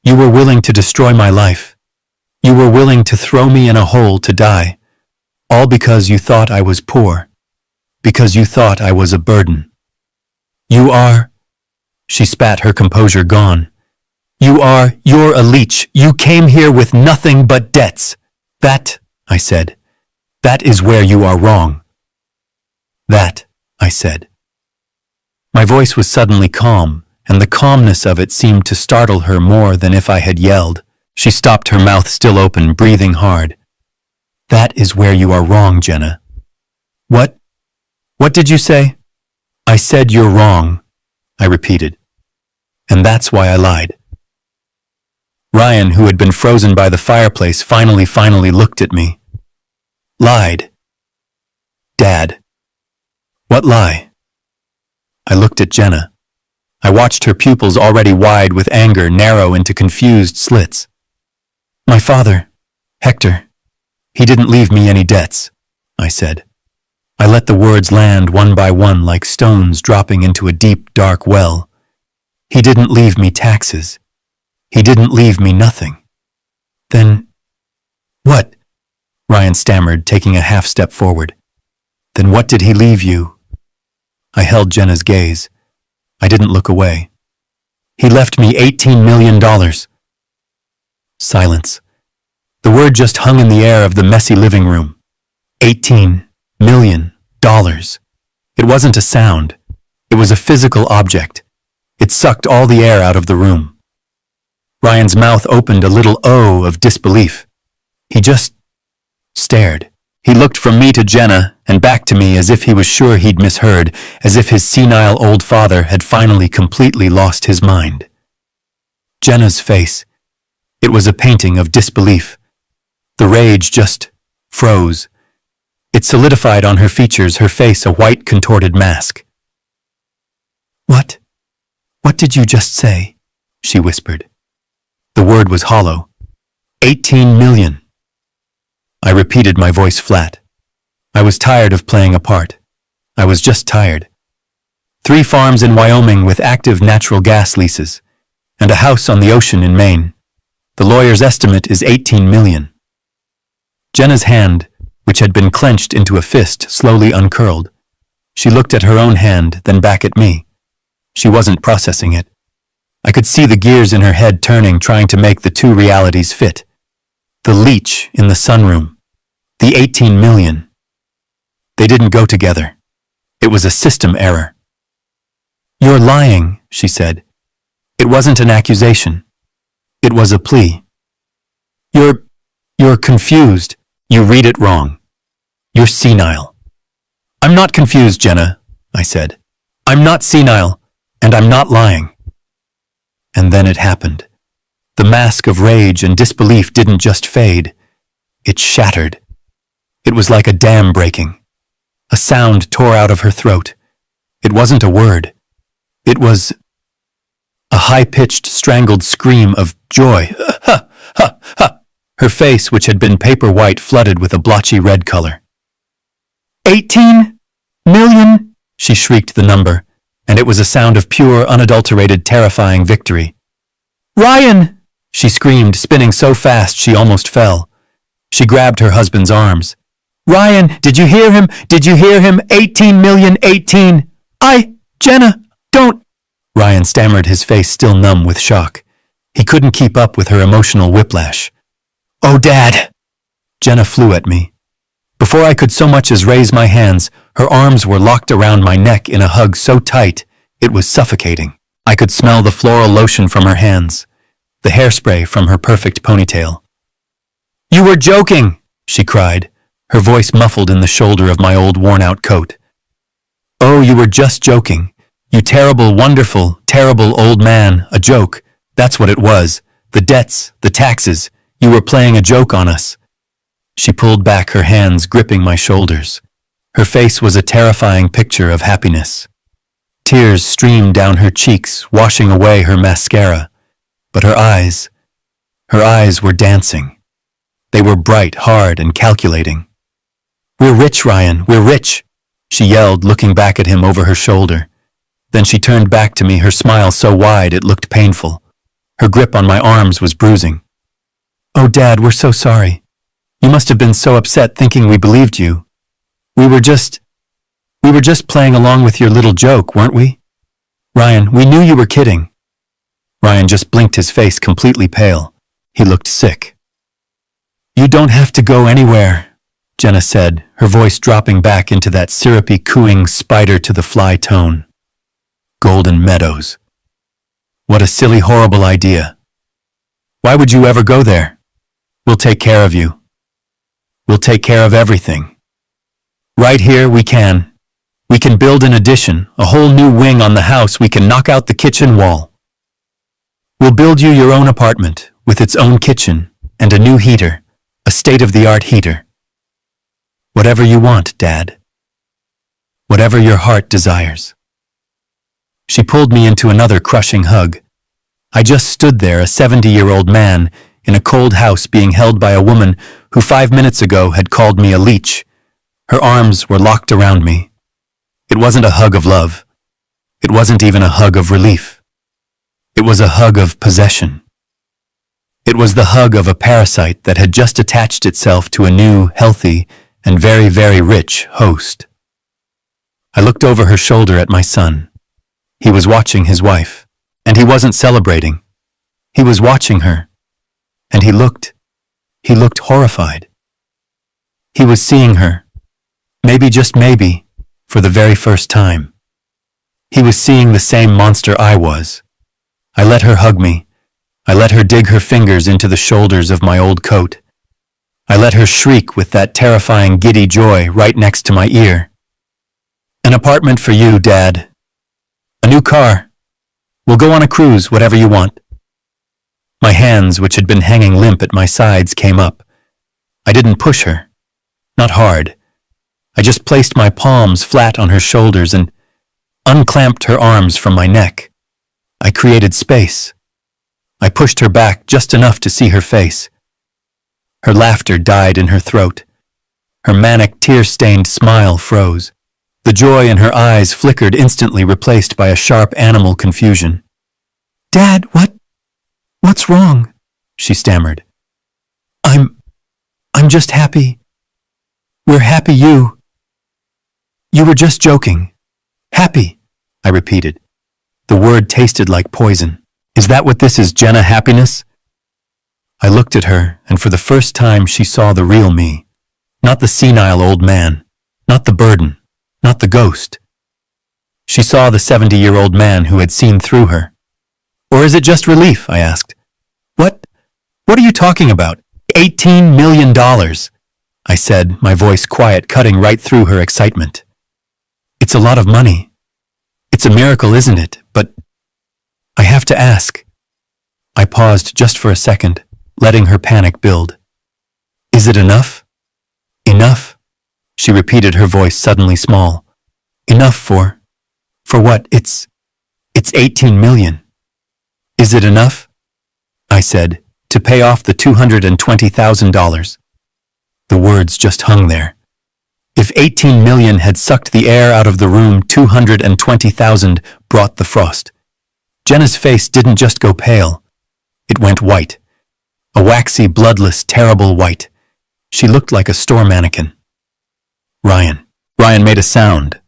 You were willing to destroy my life. You were willing to throw me in a hole to die, all because you thought I was poor, because you thought I was a burden. You are, she spat, her composure gone. You're a leech. You came here with nothing but debts. That, I said, that is where you are wrong. That, I said. My voice was suddenly calm, and the calmness of it seemed to startle her more than if I had yelled. She stopped, her mouth still open, breathing hard. That is where you are wrong, Jenna. What did you say? I said you're wrong, I repeated. And that's why I lied. Ryan, who had been frozen by the fireplace, finally looked at me. Lied. Dad. What lie? I looked at Jenna. I watched her pupils, already wide with anger, narrow into confused slits. My father, Hector, he didn't leave me any debts, I said. I let the words land one by one like stones dropping into a deep, dark well. He didn't leave me taxes. He didn't leave me nothing. Then, what? Ryan stammered, taking a half step forward. Then what did he leave you? I held Jenna's gaze. I didn't look away. He left me $18 million. Silence. The word just hung in the air of the messy living room. $18 million. It wasn't a sound. It was a physical object. It sucked all the air out of the room. Ryan's mouth opened a little O of disbelief. He just stared. He looked from me to Jenna and back to me as if he was sure he'd misheard, as if his senile old father had finally completely lost his mind. Jenna's face. It was a painting of disbelief. The rage just froze. It solidified on her features, her face a white, contorted mask. What did you just say? She whispered. The word was hollow. 18 million. I repeated, my voice flat. I was tired of playing a part. I was just tired. 3 farms in Wyoming with active natural gas leases, and a house on the ocean in Maine. The lawyer's estimate is 18 million. Jenna's hand, which had been clenched into a fist, slowly uncurled. She looked at her own hand, then back at me. She wasn't processing it. I could see the gears in her head turning, trying to make the two realities fit. The leech in the sunroom. The 18 million. They didn't go together. It was a system error. You're lying, she said. It wasn't an accusation. It was a plea. You're confused. You read it wrong. You're senile. I'm not confused, Jenna, I said. I'm not senile, and I'm not lying. And then it happened. The mask of rage and disbelief didn't just fade. It shattered. It was like a dam breaking. A sound tore out of her throat. It wasn't a word. It was a high-pitched, strangled scream of joy. Ha! Ha! Ha! Her face, which had been paper white, flooded with a blotchy red color. 18 million, she shrieked the number, and it was a sound of pure, unadulterated, terrifying victory. "Ryan!" she screamed, spinning so fast she almost fell. She grabbed her husband's arms. "Ryan, did you hear him? Did you hear him? 18,018,000. Jenna, don't." Ryan stammered, his face still numb with shock. He couldn't keep up with her emotional whiplash. "Oh, Dad!" Jenna flew at me. Before I could so much as raise my hands, her arms were locked around my neck in a hug so tight it was suffocating. I could smell the floral lotion from her hands, the hairspray from her perfect ponytail. "You were joking!" she cried, her voice muffled in the shoulder of my old worn-out coat. "Oh, you were just joking. You terrible, wonderful, terrible old man, a joke. That's what it was. The debts, the taxes. You were playing a joke on us." She pulled back, her hands gripping my shoulders. Her face was a terrifying picture of happiness. Tears streamed down her cheeks, washing away her mascara. But her eyes were dancing. They were bright, hard, and calculating. "We're rich, Ryan, we're rich," she yelled, looking back at him over her shoulder. Then she turned back to me, her smile so wide it looked painful. Her grip on my arms was bruising. "Oh, Dad, we're so sorry. You must have been so upset thinking we believed you. We were just playing along with your little joke, weren't we? Ryan, we knew you were kidding." Ryan just blinked, his face completely pale. He looked sick. "You don't have to go anywhere," Jenna said, her voice dropping back into that syrupy, cooing, spider-to-the-fly tone. Golden Meadows. What a silly, horrible idea. Why would you ever go there? We'll take care of you. We'll take care of everything. Right here we can. We can build an addition, a whole new wing on the house. We can knock out the kitchen wall. We'll build you your own apartment with its own kitchen and a new heater, a state-of-the-art heater. Whatever you want, Dad. Whatever your heart desires." She pulled me into another crushing hug. I just stood there, a 70-year-old man, in a cold house being held by a woman who 5 minutes ago had called me a leech. Her arms were locked around me. It wasn't a hug of love. It wasn't even a hug of relief. It was a hug of possession. It was the hug of a parasite that had just attached itself to a new, healthy, and very, very rich host. I looked over her shoulder at my son. He was watching his wife, and he wasn't celebrating. He was watching her, and he looked horrified. He was seeing her, maybe, just maybe, for the very first time. He was seeing the same monster I was. I let her hug me. I let her dig her fingers into the shoulders of my old coat. I let her shriek with that terrifying, giddy joy right next to my ear. "An apartment for you, Dad. A new car. We'll go on a cruise, whatever you want." My hands, which had been hanging limp at my sides, came up. I didn't push her. Not hard. I just placed my palms flat on her shoulders and unclamped her arms from my neck. I created space. I pushed her back just enough to see her face. Her laughter died in her throat. Her manic, tear-stained smile froze. The joy in her eyes flickered, instantly replaced by a sharp animal confusion. "Dad, what's wrong?" she stammered. I'm just happy. We're happy you were just joking." "Happy," I repeated. The word tasted like poison. "Is that what this is, Jenna, happiness?" I looked at her, and for the first time she saw the real me. Not the senile old man, not the burden, not the ghost. She saw the 70-year-old man who had seen through her. "Or is it just relief?" I asked. What are you talking about? $18 million, I said, my voice quiet, cutting right through her excitement. "It's a lot of money. It's a miracle, isn't it? But I have to ask." I paused just for a second, letting her panic build. "Is it enough?" "Enough?" she repeated, her voice suddenly small. "Enough for what? It's 18 million. Is it enough?" I said, "to pay off the $220,000. The words just hung there. If 18 million had sucked the air out of the room, 220,000 brought the frost. Jenna's face didn't just go pale. It went white. A waxy, bloodless, terrible white. She looked like a store mannequin. Ryan. Ryan made a sound.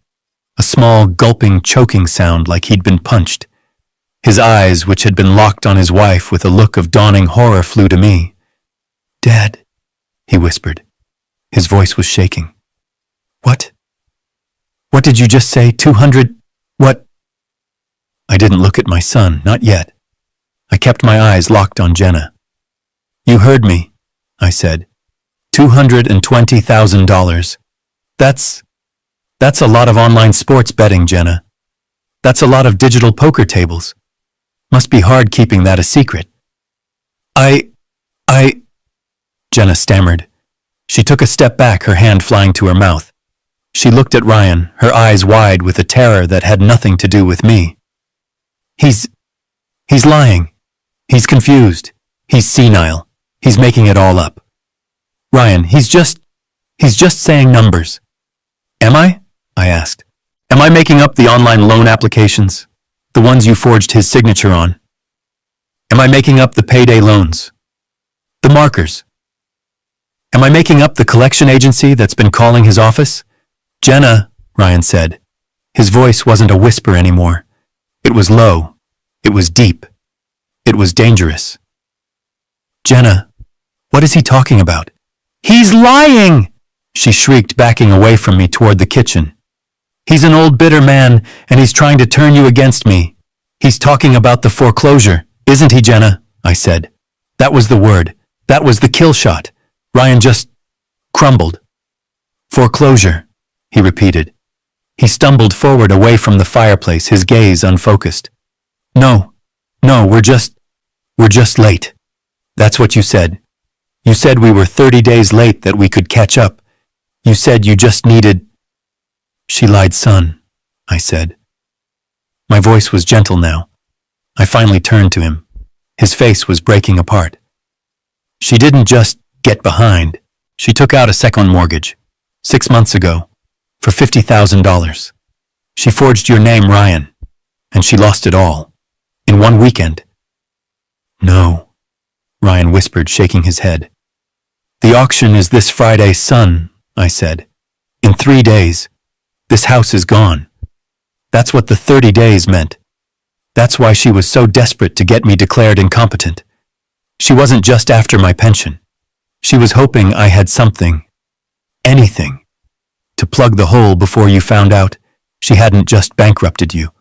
A small, gulping, choking sound like he'd been punched. His eyes, which had been locked on his wife with a look of dawning horror, flew to me. "Dad," he whispered. His voice was shaking. "What? What did you just say? 200? What?" I didn't look at my son, not yet. I kept my eyes locked on Jenna. "You heard me," I said. $220,000. That's a lot of online sports betting, Jenna. That's a lot of digital poker tables. Must be hard keeping that a secret. I, Jenna stammered. She took a step back, her hand flying to her mouth. She looked at Ryan, her eyes wide with a terror that had nothing to do with me. He's lying. He's confused. He's senile. He's making it all up. Ryan, he's just saying numbers. Am I? I asked. Am I making up the online loan applications? The ones you forged his signature on? Am I making up the payday loans? The markers? Am I making up the collection agency that's been calling his office? Jenna, Ryan said. His voice wasn't a whisper anymore. It was low. It was deep. It was dangerous. Jenna, what is he talking about? He's lying! She shrieked, backing away from me toward the kitchen. He's an old bitter man, and he's trying to turn you against me. He's talking about the foreclosure, isn't he, Jenna? I said. That was the word. That was the kill shot. Ryan just crumbled. Foreclosure, he repeated. He stumbled forward away from the fireplace, his gaze unfocused. No, we're just late. That's what you said. You said we were 30 days late, that we could catch up. You said you just needed... She lied, son, I said. My voice was gentle now. I finally turned to him. His face was breaking apart. She didn't just get behind. She took out a second mortgage, 6 months ago, for $50,000. She forged your name, Ryan, and she lost it all, in one weekend. No, Ryan whispered, shaking his head. The auction is this Friday, son, I said. In 3 days, this house is gone. That's what the 30 days meant. That's why she was so desperate to get me declared incompetent. She wasn't just after my pension. She was hoping I had something, anything, to plug the hole before you found out she hadn't just bankrupted you.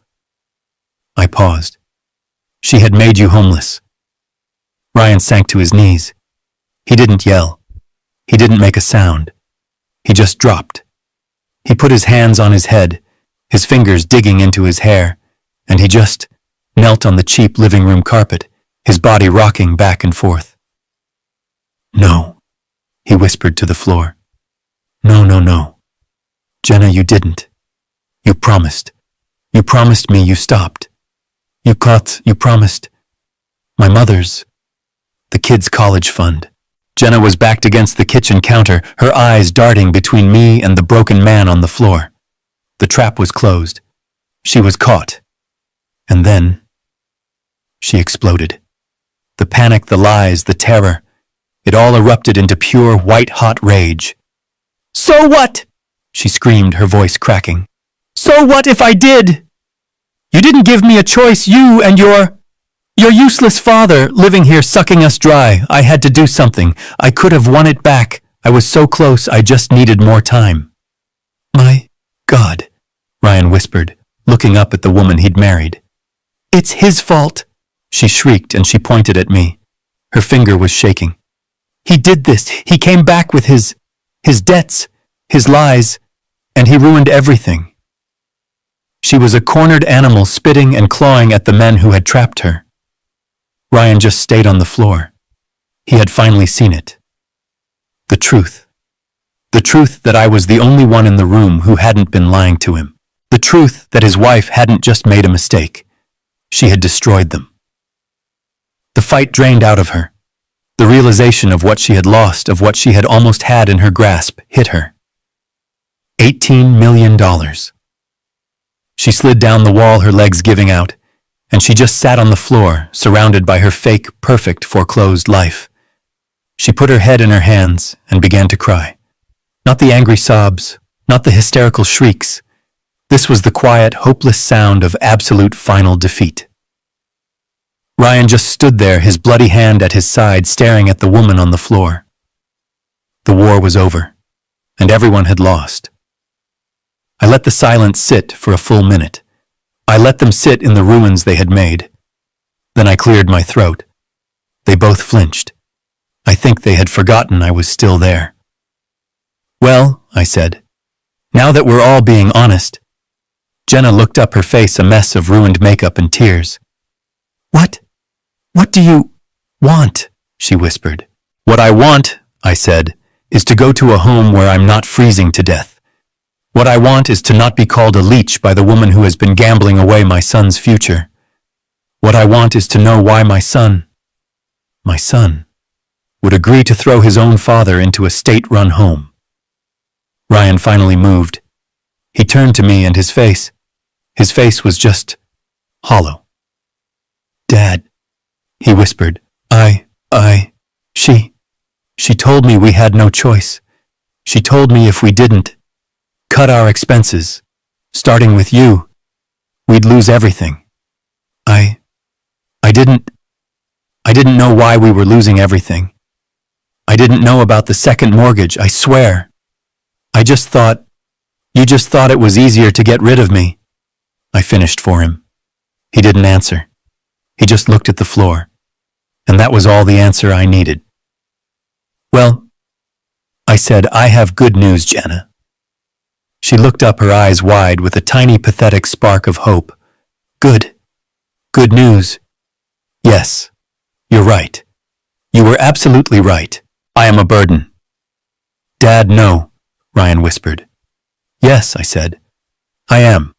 I paused. She had made you homeless. Ryan sank to his knees. He didn't yell. He didn't make a sound. He just dropped. He put his hands on his head, his fingers digging into his hair, and he just knelt on the cheap living room carpet, his body rocking back and forth. No, he whispered to the floor. No. Jenna, you didn't. You promised. You promised me you stopped. You promised. My mother's. The kids' college fund. Jenna was backed against the kitchen counter, her eyes darting between me and the broken man on the floor. The trap was closed. She was caught. And then she exploded. The panic, the lies, the terror, it all erupted into pure white-hot rage. So what? She screamed, her voice cracking. So what if I did? You didn't give me a choice, you and your useless father living here sucking us dry. I had to do something. I could have won it back. I was so close, I just needed more time. My God, Ryan whispered, looking up at the woman he'd married. It's his fault, she shrieked, and she pointed at me. Her finger was shaking. He did this. He came back with his debts, his lies, and he ruined everything. She was a cornered animal, spitting and clawing at the men who had trapped her. Ryan just stayed on the floor. He had finally seen it. The truth. The truth that I was the only one in the room who hadn't been lying to him. The truth that his wife hadn't just made a mistake. She had destroyed them. The fight drained out of her. The realization of what she had lost, of what she had almost had in her grasp, hit her. $18 million. She slid down the wall, her legs giving out, and she just sat on the floor, surrounded by her fake, perfect, foreclosed life. She put her head in her hands and began to cry. Not the angry sobs, not the hysterical shrieks. This was the quiet, hopeless sound of absolute final defeat. Ryan just stood there, his bloody hand at his side, staring at the woman on the floor. The war was over, and everyone had lost. I let the silence sit for a full minute. I let them sit in the ruins they had made. Then I cleared my throat. They both flinched. I think they had forgotten I was still there. Well, I said, now that we're all being honest. Jenna looked up, her face a mess of ruined makeup and tears. What do you want? She whispered. What I want, I said, is to go to a home where I'm not freezing to death. What I want is to not be called a leech by the woman who has been gambling away my son's future. What I want is to know why my son, would agree to throw his own father into a state-run home. Ryan finally moved. He turned to me and his face was just hollow. Dad, he whispered, she told me we had no choice. She told me if we didn't cut our expenses, starting with you, we'd lose everything. I didn't know why we were losing everything. I didn't know about the second mortgage, I swear. You just thought it was easier to get rid of me. I finished for him. He didn't answer. He just looked at the floor. And that was all the answer I needed. Well, I said, I have good news, Jenna. She looked up, her eyes wide with a tiny pathetic spark of hope. Good news. Yes, you're right. You were absolutely right. I am a burden. Dad, no, Ryan whispered. Yes, I said. I am.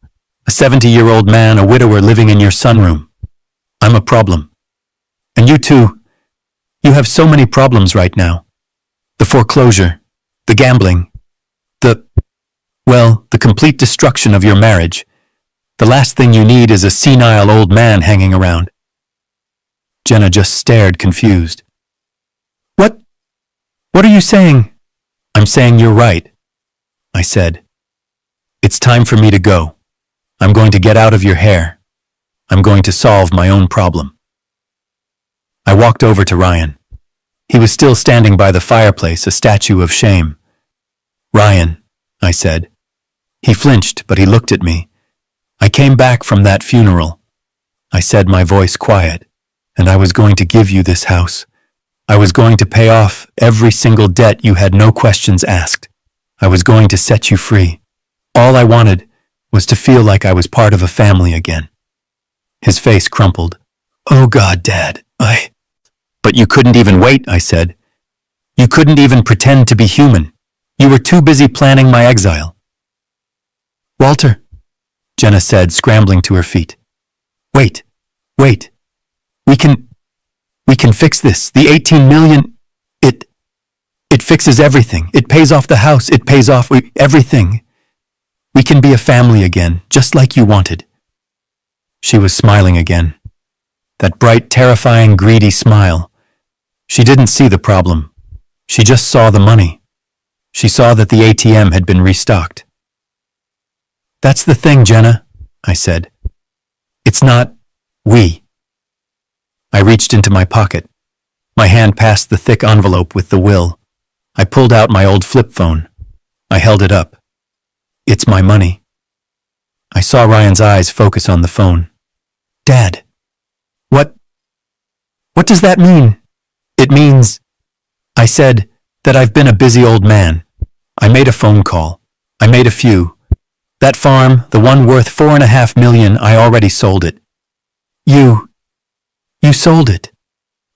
A 70-year-old man, a widower living in your sunroom. I'm a problem. And you too. You have so many problems right now. The foreclosure, the gambling, the complete destruction of your marriage. The last thing you need is a senile old man hanging around. Jenna just stared, confused. What are you saying? I'm saying you're right, I said. It's time for me to go. I'm going to get out of your hair. I'm going to solve my own problem. I walked over to Ryan. He was still standing by the fireplace, a statue of shame. Ryan, I said. He flinched, but he looked at me. I came back from that funeral. I said, my voice quiet, and I was going to give you this house. I was going to pay off every single debt you had no questions asked. I was going to set you free. All I wanted was to feel like I was part of a family again. His face crumpled. Oh God, Dad, But you couldn't even wait, I said. You couldn't even pretend to be human. You were too busy planning my exile. Walter, Jenna said, scrambling to her feet. Wait. We can fix this. The 18 million, it fixes everything. It pays off the house. It pays off everything. We can be a family again, just like you wanted. She was smiling again. That bright, terrifying, greedy smile. She didn't see the problem. She just saw the money. She saw that the ATM had been restocked. That's the thing, Jenna, I said. It's not we. I reached into my pocket. My hand passed the thick envelope with the will. I pulled out my old flip phone. I held it up. It's my money. I saw Ryan's eyes focus on the phone. Dad, what does that mean? It means, I said, that I've been a busy old man. I made a phone call. I made a few. That farm, the one worth $4.5 million, I already sold it. You sold it,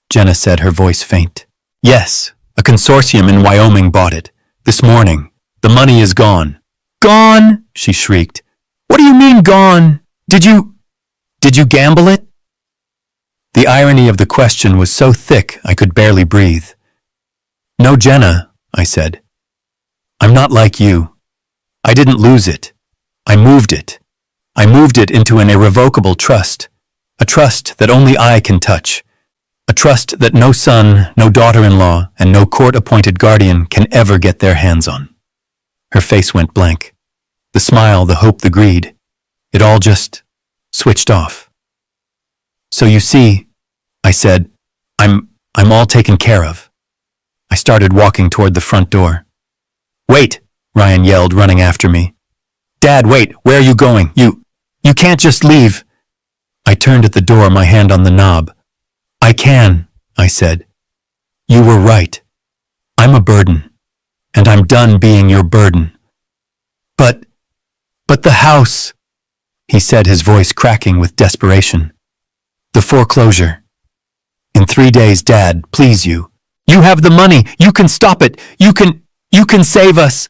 Jenna said, her voice faint. Yes, a consortium in Wyoming bought it. This morning. The money is gone. Gone, she shrieked. What do you mean gone? Did you gamble it? The irony of the question was so thick I could barely breathe. No, Jenna, I said. I'm not like you. I didn't lose it. I moved it. I moved it into an irrevocable trust, a trust that only I can touch, a trust that no son, no daughter-in-law, and no court-appointed guardian can ever get their hands on. Her face went blank. The smile, the hope, the greed, it all just switched off. So you see, I said, I'm all taken care of. I started walking toward the front door. Wait, Ryan yelled, running after me. Dad, wait, where are you going? You can't just leave. I turned at the door, my hand on the knob. I can, I said. You were right. I'm a burden, and I'm done being your burden. But the house, he said, his voice cracking with desperation. The foreclosure. In 3 days, Dad, please you. You have the money. You can stop it. You can save us.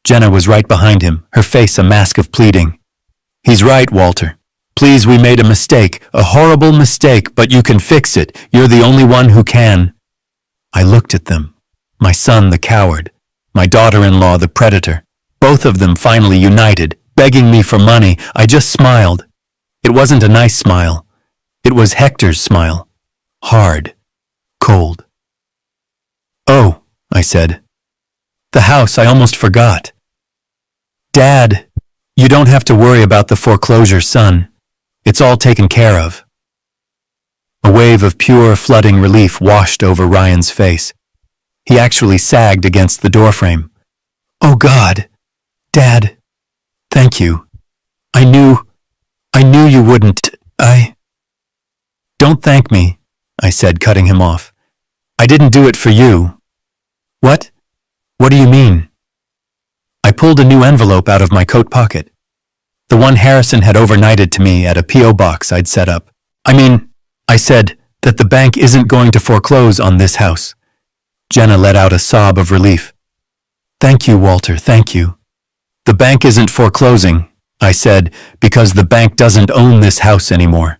Jenna was right behind him, her face a mask of pleading. He's right, Walter. Please, we made a mistake, a horrible mistake, but you can fix it. You're the only one who can. I looked at them. My son, the coward. My daughter-in-law, the predator. Both of them finally united, begging me for money. I just smiled. It wasn't a nice smile. It was Hector's smile. Hard. Cold. Oh, I said. The house, I almost forgot. Dad, you don't have to worry about the foreclosure, son. It's all taken care of. A wave of pure, flooding relief washed over Ryan's face. He actually sagged against the doorframe. Oh God, Dad, thank you. I knew you wouldn't. Don't thank me, I said, cutting him off. I didn't do it for you. What? What do you mean? I pulled a new envelope out of my coat pocket. The one Harrison had overnighted to me at a P.O. box I'd set up. I said that the bank isn't going to foreclose on this house. Jenna let out a sob of relief. Thank you, Walter, thank you. The bank isn't foreclosing, I said, because the bank doesn't own this house anymore.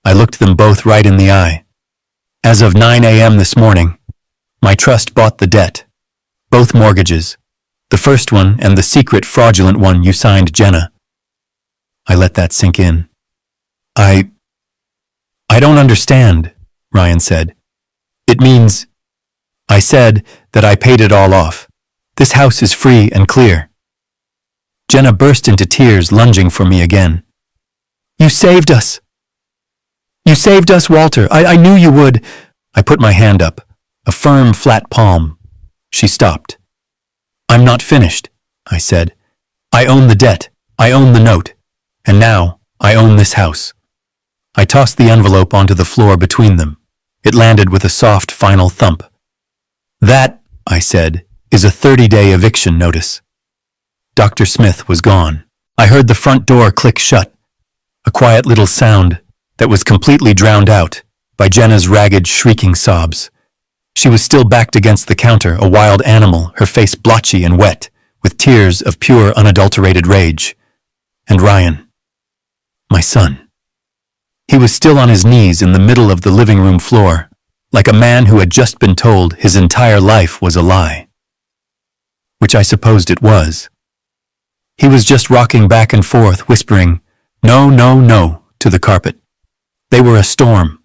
I looked them both right in the eye. As of 9 a.m. this morning, my trust bought the debt. Both mortgages. The first one and the secret fraudulent one you signed, Jenna. I let that sink in. I don't understand, Ryan said. It means, I said that I paid it all off. This house is free and clear. Jenna burst into tears, lunging for me again. You saved us. You saved us, Walter. I knew you would. I put my hand up, a firm, flat palm. She stopped. I'm not finished, I said. I own the debt. I own the note. And now, I own this house. I tossed the envelope onto the floor between them. It landed with a soft, final thump. That, I said, is a 30-day eviction notice. Dr. Smith was gone. I heard the front door click shut, a quiet little sound that was completely drowned out by Jenna's ragged, shrieking sobs. She was still backed against the counter, a wild animal, her face blotchy and wet, with tears of pure, unadulterated rage. And Ryan, my son. He was still on his knees in the middle of the living room floor, like a man who had just been told his entire life was a lie. Which I supposed it was. He was just rocking back and forth, whispering, "No, no, no," to the carpet. They were a storm,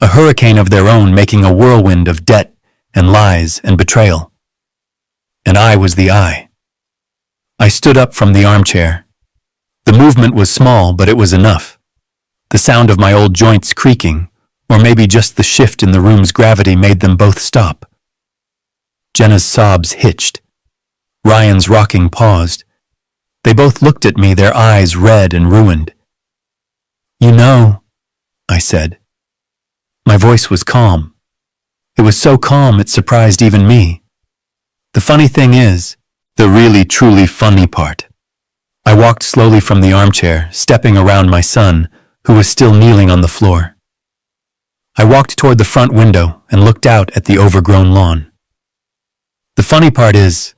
a hurricane of their own, making a whirlwind of debt and lies and betrayal. And I was the eye. I stood up from the armchair. The movement was small, but it was enough. The sound of my old joints creaking, or maybe just the shift in the room's gravity, made them both stop. Jenna's sobs hitched. Ryan's rocking paused. They both looked at me, their eyes red and ruined. You know, I said. My voice was calm. It was so calm it surprised even me. The funny thing is, the really truly funny part. I walked slowly from the armchair, stepping around my son, who was still kneeling on the floor. I walked toward the front window and looked out at the overgrown lawn. The funny part is,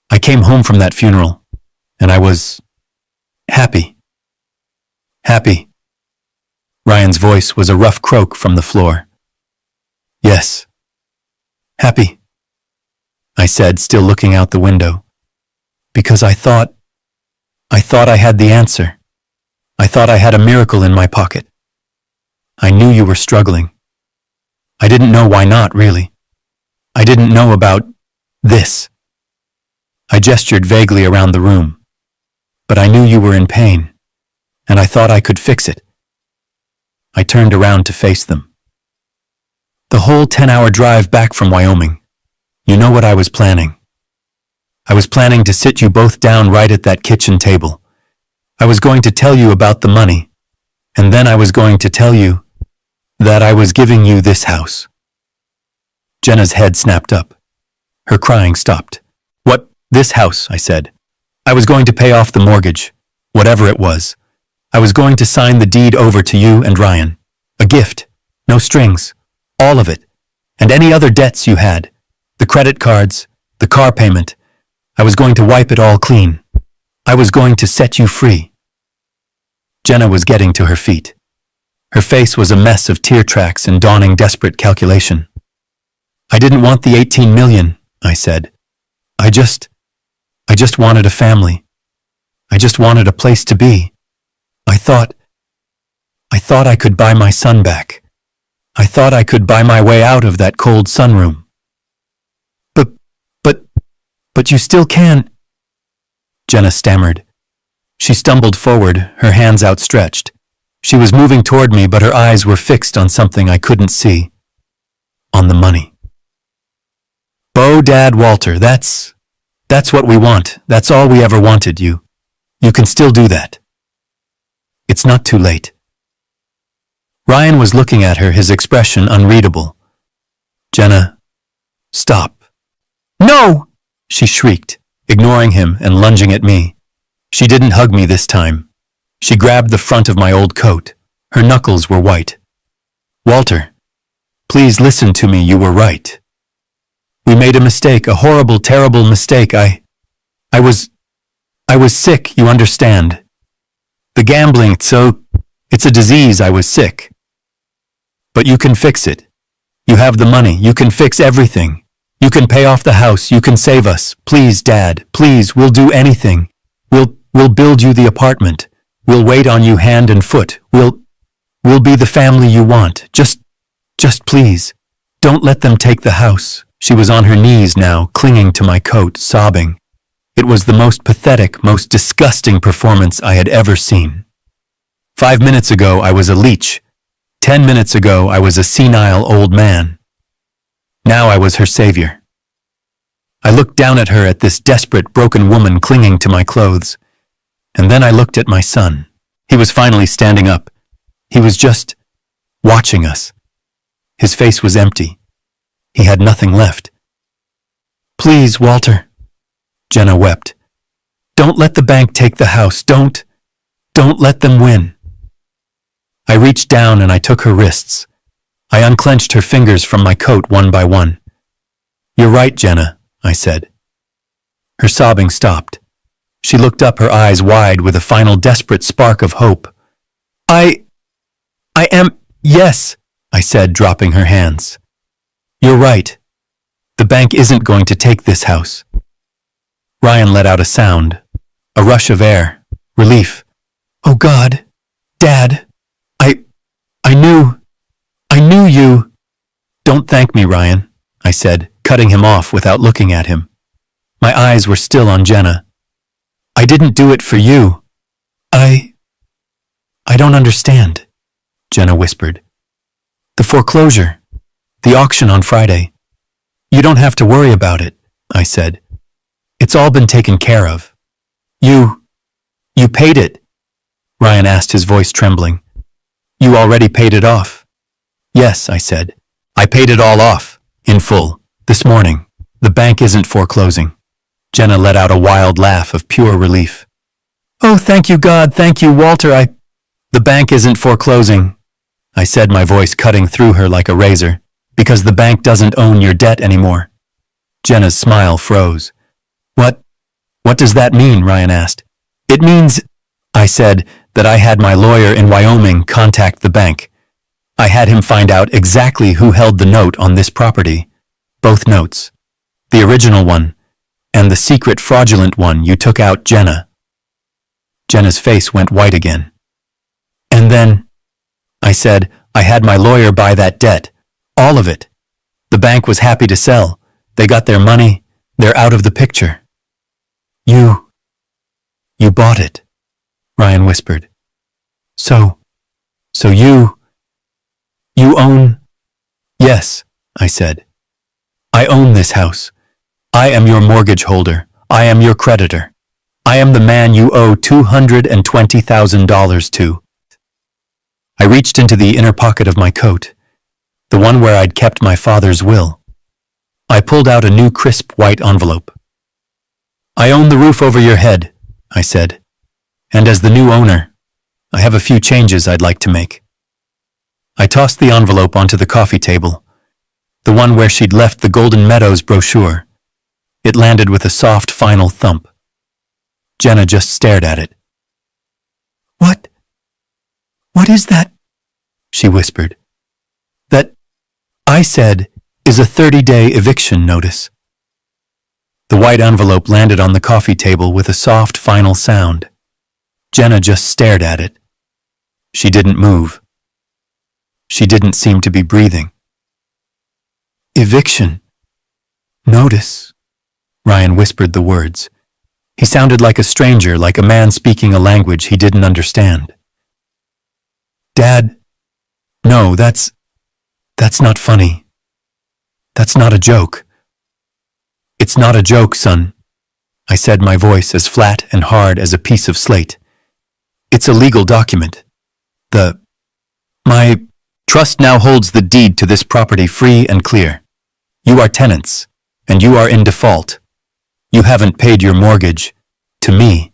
I came home from that funeral, and I was happy. Happy. Ryan's voice was a rough croak from the floor. Yes. Happy, I said, still looking out the window. Because I thought I thought I had the answer. I thought I had a miracle in my pocket. I knew you were struggling. I didn't know why not, really. I didn't know about this. I gestured vaguely around the room. But I knew you were in pain, and I thought I could fix it. I turned around to face them. The whole 10-hour drive back from Wyoming. You know what I was planning. I was planning to sit you both down right at that kitchen table. I was going to tell you about the money, and then I was going to tell you that I was giving you this house. Jenna's head snapped up. Her crying stopped. What, this house, I said. I was going to pay off the mortgage, whatever it was. I was going to sign the deed over to you and Ryan. A gift, no strings, all of it, and any other debts you had, the credit cards, the car payment. I was going to wipe it all clean. I was going to set you free. Jenna was getting to her feet. Her face was a mess of tear tracks and dawning desperate calculation. I didn't want the 18 million, I said. I just wanted a family. I just wanted a place to be. I thought I could buy my son back. I thought I could buy my way out of that cold sunroom. But you still can't. Jenna stammered. She stumbled forward, her hands outstretched. She was moving toward me, but her eyes were fixed on something I couldn't see. On the money. Bo, Dad, Walter, that's what we want. That's all we ever wanted, you. You can still do that. It's not too late. Ryan was looking at her, his expression unreadable. Jenna, stop. No! She shrieked, ignoring him and lunging at me. She didn't hug me this time. She grabbed the front of my old coat. Her knuckles were white. Walter, please listen to me, you were right. We made a mistake, a horrible, terrible mistake. I was sick, you understand. The gambling, it's a disease, I was sick. But you can fix it. You have the money, you can fix everything. You can pay off the house, you can save us. Please, Dad, please, we'll do anything. We'll build you the apartment. We'll wait on you hand and foot. We'll be the family you want. Just please, don't let them take the house. She was on her knees now, clinging to my coat, sobbing. It was the most pathetic, most disgusting performance I had ever seen. 5 minutes ago, I was a leech. 10 minutes ago, I was a senile old man. Now I was her savior. I looked down at her, at this desperate, broken woman clinging to my clothes. And then I looked at my son. He was finally standing up. He was just watching us. His face was empty. He had nothing left. Please, Walter. Jenna wept. Don't let the bank take the house. Don't let them win. I reached down and I took her wrists. I unclenched her fingers from my coat one by one. You're right, Jenna, I said. Her sobbing stopped. She looked up, her eyes wide with a final desperate spark of hope. I am, yes, I said, dropping her hands. You're right. The bank isn't going to take this house. Ryan let out a sound, a rush of air, relief. Oh God, Dad, I knew you. Don't thank me, Ryan, I said, cutting him off without looking at him. My eyes were still on Jenna. I didn't do it for you. I don't understand, Jenna whispered. The foreclosure, the auction on Friday. You don't have to worry about it, I said. It's all been taken care of. You paid it? Ryan asked, his voice trembling. You already paid it off? Yes, I said. I paid it all off, in full, this morning. The bank isn't foreclosing. Jenna let out a wild laugh of pure relief. Oh, thank you, God, thank you, Walter, The bank isn't foreclosing, I said, my voice cutting through her like a razor, because the bank doesn't own your debt anymore. Jenna's smile froze. What does that mean? Ryan asked. It means, I said, that I had my lawyer in Wyoming contact the bank. I had him find out exactly who held the note on this property. Both notes. The original one, and the secret fraudulent one you took out, Jenna. Jenna's face went white again. And then, I said, I had my lawyer buy that debt. All of it. The bank was happy to sell. They got their money. They're out of the picture. You bought it, Ryan whispered. So you own? Yes, I said. I own this house. I am your mortgage holder. I am your creditor. I am the man you owe $220,000 to. I reached into the inner pocket of my coat, the one where I'd kept my father's will. I pulled out a new crisp white envelope. I own the roof over your head, I said, and as the new owner, I have a few changes I'd like to make. I tossed the envelope onto the coffee table, the one where she'd left the Golden Meadows brochure. It landed with a soft, final thump. Jenna just stared at it. What is that? She whispered. That, I said, is a 30-day eviction notice. The white envelope landed on the coffee table with a soft, final sound. Jenna just stared at it. She didn't move. She didn't seem to be breathing. Eviction. Notice. Ryan whispered the words. He sounded like a stranger, like a man speaking a language he didn't understand. Dad, no, that's not funny. That's not a joke. It's not a joke, son, I said, my voice as flat and hard as a piece of slate. It's a legal document. My trust now holds the deed to this property free and clear. You are tenants, and you are in default. You haven't paid your mortgage, to me,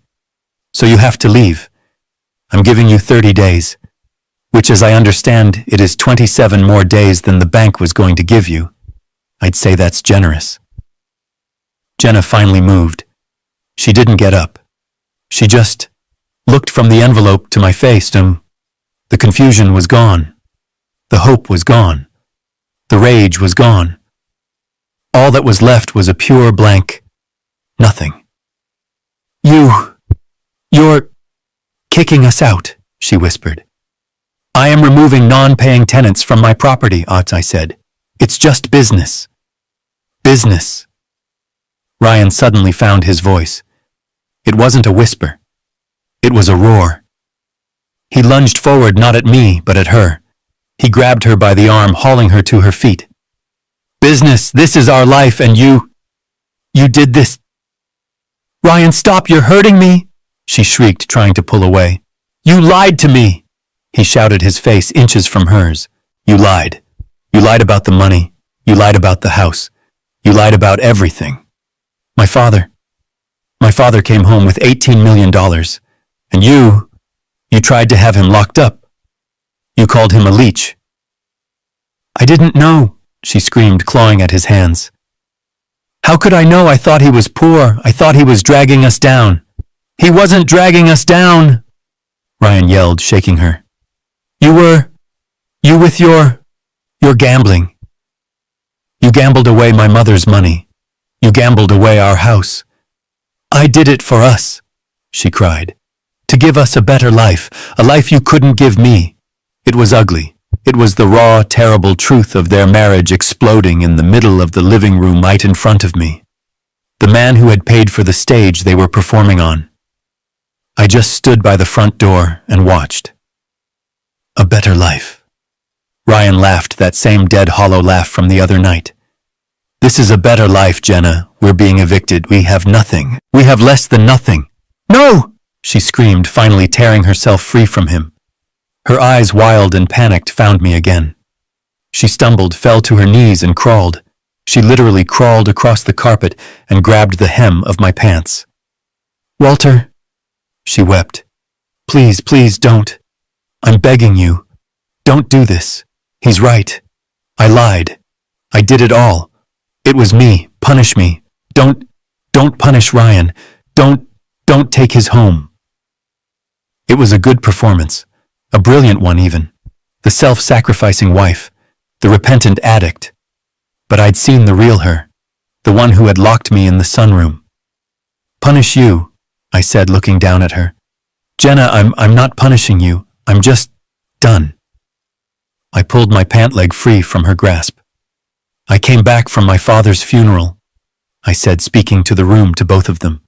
so you have to leave. I'm giving you 30 days, which as I understand it is 27 more days than the bank was going to give you. I'd say that's generous. Jenna finally moved. She didn't get up. She just looked from the envelope to my face and the confusion was gone. The hope was gone. The rage was gone. All that was left was a pure blank nothing. You're kicking us out, she whispered. I am removing non-paying tenants from my property, I said. It's just business. Business. Ryan suddenly found his voice. It wasn't a whisper. It was a roar. He lunged forward, not at me, but at her. He grabbed her by the arm, hauling her to her feet. Business, this is our life, and you did this. Ryan, stop, you're hurting me, she shrieked, trying to pull away. You lied to me, he shouted, his face inches from hers. You lied. You lied about the money. You lied about the house. You lied about everything. My father came home with $18 million, and you tried to have him locked up. You called him a leech. I didn't know, she screamed, clawing at his hands. How could I know? I thought he was poor. I thought he was dragging us down. He wasn't dragging us down, Ryan yelled, shaking her. You with your gambling. You gambled away my mother's money. You gambled away our house. I did it for us, she cried. To give us a better life, a life you couldn't give me. It was ugly. It was the raw, terrible truth of their marriage exploding in the middle of the living room right in front of me. The man who had paid for the stage they were performing on. I just stood by the front door and watched. A better life. Ryan laughed, that same dead, hollow laugh from the other night. This is a better life, Jenna. We're being evicted. We have nothing. We have less than nothing. No! She screamed, finally tearing herself free from him. Her eyes, wild and panicked, found me again. She stumbled, fell to her knees, and crawled. She literally crawled across the carpet and grabbed the hem of my pants. Walter, she wept. Please, please don't. I'm begging you. Don't do this. He's right. I lied. I did it all. It was me. Punish me. Don't punish Ryan. Don't take his home. It was a good performance. A brilliant one, even. The self-sacrificing wife. The repentant addict. But I'd seen the real her. The one who had locked me in the sunroom. Punish you, I said, looking down at her. Jenna, I'm not punishing you. I'm just done. I pulled my pant leg free from her grasp. I came back from my father's funeral, I said, speaking to the room to both of them.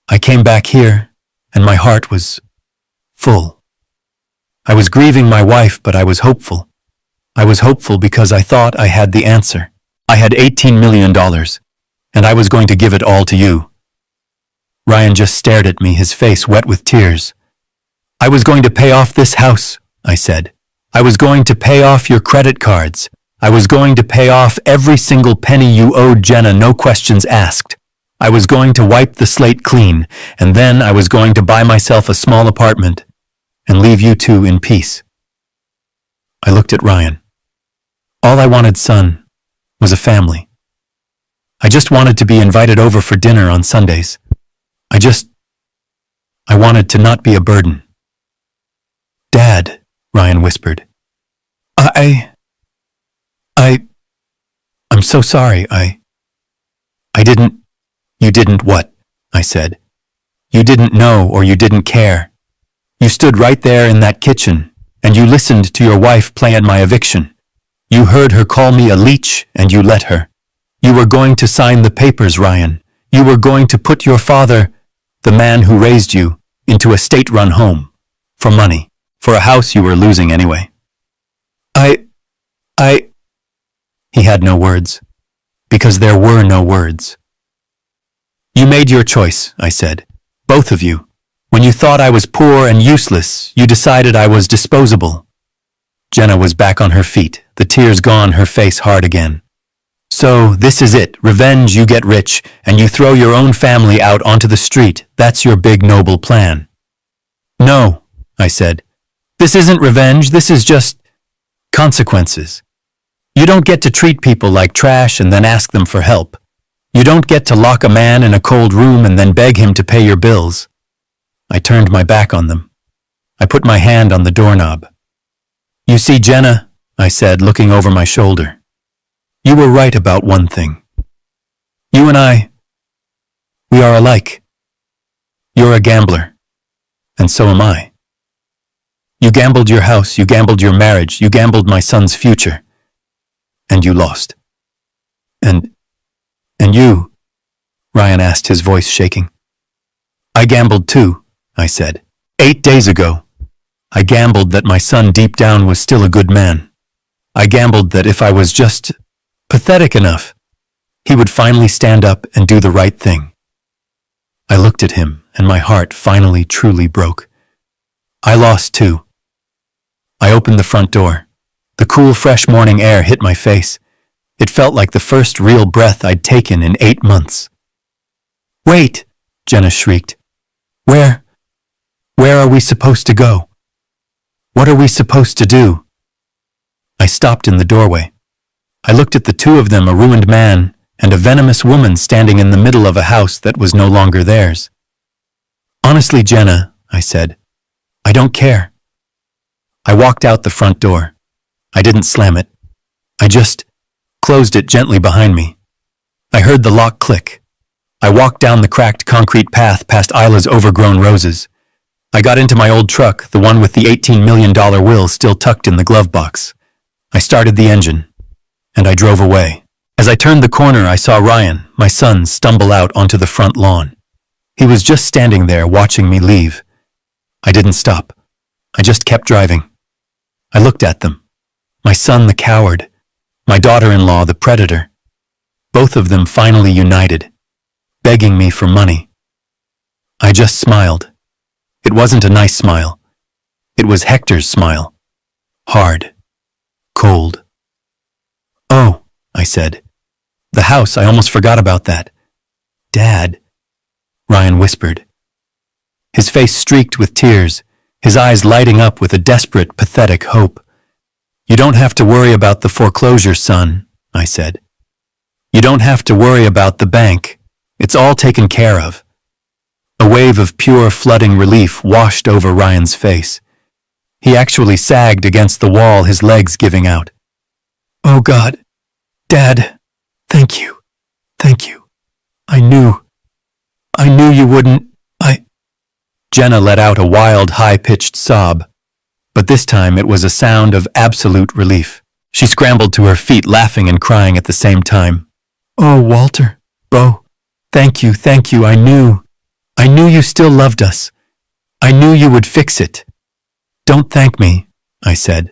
I came back here, and my heart was full. I was grieving my wife, but I was hopeful. I was hopeful because I thought I had the answer. I had $18 million, and I was going to give it all to you. Ryan just stared at me, his face wet with tears. I was going to pay off this house, I said. I was going to pay off your credit cards. I was going to pay off every single penny you owed Jenna, no questions asked. I was going to wipe the slate clean, and then I was going to buy myself a small apartment and leave you two in peace. I looked at Ryan. All I wanted, son, was a family. I just wanted to be invited over for dinner on Sundays. I wanted to not be a burden. Dad, Ryan whispered. I'm so sorry. You didn't what? I said. You didn't know or you didn't care. You stood right there in that kitchen, and you listened to your wife plan my eviction. You heard her call me a leech, and you let her. You were going to sign the papers, Ryan. You were going to put your father, the man who raised you, into a state-run home. For money. For a house you were losing anyway. He had no words. Because there were no words. You made your choice, I said. Both of you. When you thought I was poor and useless, you decided I was disposable. Jenna was back on her feet, the tears gone, her face hard again. So, this is it. Revenge, you get rich, and you throw your own family out onto the street. That's your big noble plan. No, I said. This isn't revenge, this is just consequences. You don't get to treat people like trash and then ask them for help. You don't get to lock a man in a cold room and then beg him to pay your bills. I turned my back on them. I put my hand on the doorknob. You see, Jenna, I said, looking over my shoulder. You were right about one thing. You and we are alike. You're a gambler. And so am I. You gambled your house, you gambled your marriage, you gambled my son's future. And you lost. And you, Ryan asked, his voice shaking. I gambled too, I said. 8 days ago. I gambled that my son deep down was still a good man. I gambled that if I was just pathetic enough, he would finally stand up and do the right thing. I looked at him, and my heart finally truly broke. I lost too. I opened the front door. The cool, fresh morning air hit my face. It felt like the first real breath I'd taken in 8 months. Wait, Jenna shrieked. Where are we supposed to go? What are we supposed to do? I stopped in the doorway. I looked at the two of them, a ruined man and a venomous woman standing in the middle of a house that was no longer theirs. Honestly, Jenna, I said, I don't care. I walked out the front door. I didn't slam it. I just closed it gently behind me. I heard the lock click. I walked down the cracked concrete path past Isla's overgrown roses. I got into my old truck, the one with the $18 million will still tucked in the glove box. I started the engine, and I drove away. As I turned the corner, I saw Ryan, my son, stumble out onto the front lawn. He was just standing there watching me leave. I didn't stop. I just kept driving. I looked at them. My son, the coward. My daughter-in-law, the predator. Both of them finally united, begging me for money. I just smiled. It wasn't a nice smile. It was Hector's smile. Hard. Cold. Oh, I said. The house, I almost forgot about that. Dad, Ryan whispered. His face streaked with tears, his eyes lighting up with a desperate, pathetic hope. You don't have to worry about the foreclosure, son, I said. You don't have to worry about the bank. It's all taken care of. A wave of pure flooding relief washed over Ryan's face. He actually sagged against the wall, his legs giving out. Oh God, Dad, thank you. Thank you. I knew you wouldn't. Jenna let out a wild, high-pitched sob, but this time it was a sound of absolute relief. She scrambled to her feet, laughing and crying at the same time. "Oh, Walter, Bo, thank you, I knew you still loved us. I knew you would fix it." "Don't thank me," I said.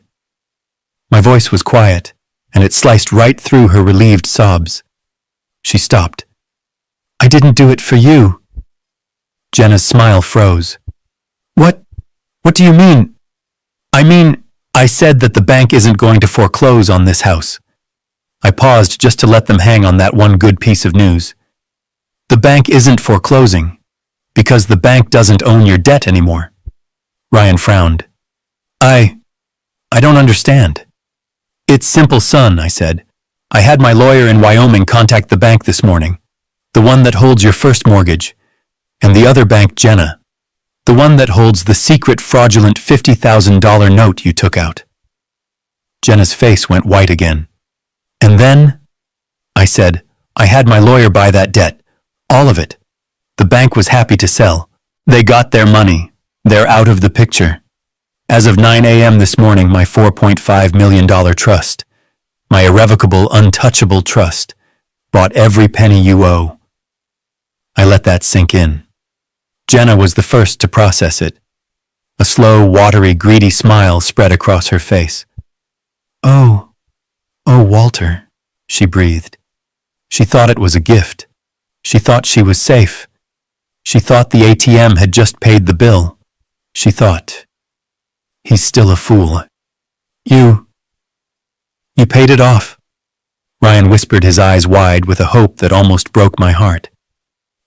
My voice was quiet, and it sliced right through her relieved sobs. She stopped. "I didn't do it for you." Jenna's smile froze. What do you mean?" I said that the bank isn't going to foreclose on this house." I paused just to let them hang on that one good piece of news. "The bank isn't foreclosing, because the bank doesn't own your debt anymore." Ryan frowned. I don't understand." "It's simple, son," I said. "I had my lawyer in Wyoming contact the bank this morning, the one that holds your first mortgage, and the other bank, Jenna, the one that holds the secret fraudulent $50,000 note you took out." Jenna's face went white again. "And then?" I said, "I had my lawyer buy that debt, all of it. The bank was happy to sell. They got their money. They're out of the picture. As of 9 a.m. this morning, my $4.5 million trust, my irrevocable, untouchable trust, bought every penny you owe." I let that sink in. Jenna was the first to process it. A slow, watery, greedy smile spread across her face. Oh, Walter," she breathed. She thought it was a gift. She thought she was safe. She thought the ATM had just paid the bill. She thought, "He's still a fool." You paid it off." Ryan whispered, his eyes wide with a hope that almost broke my heart.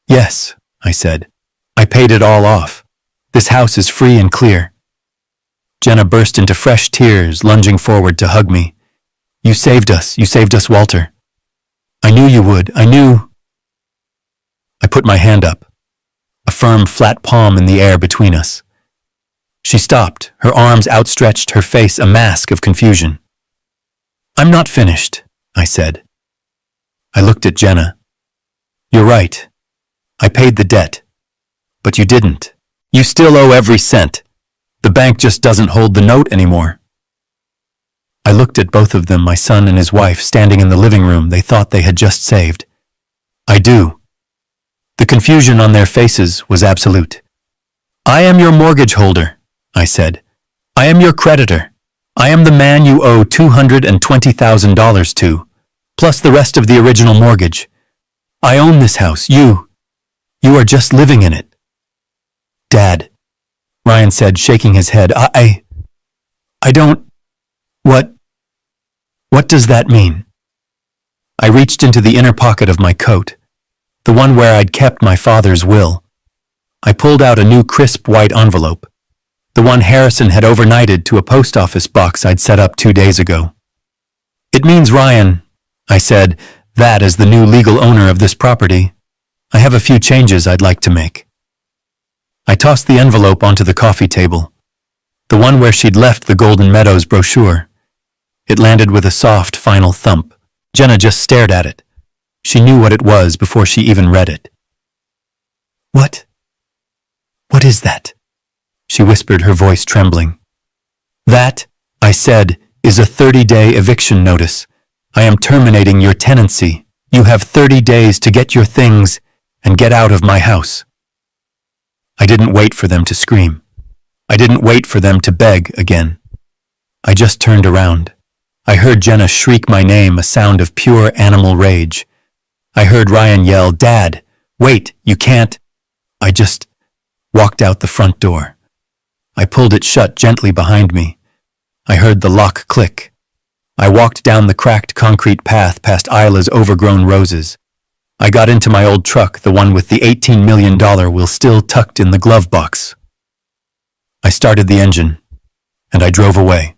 "Yes," I said. "I paid it all off. This house is free and clear." Jenna burst into fresh tears, lunging forward to hug me. You saved us, Walter. I knew you would, I knew." I put my hand up, a firm, flat palm in the air between us. She stopped, her arms outstretched, her face a mask of confusion. "I'm not finished," I said. I looked at Jenna. "You're right. I paid the debt. But you didn't. You still owe every cent. The bank just doesn't hold the note anymore." I looked at both of them, my son and his wife, standing in the living room they thought they had just saved. "I do." The confusion on their faces was absolute. "I am your mortgage holder," I said. "I am your creditor. I am the man you owe $220,000 to, plus the rest of the original mortgage. I own this house. You are just living in it." "Dad," Ryan said, shaking his head, I don't... What does that mean?" I reached into the inner pocket of my coat, the one where I'd kept my father's will. I pulled out a new crisp white envelope, the one Harrison had overnighted to a post office box I'd set up 2 days ago. "It means, Ryan," I said, "that as the new legal owner of this property, I have a few changes I'd like to make." I tossed the envelope onto the coffee table, the one where she'd left the Golden Meadows brochure. It landed with a soft, final thump. Jenna just stared at it. She knew what it was before she even read it. What is that?" she whispered, her voice trembling. "That," I said, "is a 30-day eviction notice. I am terminating your tenancy. You have 30 days to get your things and get out of my house." I didn't wait for them to scream. I didn't wait for them to beg again. I just turned around. I heard Jenna shriek my name, a sound of pure animal rage. I heard Ryan yell, "Dad, wait, you can't." I just walked out the front door. I pulled it shut gently behind me. I heard the lock click. I walked down the cracked concrete path past Isla's overgrown roses. I got into my old truck, the one with the $18 million will still tucked in the glove box. I started the engine, and I drove away.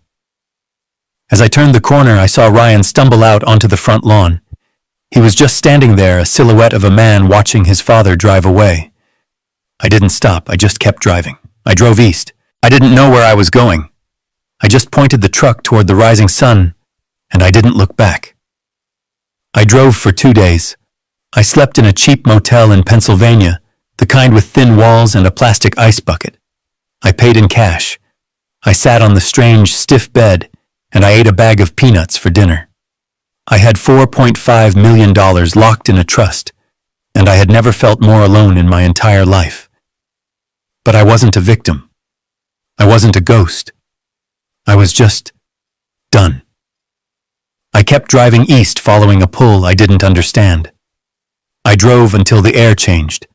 As I turned the corner, I saw Ryan stumble out onto the front lawn. He was just standing there, a silhouette of a man watching his father drive away. I didn't stop, I just kept driving. I drove east. I didn't know where I was going. I just pointed the truck toward the rising sun, and I didn't look back. I drove for 2 days. I slept in a cheap motel in Pennsylvania, the kind with thin walls and a plastic ice bucket. I paid in cash. I sat on the strange, stiff bed, and I ate a bag of peanuts for dinner. I had $4.5 million locked in a trust, and I had never felt more alone in my entire life. But I wasn't a victim. I wasn't a ghost. I was just done. I kept driving east following a pull I didn't understand. I drove until the air changed,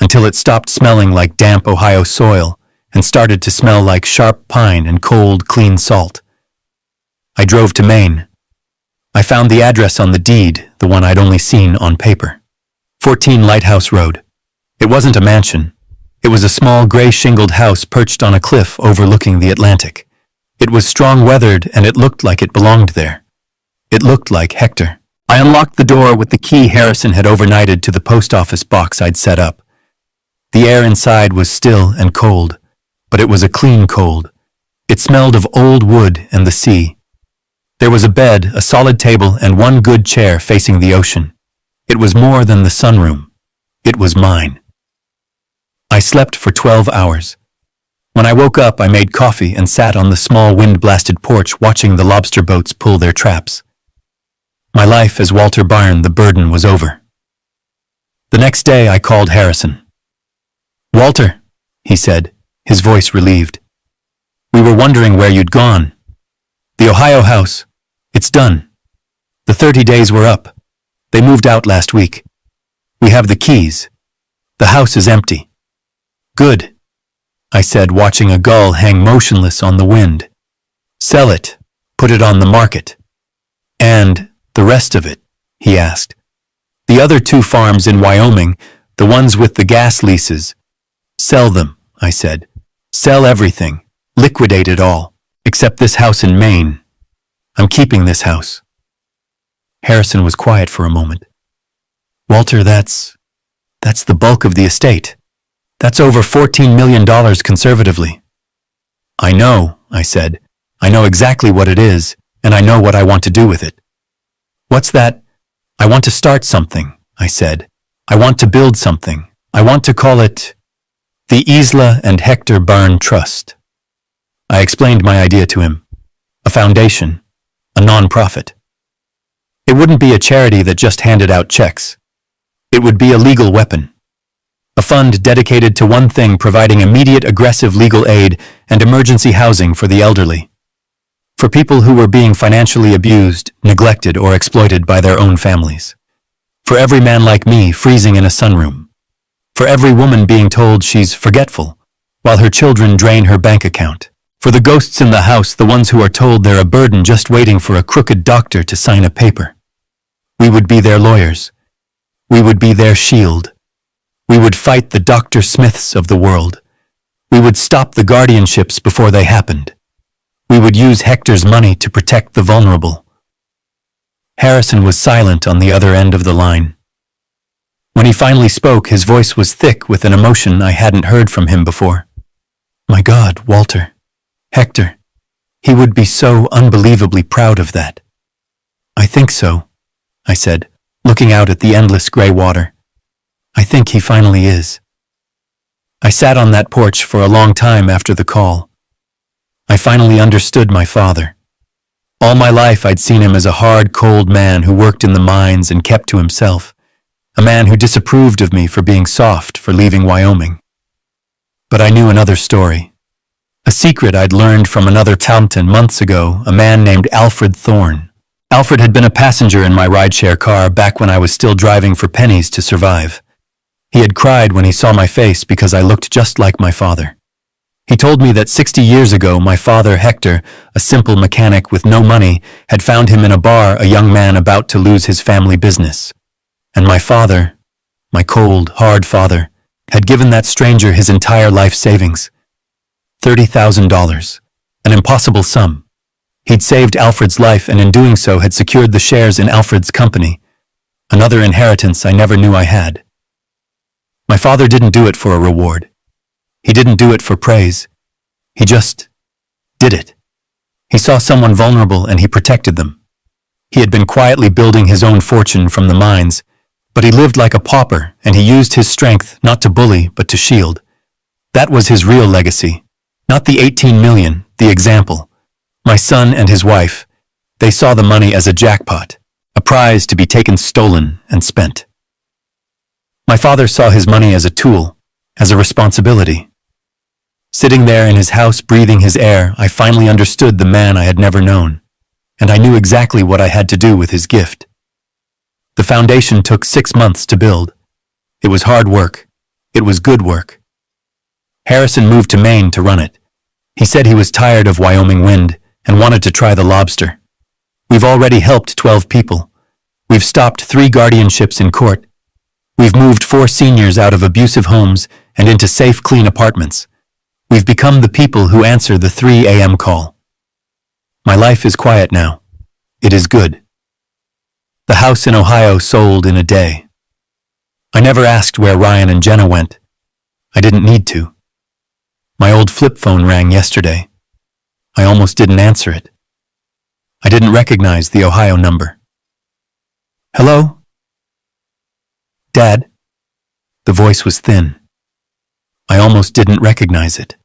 until it stopped smelling like damp Ohio soil and started to smell like sharp pine and cold, clean salt. I drove to Maine. I found the address on the deed, the one I'd only seen on paper. 14 Lighthouse Road. It wasn't a mansion. It was a small gray-shingled house perched on a cliff overlooking the Atlantic. It was strong-weathered and it looked like it belonged there. It looked like Hector. I unlocked the door with the key Harrison had overnighted to the post office box I'd set up. The air inside was still and cold, but it was a clean cold. It smelled of old wood and the sea. There was a bed, a solid table, and one good chair facing the ocean. It was more than the sunroom. It was mine. I slept for 12 hours. When I woke up, I made coffee and sat on the small wind-blasted porch watching the lobster boats pull their traps. My life as Walter Byrne, the burden was over. The next day, I called Harrison. "Walter," he said, his voice relieved. "We were wondering where you'd gone. The Ohio house. It's done. The 30 days were up. They moved out last week. We have the keys. The house is empty." "Good," I said, watching a gull hang motionless on the wind. "Sell it. Put it on the market." "And the rest of it?" he asked. "The other 2 farms in Wyoming, the ones with the gas leases." "Sell them," I said. "Sell everything. Liquidate it all, except this house in Maine. I'm keeping this house." Harrison was quiet for a moment. "Walter, that's the bulk of the estate. That's over $14 million conservatively." "I know," I said. "I know exactly what it is, and I know what I want to do with it." "What's that?" "I want to start something," I said. "I want to build something. I want to call it the Isla and Hector Byrne Trust." I explained my idea to him. A foundation. A non-profit. It wouldn't be a charity that just handed out checks. It would be a legal weapon. A fund dedicated to one thing, providing immediate aggressive legal aid and emergency housing for the elderly. For people who were being financially abused, neglected, or exploited by their own families. For every man like me freezing in a sunroom. For every woman being told she's forgetful, while her children drain her bank account. For the ghosts in the house, the ones who are told they're a burden just waiting for a crooked doctor to sign a paper. We would be their lawyers. We would be their shield. We would fight the Dr. Smiths of the world. We would stop the guardianships before they happened. We would use Hector's money to protect the vulnerable. Harrison was silent on the other end of the line. When he finally spoke, his voice was thick with an emotion I hadn't heard from him before. "My God, Walter. Hector. He would be so unbelievably proud of that." "I think so," I said, looking out at the endless gray water. "I think he finally is." I sat on that porch for a long time after the call. I finally understood my father. All my life I'd seen him as a hard, cold man who worked in the mines and kept to himself. A man who disapproved of me for being soft, for leaving Wyoming. But I knew another story. A secret I'd learned from another Taunton months ago, a man named Alfred Thorne. Alfred had been a passenger in my rideshare car back when I was still driving for pennies to survive. He had cried when he saw my face because I looked just like my father. He told me that 60 years ago, my father, Hector, a simple mechanic with no money, had found him in a bar, a young man about to lose his family business. And my father, my cold, hard father, had given that stranger his entire life savings. $30,000. An impossible sum. He'd saved Alfred's life and in doing so had secured the shares in Alfred's company. Another inheritance I never knew I had. My father didn't do it for a reward. He didn't do it for praise. He just did it. He saw someone vulnerable and he protected them. He had been quietly building his own fortune from the mines, But he lived like a pauper, and he used his strength not to bully, but to shield. That was his real legacy. Not the 18 million, the example. My son and his wife, they saw the money as a jackpot, a prize to be taken stolen and spent. My father saw his money as a tool, as a responsibility. Sitting there in his house breathing his air, I finally understood the man I had never known, and I knew exactly what I had to do with his gift. The foundation took 6 months to build. It was hard work. It was good work. Harrison moved to Maine to run it. He said he was tired of Wyoming wind and wanted to try the lobster. We've already helped 12 people. We've stopped 3 guardianships in court. We've moved 4 seniors out of abusive homes and into safe, clean apartments. We've become the people who answer the 3 a.m. call. My life is quiet now. It is good. The house in Ohio sold in a day. I never asked where Ryan and Jenna went. I didn't need to. My old flip phone rang yesterday. I almost didn't answer it. I didn't recognize the Ohio number. Hello? Dad? The voice was thin. I almost didn't recognize it.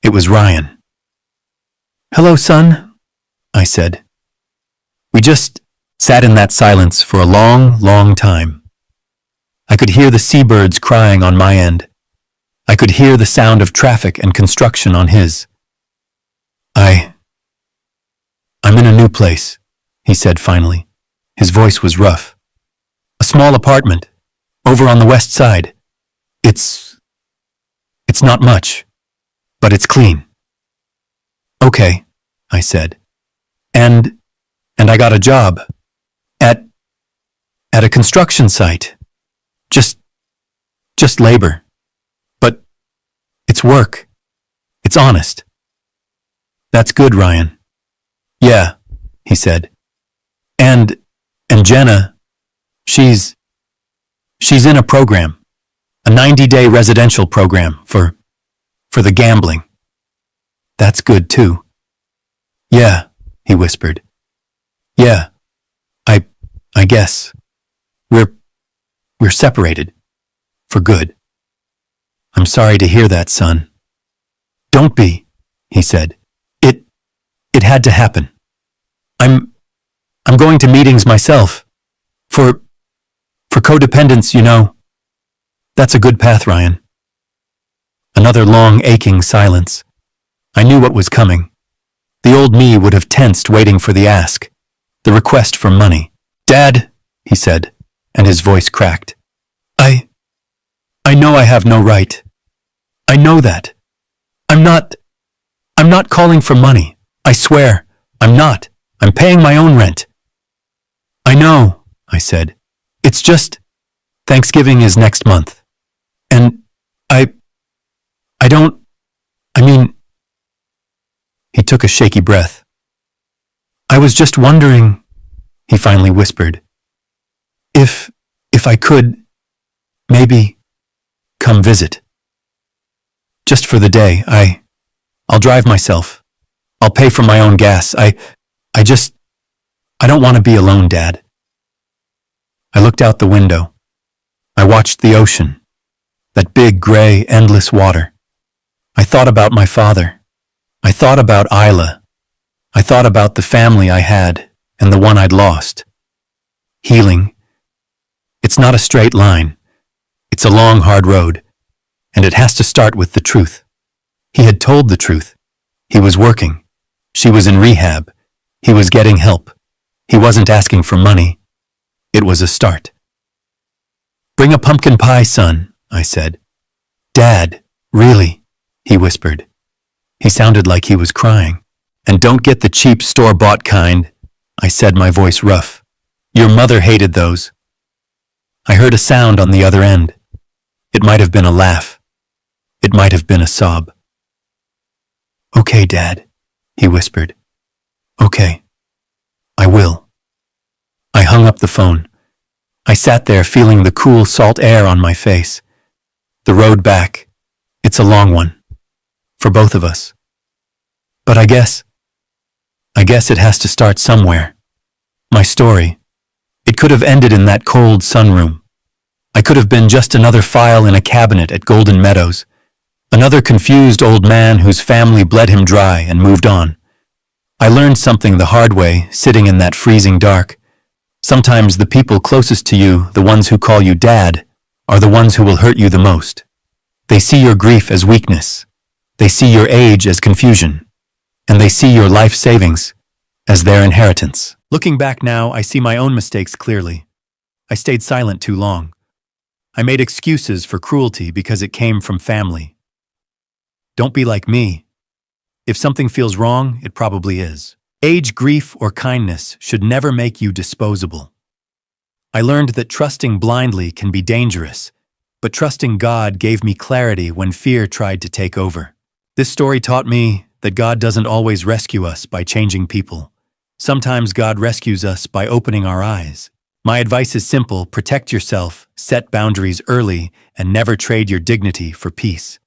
It was Ryan. Hello, son, I said. We just sat in that silence for a long, long time. I could hear the seabirds crying on my end. I could hear the sound of traffic and construction on his. I'm in a new place, he said finally. His voice was rough. A small apartment, over on the west side. It's not much, but it's clean. Okay, I said. And I got a job. At a construction site. Just labor. But it's work. It's honest. That's good, Ryan. Yeah, he said. And Jenna, she's in a program. A 90-day residential program for the gambling. That's good too. Yeah, he whispered. Yeah, I guess. We're separated. For good. I'm sorry to hear that, son. Don't be, he said. It had to happen. I'm going to meetings myself. For codependence, you know. That's a good path, Ryan. Another long, aching silence. I knew what was coming. The old me would have tensed waiting for the ask, the request for money. Dad, he said, and his voice cracked. I know I have no right. I know that. I'm not calling for money. I swear, I'm not. I'm paying my own rent. I know, I said. It's just, Thanksgiving is next month. And I mean, he took a shaky breath. I was just wondering, he finally whispered, if I could, maybe, come visit. Just for the day, I'll drive myself. I'll pay for my own gas. I don't want to be alone, Dad. I looked out the window. I watched the ocean, that big, gray, endless water. I thought about my father. I thought about Isla. I thought about the family I had and the one I'd lost. Healing. It's not a straight line. It's a long, hard road, and it has to start with the truth. He had told the truth. He was working. She was in rehab. He was getting help. He wasn't asking for money. It was a start. Bring a pumpkin pie, son, I said. Dad, really? He whispered. He sounded like he was crying. And don't get the cheap store-bought kind, I said, my voice rough. Your mother hated those. I heard a sound on the other end. It might have been a laugh. It might have been a sob. Okay, Dad, he whispered. Okay. I will. I hung up the phone. I sat there feeling the cool salt air on my face. The road back. It's a long one. For both of us. But I guess it has to start somewhere. My story. It could have ended in that cold sunroom. I could have been just another file in a cabinet at Golden Meadows, another confused old man whose family bled him dry and moved on. I learned something the hard way, sitting in that freezing dark. Sometimes the people closest to you, the ones who call you dad, are the ones who will hurt you the most. They see your grief as weakness. They see your age as confusion. And they see your life savings as their inheritance. Looking back now, I see my own mistakes clearly. I stayed silent too long. I made excuses for cruelty because it came from family. Don't be like me. If something feels wrong, it probably is. Age, grief, or kindness should never make you disposable. I learned that trusting blindly can be dangerous, but trusting God gave me clarity when fear tried to take over. This story taught me that God doesn't always rescue us by changing people. Sometimes God rescues us by opening our eyes. My advice is simple: protect yourself, set boundaries early, and never trade your dignity for peace.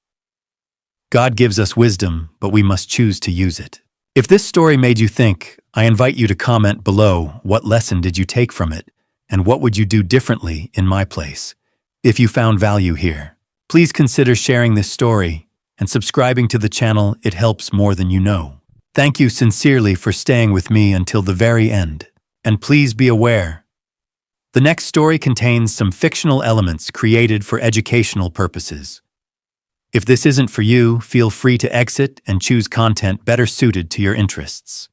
God gives us wisdom, but we must choose to use it. If this story made you think, I invite you to comment below what lesson did you take from it, and what would you do differently in my place. If you found value here, please consider sharing this story and subscribing to the channel. It helps more than you know. Thank you sincerely for staying with me until the very end. And please be aware, the next story contains some fictional elements created for educational purposes. If this isn't for you, feel free to exit and choose content better suited to your interests.